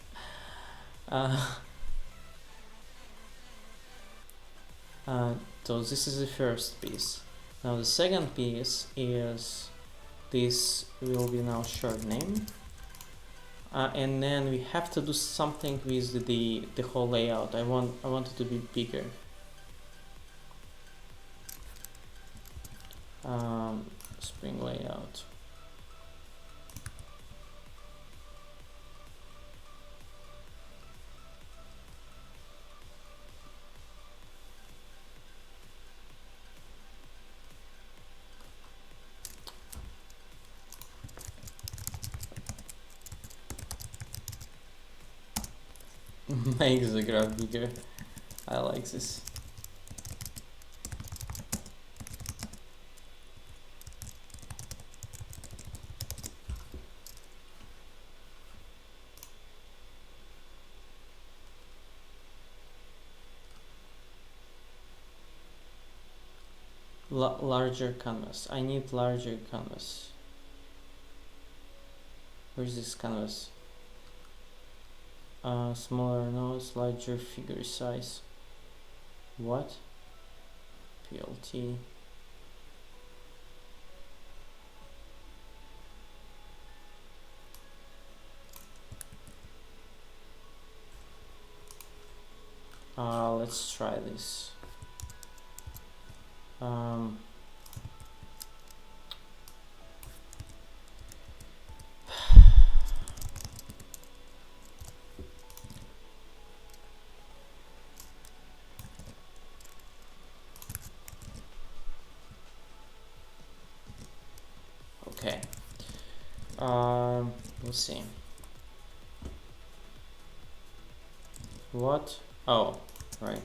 So this is the first piece. Now the second piece is this will be now short name, and then we have to do something with the whole layout. I want it to be bigger. Spring layout. Makes the graph bigger. I like this. Larger canvas. I need larger canvas. Where's this canvas? Smaller nodes, larger figure size. What? PLT. Let's try this. Okay. Let's see. What? Oh, right.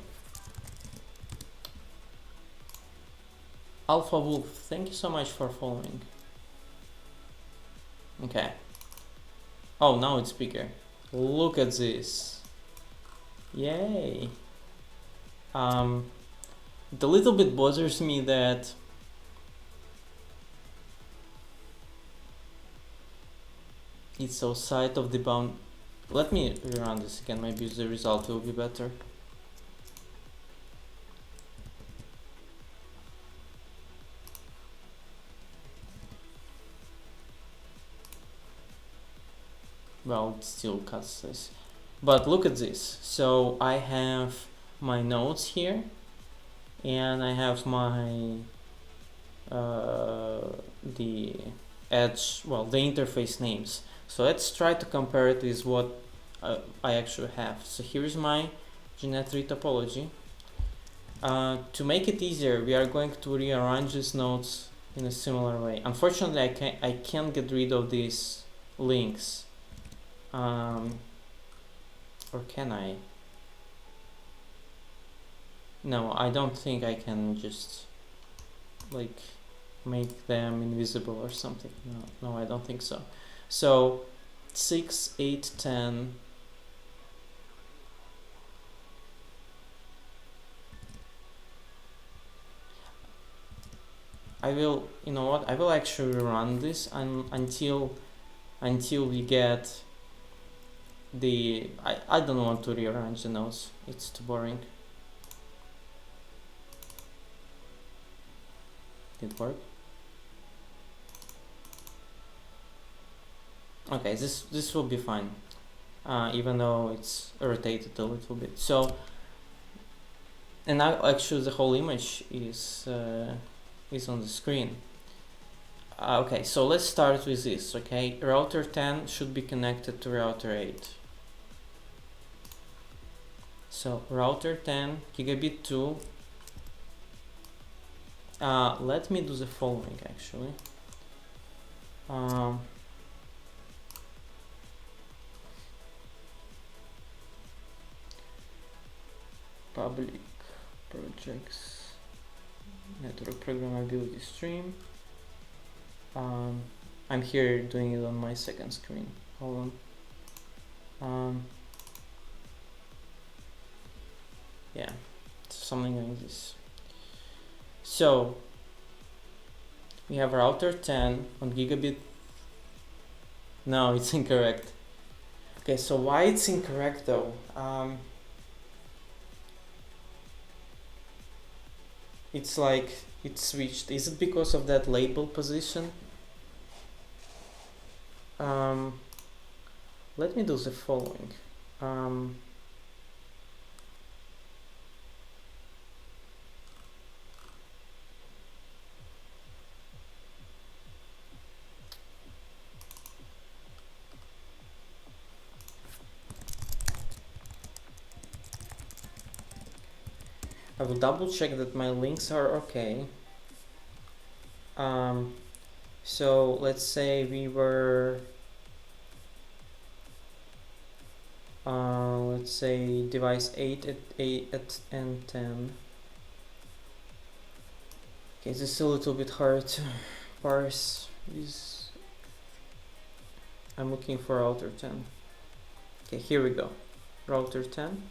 Alpha Wolf, thank you so much for following. Okay. Oh, now it's bigger. Look at this. Yay. It a little bit bothers me that it's outside of the bound. Let me rerun this again, maybe the result will be better. Well, it still cuts this. But look at this. So I have my nodes here, and I have my the edge, well, the interface names. So let's try to compare it with what I actually have. So here's my GNet3 topology. To make it easier, we are going to rearrange these nodes in a similar way. Unfortunately, I can't get rid of these links. Or can I? No, I don't think I can just like make them invisible or something. No, I don't think so. So 6, 8, 10. I will, you know what? I will actually run this until we get the. I don't want to rearrange the nodes. It's too boring. Did it work? Okay, this will be fine, even though it's rotated a little bit. So, and now actually the whole image is on the screen. Okay, so let's start with this. Okay, router 10 should be connected to router 8. So router 10 gigabit 2. Let me do the following actually. Public projects, network programmability stream. I'm here doing it on my second screen. Hold on. Yeah, something like this. So we have router 10 on gigabit. No, it's incorrect. Okay, so why it's incorrect though? It's like it switched. Is it because of that label position? Let me do the following. I will double check that my links are okay. So let's say we were, let's say device 8 at N10. Okay, this is a little bit hard to parse. I'm looking for router 10. Okay, here we go. Router 10.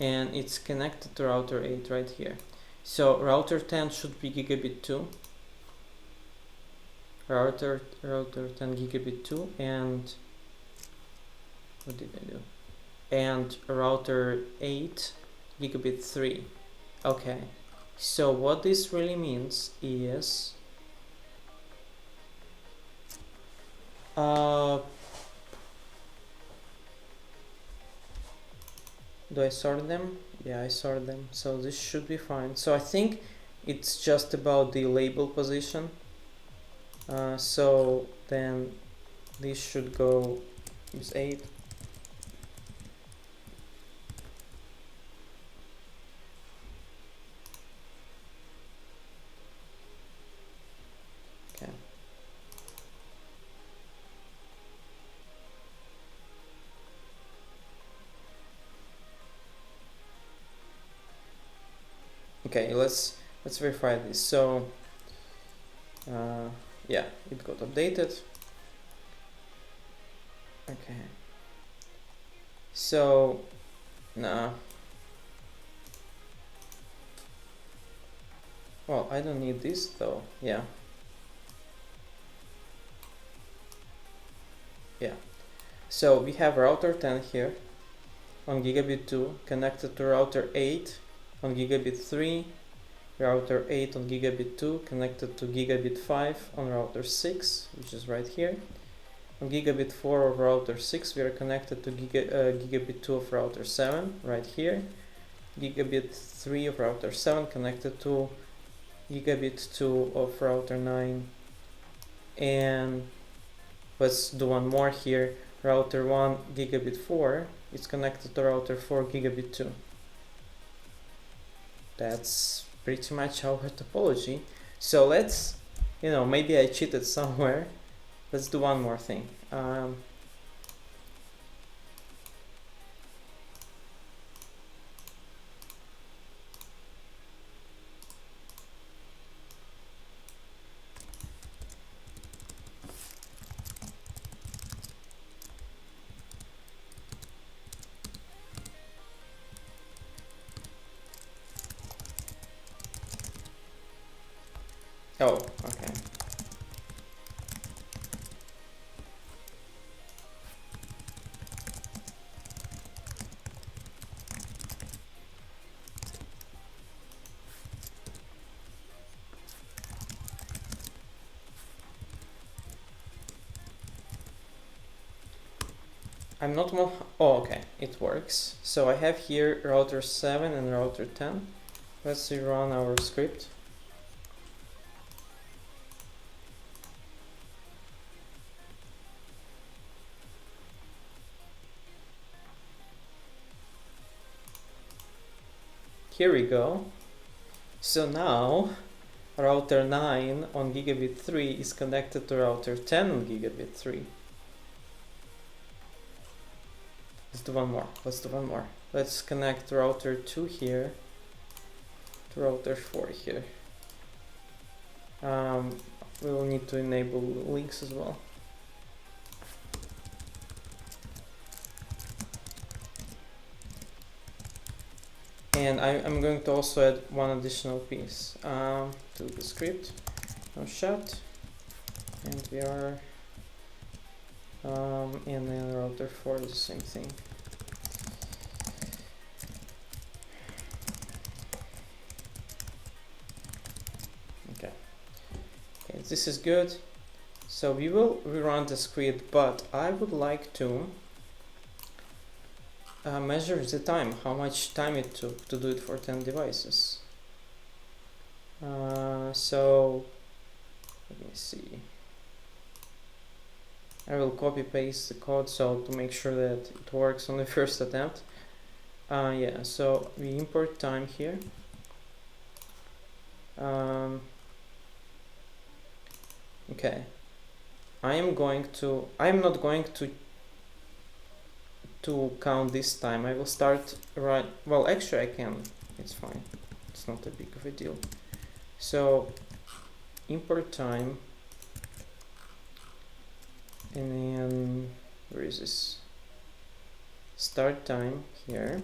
And it's connected to router 8 right here. So router 10 should be gigabit 2. Router 10 gigabit 2, and what did I do? And router 8 gigabit 3. Okay, so what this really means is do I sort them? Yeah, I sort them, so this should be fine. So I think it's just about the label position. So then this should go is 8. Okay. Okay, let's verify this. So yeah, it got updated. Okay. So nah. Well, I don't need this though. Yeah. Yeah. So we have router 10 here on gigabit 2 connected to router 8 on gigabit 3, router 8 on gigabit 2 connected to gigabit 5 on router 6, which is right here. On gigabit 4 of router 6 we are connected to gigabit 2 of router 7 right here. Gigabit 3 of router 7 connected to gigabit 2 of router 9, and let's do one more here. Router 1 gigabit 4 is connected to router 4 gigabit 2. That's pretty much our topology. So let's, maybe I cheated somewhere. Let's do one more thing. Oh, okay. I'm not one. Oh, okay, it works. So I have here router 7 and router 10. Let's rerun our script. Here we go. So now router 9 on gigabit 3 is connected to router 10 on gigabit 3. Let's do one more. Let's connect router 2 here to router 4 here. We will need to enable links as well. And I'm going to also add one additional piece to the script. Now shut, and we are and then router 4 is the same thing. Okay, this is good. So we will rerun the script, but I would like to measure the time, how much time it took to do it for 10 devices. So let me see. I will copy paste the code so to make sure that it works on the first attempt. Yeah, so we import time here. Okay, I am not going to count this time. I will start right, well actually I can, it's fine, it's not a big of a deal. So import time, and then where is this, start time here,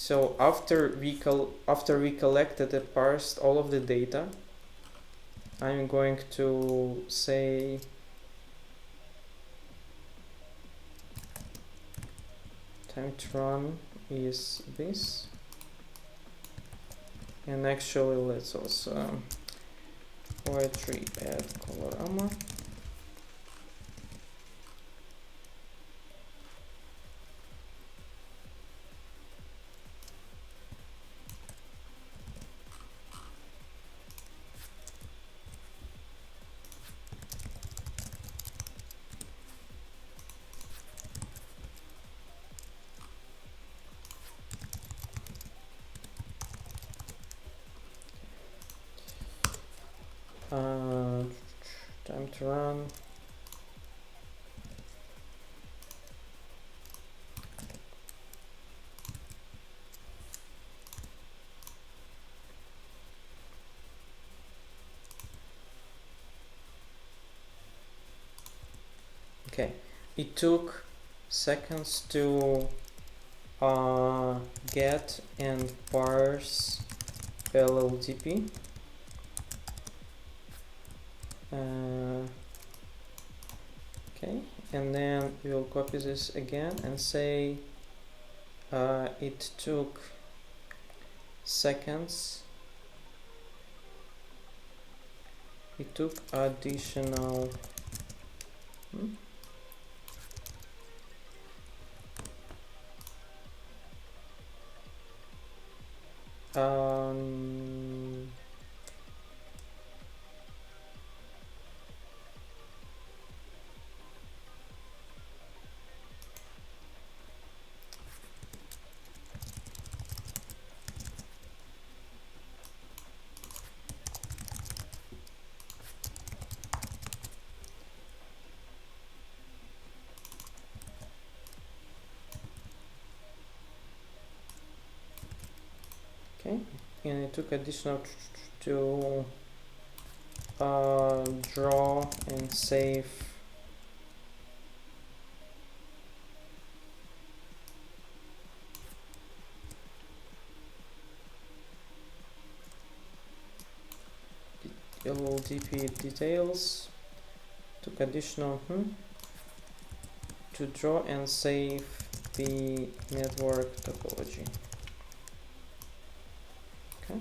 So after we collected and parsed all of the data, I'm going to say time to run is this, and actually let's also poetry add colorama. Time to run. Okay, it took seconds to get and parse LLDP. Okay, and then we'll copy this again and say it took seconds. It took additional okay, and it took additional to draw and save LLDP details. Took additional to draw and save the network topology. Okay.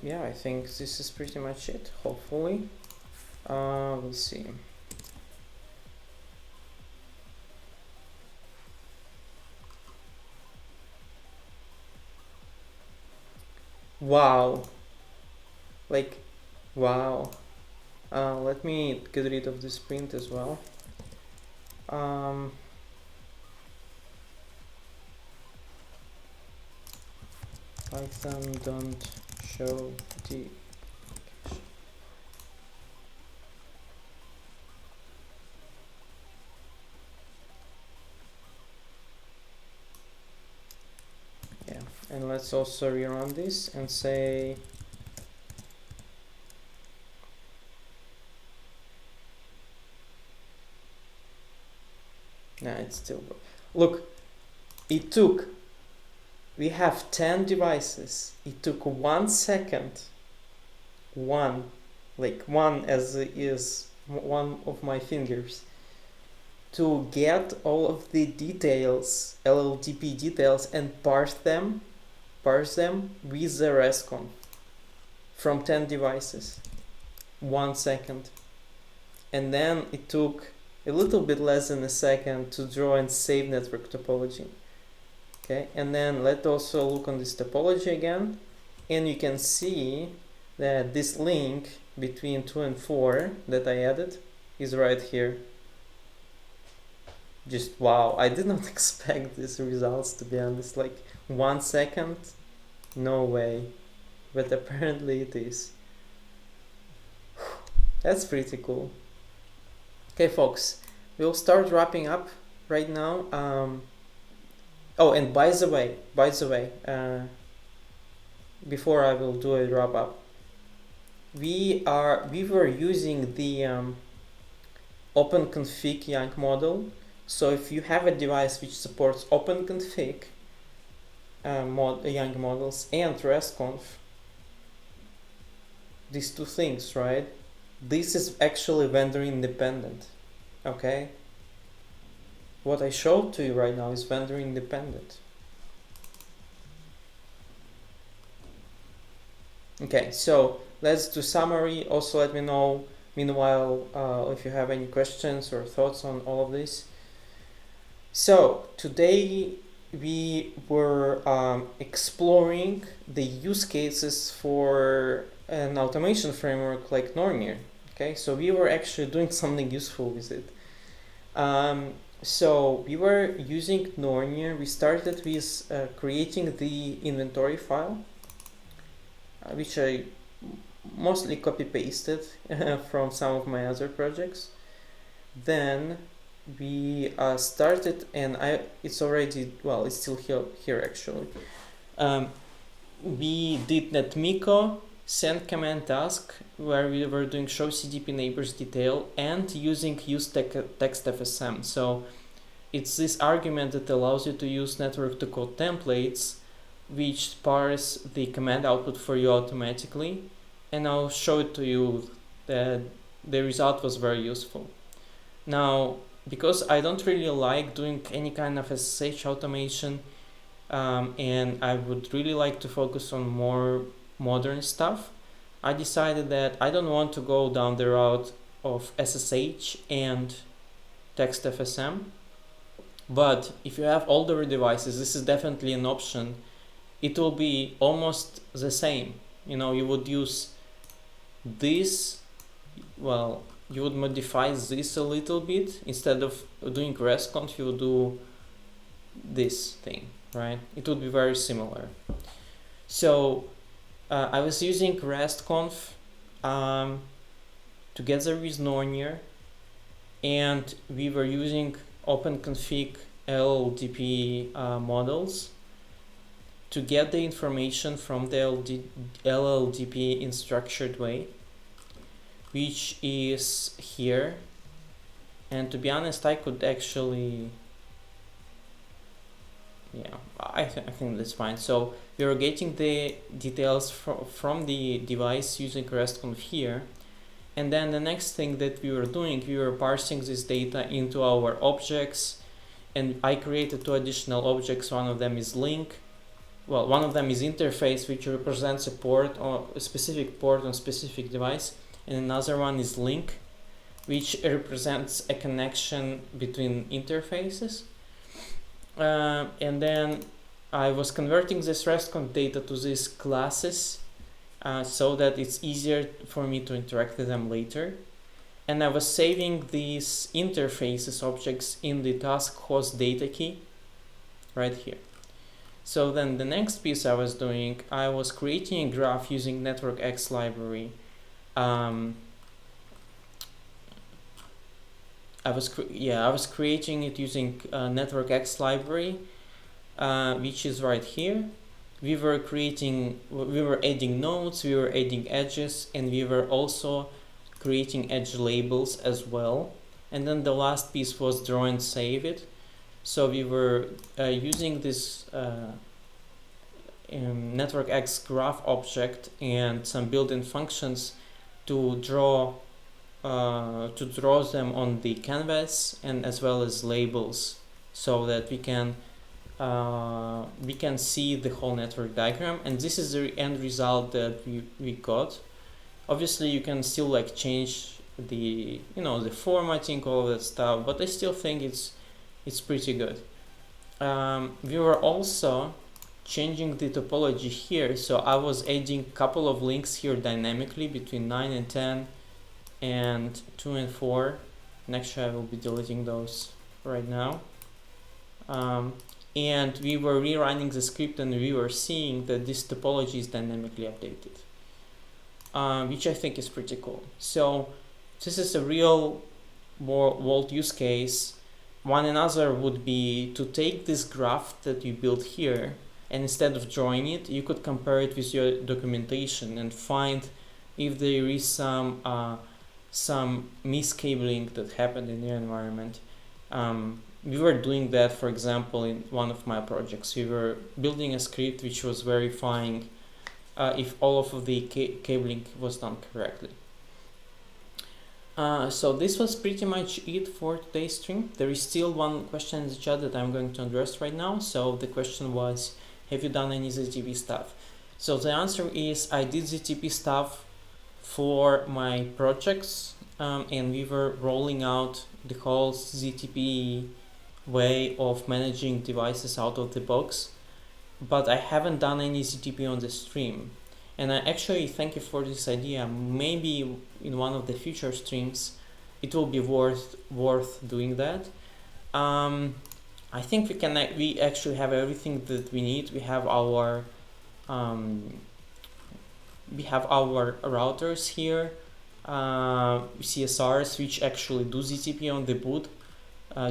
Yeah, I think this is pretty much it. Hopefully, we'll see. Wow. Like, wow. Let me get rid of this print as well. Python don't show the yeah, and let's also rerun this and say nah, it's still look, it took, we have 10 devices. It took 1 second, one as is one of my fingers, to get all of the details, LLDP details, and parse them with the RESTCONF from 10 devices. 1 second. And then it took a little bit less than a second to draw and save network topology. Okay, and then let's also look on this topology again, and you can see that this link between 2 and 4 that I added is right here. Just wow, I did not expect these results, to be honest. Like 1 second, no way, but apparently it is. That's pretty cool. Okay, folks, we'll start wrapping up right now. Oh, and by the way, before I will do a wrap up, we were using the OpenConfig YANG model So if you have a device which supports OpenConfig YANG models and RESTCONF, these two things, right? This is actually vendor independent, okay? What I showed to you right now is vendor independent. Okay, so let's do summary. Also let me know meanwhile if you have any questions or thoughts on all of this. So today we were exploring the use cases for an automation framework like Nornir. Okay, so we were actually doing something useful with it. So we were using Nornir. We started with creating the inventory file, which I mostly copy-pasted from some of my other projects. Then we started, and it's already, well, it's still here actually. We did netmiko send command task where we were doing show CDP neighbors detail and using use TextFSM. So it's this argument that allows you to use network to code templates which parse the command output for you automatically, and I'll show it to you that the result was very useful. Now, because I don't really like doing any kind of SSH automation, and I would really like to focus on more modern stuff, I decided that I don't want to go down the route of SSH and TextFSM. But if you have older devices, this is definitely an option. It will be almost the same. You know, you would use this, well, you would modify this a little bit. Instead of doing RESTCONF, you would do this thing, right? It would be very similar. So I was using RESTCONF together with Nornir, and we were using OpenConfig LLDP models to get the information from the LLDP in structured way, which is here. And to be honest, I could actually, yeah, I think that's fine. So we are getting the details from the device using RESTCONF here. And then the next thing that we were doing, we were parsing this data into our objects, and I created two additional objects. One of them is link. Well, one of them is interface, which represents a port or a specific port on specific device, and another one is link, which represents a connection between interfaces. And then I was converting this RESTCONF data to these classes so that it's easier for me to interact with them later. And I was saving these interfaces objects in the task host data key right here. So then the next piece I was doing, I was creating a graph using NetworkX library. I was creating it using NetworkX library, which is right here. We were adding nodes, we were adding edges, and we were also creating edge labels as well. And then the last piece was draw and save it. So we were using this NetworkX graph object and some built-in functions to draw them on the canvas, and as well as labels, so that we can see the whole network diagram. And this is the end result that we got. Obviously you can still like change the the formatting, all of that stuff, but I still think it's pretty good. We were also changing the topology here, so I was adding a couple of links here dynamically between 9 and 10 and 2 and 4, and actually I will be deleting those right now. And we were rerunning the script, and we were seeing that this topology is dynamically updated, which I think is pretty cool. So this is a real world use case. One another would be to take this graph that you built here, and instead of drawing it, you could compare it with your documentation and find if there is some miscabling that happened in your environment. we were doing that, for example, in one of my projects. We were building a script which was verifying if all of the cabling was done correctly. So this was pretty much it for today's stream. There is still one question in the chat that I'm going to address right now. So the question was, have you done any ZTP stuff? So the answer is I did ZTP stuff for my projects, and we were rolling out the whole ZTP way of managing devices out of the box, but I haven't done any ZTP on the stream. And I actually thank you for this idea. Maybe in one of the future streams, it will be worth doing that. I think we actually have everything that we need. We have our routers here, CSRs, which actually do ZTP on the boot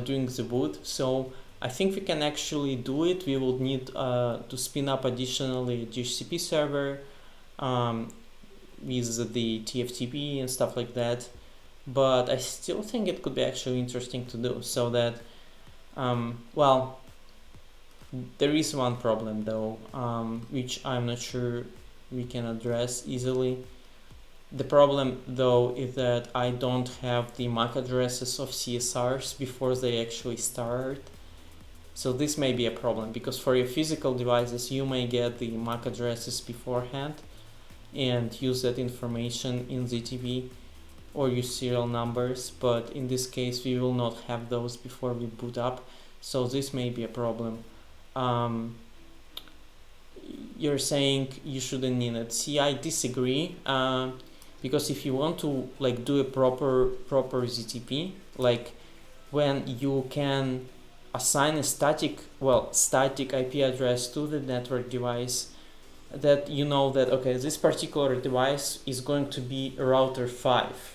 during the boot. So I think we can actually do it. We will need to spin up additionally a DHCP server with the TFTP and stuff like that. But I still think it could be actually interesting to do, so that well, there is one problem though, which I'm not sure we can address easily. The problem though is that I don't have the MAC addresses of CSRs before they actually start. So this may be a problem, because for your physical devices you may get the MAC addresses beforehand and use that information in ZTP or use serial numbers, but in this case we will not have those before we boot up, so this may be a problem. You're saying you shouldn't need it. See, I disagree, because if you want to like do a proper ZTP, like when you can assign a static IP address to the network device, that you know that okay, this particular device is going to be router 5,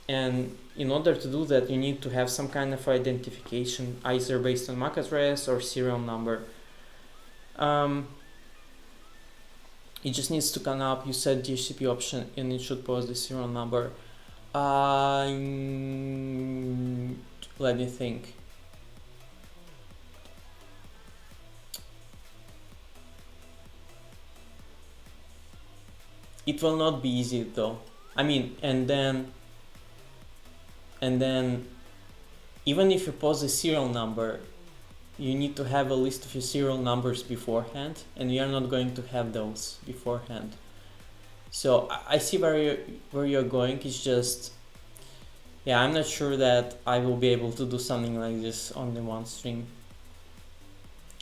and in order to do that you need to have some kind of identification, either based on MAC address or serial number. It just needs to come up. You said DHCP option and it should post the serial number. Let me think. It will not be easy though. I mean, and then even if you post a serial number, you need to have a list of your serial numbers beforehand, and we are not going to have those beforehand. So I see where you're going. It's just, yeah, I'm not sure that I will be able to do something like this on the one stream.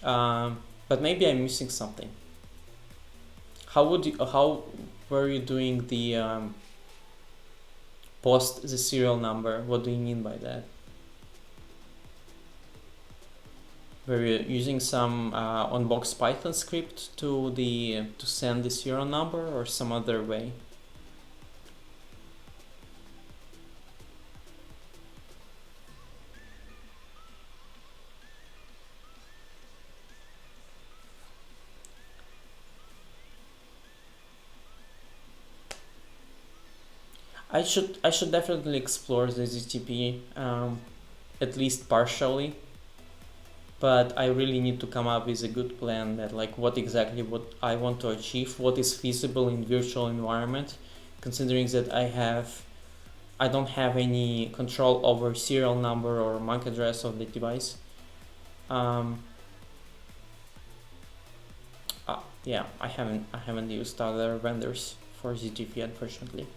But maybe I'm missing something. How were you doing the post the serial number? What do you mean by that? Were you using some on-box Python script to send the serial number, or some other way? I should definitely explore the ZTP, at least partially, but I really need to come up with a good plan that like what I want to achieve, what is feasible in virtual environment, considering that I don't have any control over serial number or MAC address of the device. Yeah, I haven't used other vendors for ZTP, unfortunately.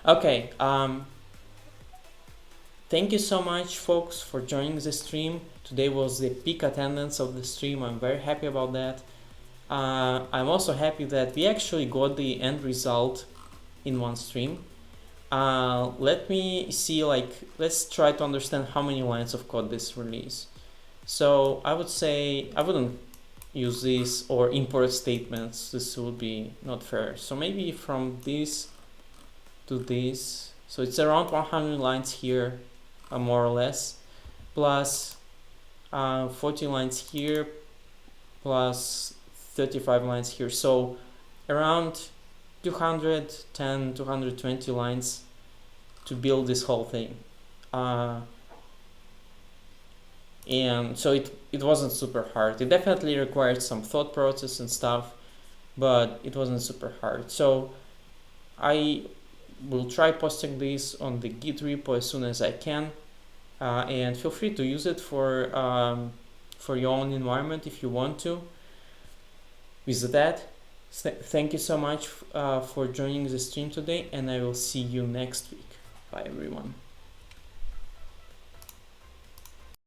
Okay, thank you so much folks for joining the stream. Today was the peak attendance of the stream. I'm very happy about that. I'm also happy that we actually got the end result in one stream. Let me see, let's try to understand how many lines of code this release. So I would say I wouldn't use this or import statements. This would be not fair. So maybe from this to this, so it's around 100 lines here, more or less, plus 40 lines here, plus 35 lines here, so around 210 220 lines to build this whole thing. And so it wasn't super hard. It definitely required some thought process and stuff, but it wasn't super hard. So I will try posting this on the Git repo as soon as I can, and feel free to use it for your own environment if you want to. With that, thank you so much for joining the stream today, and I will see you next week. Bye everyone.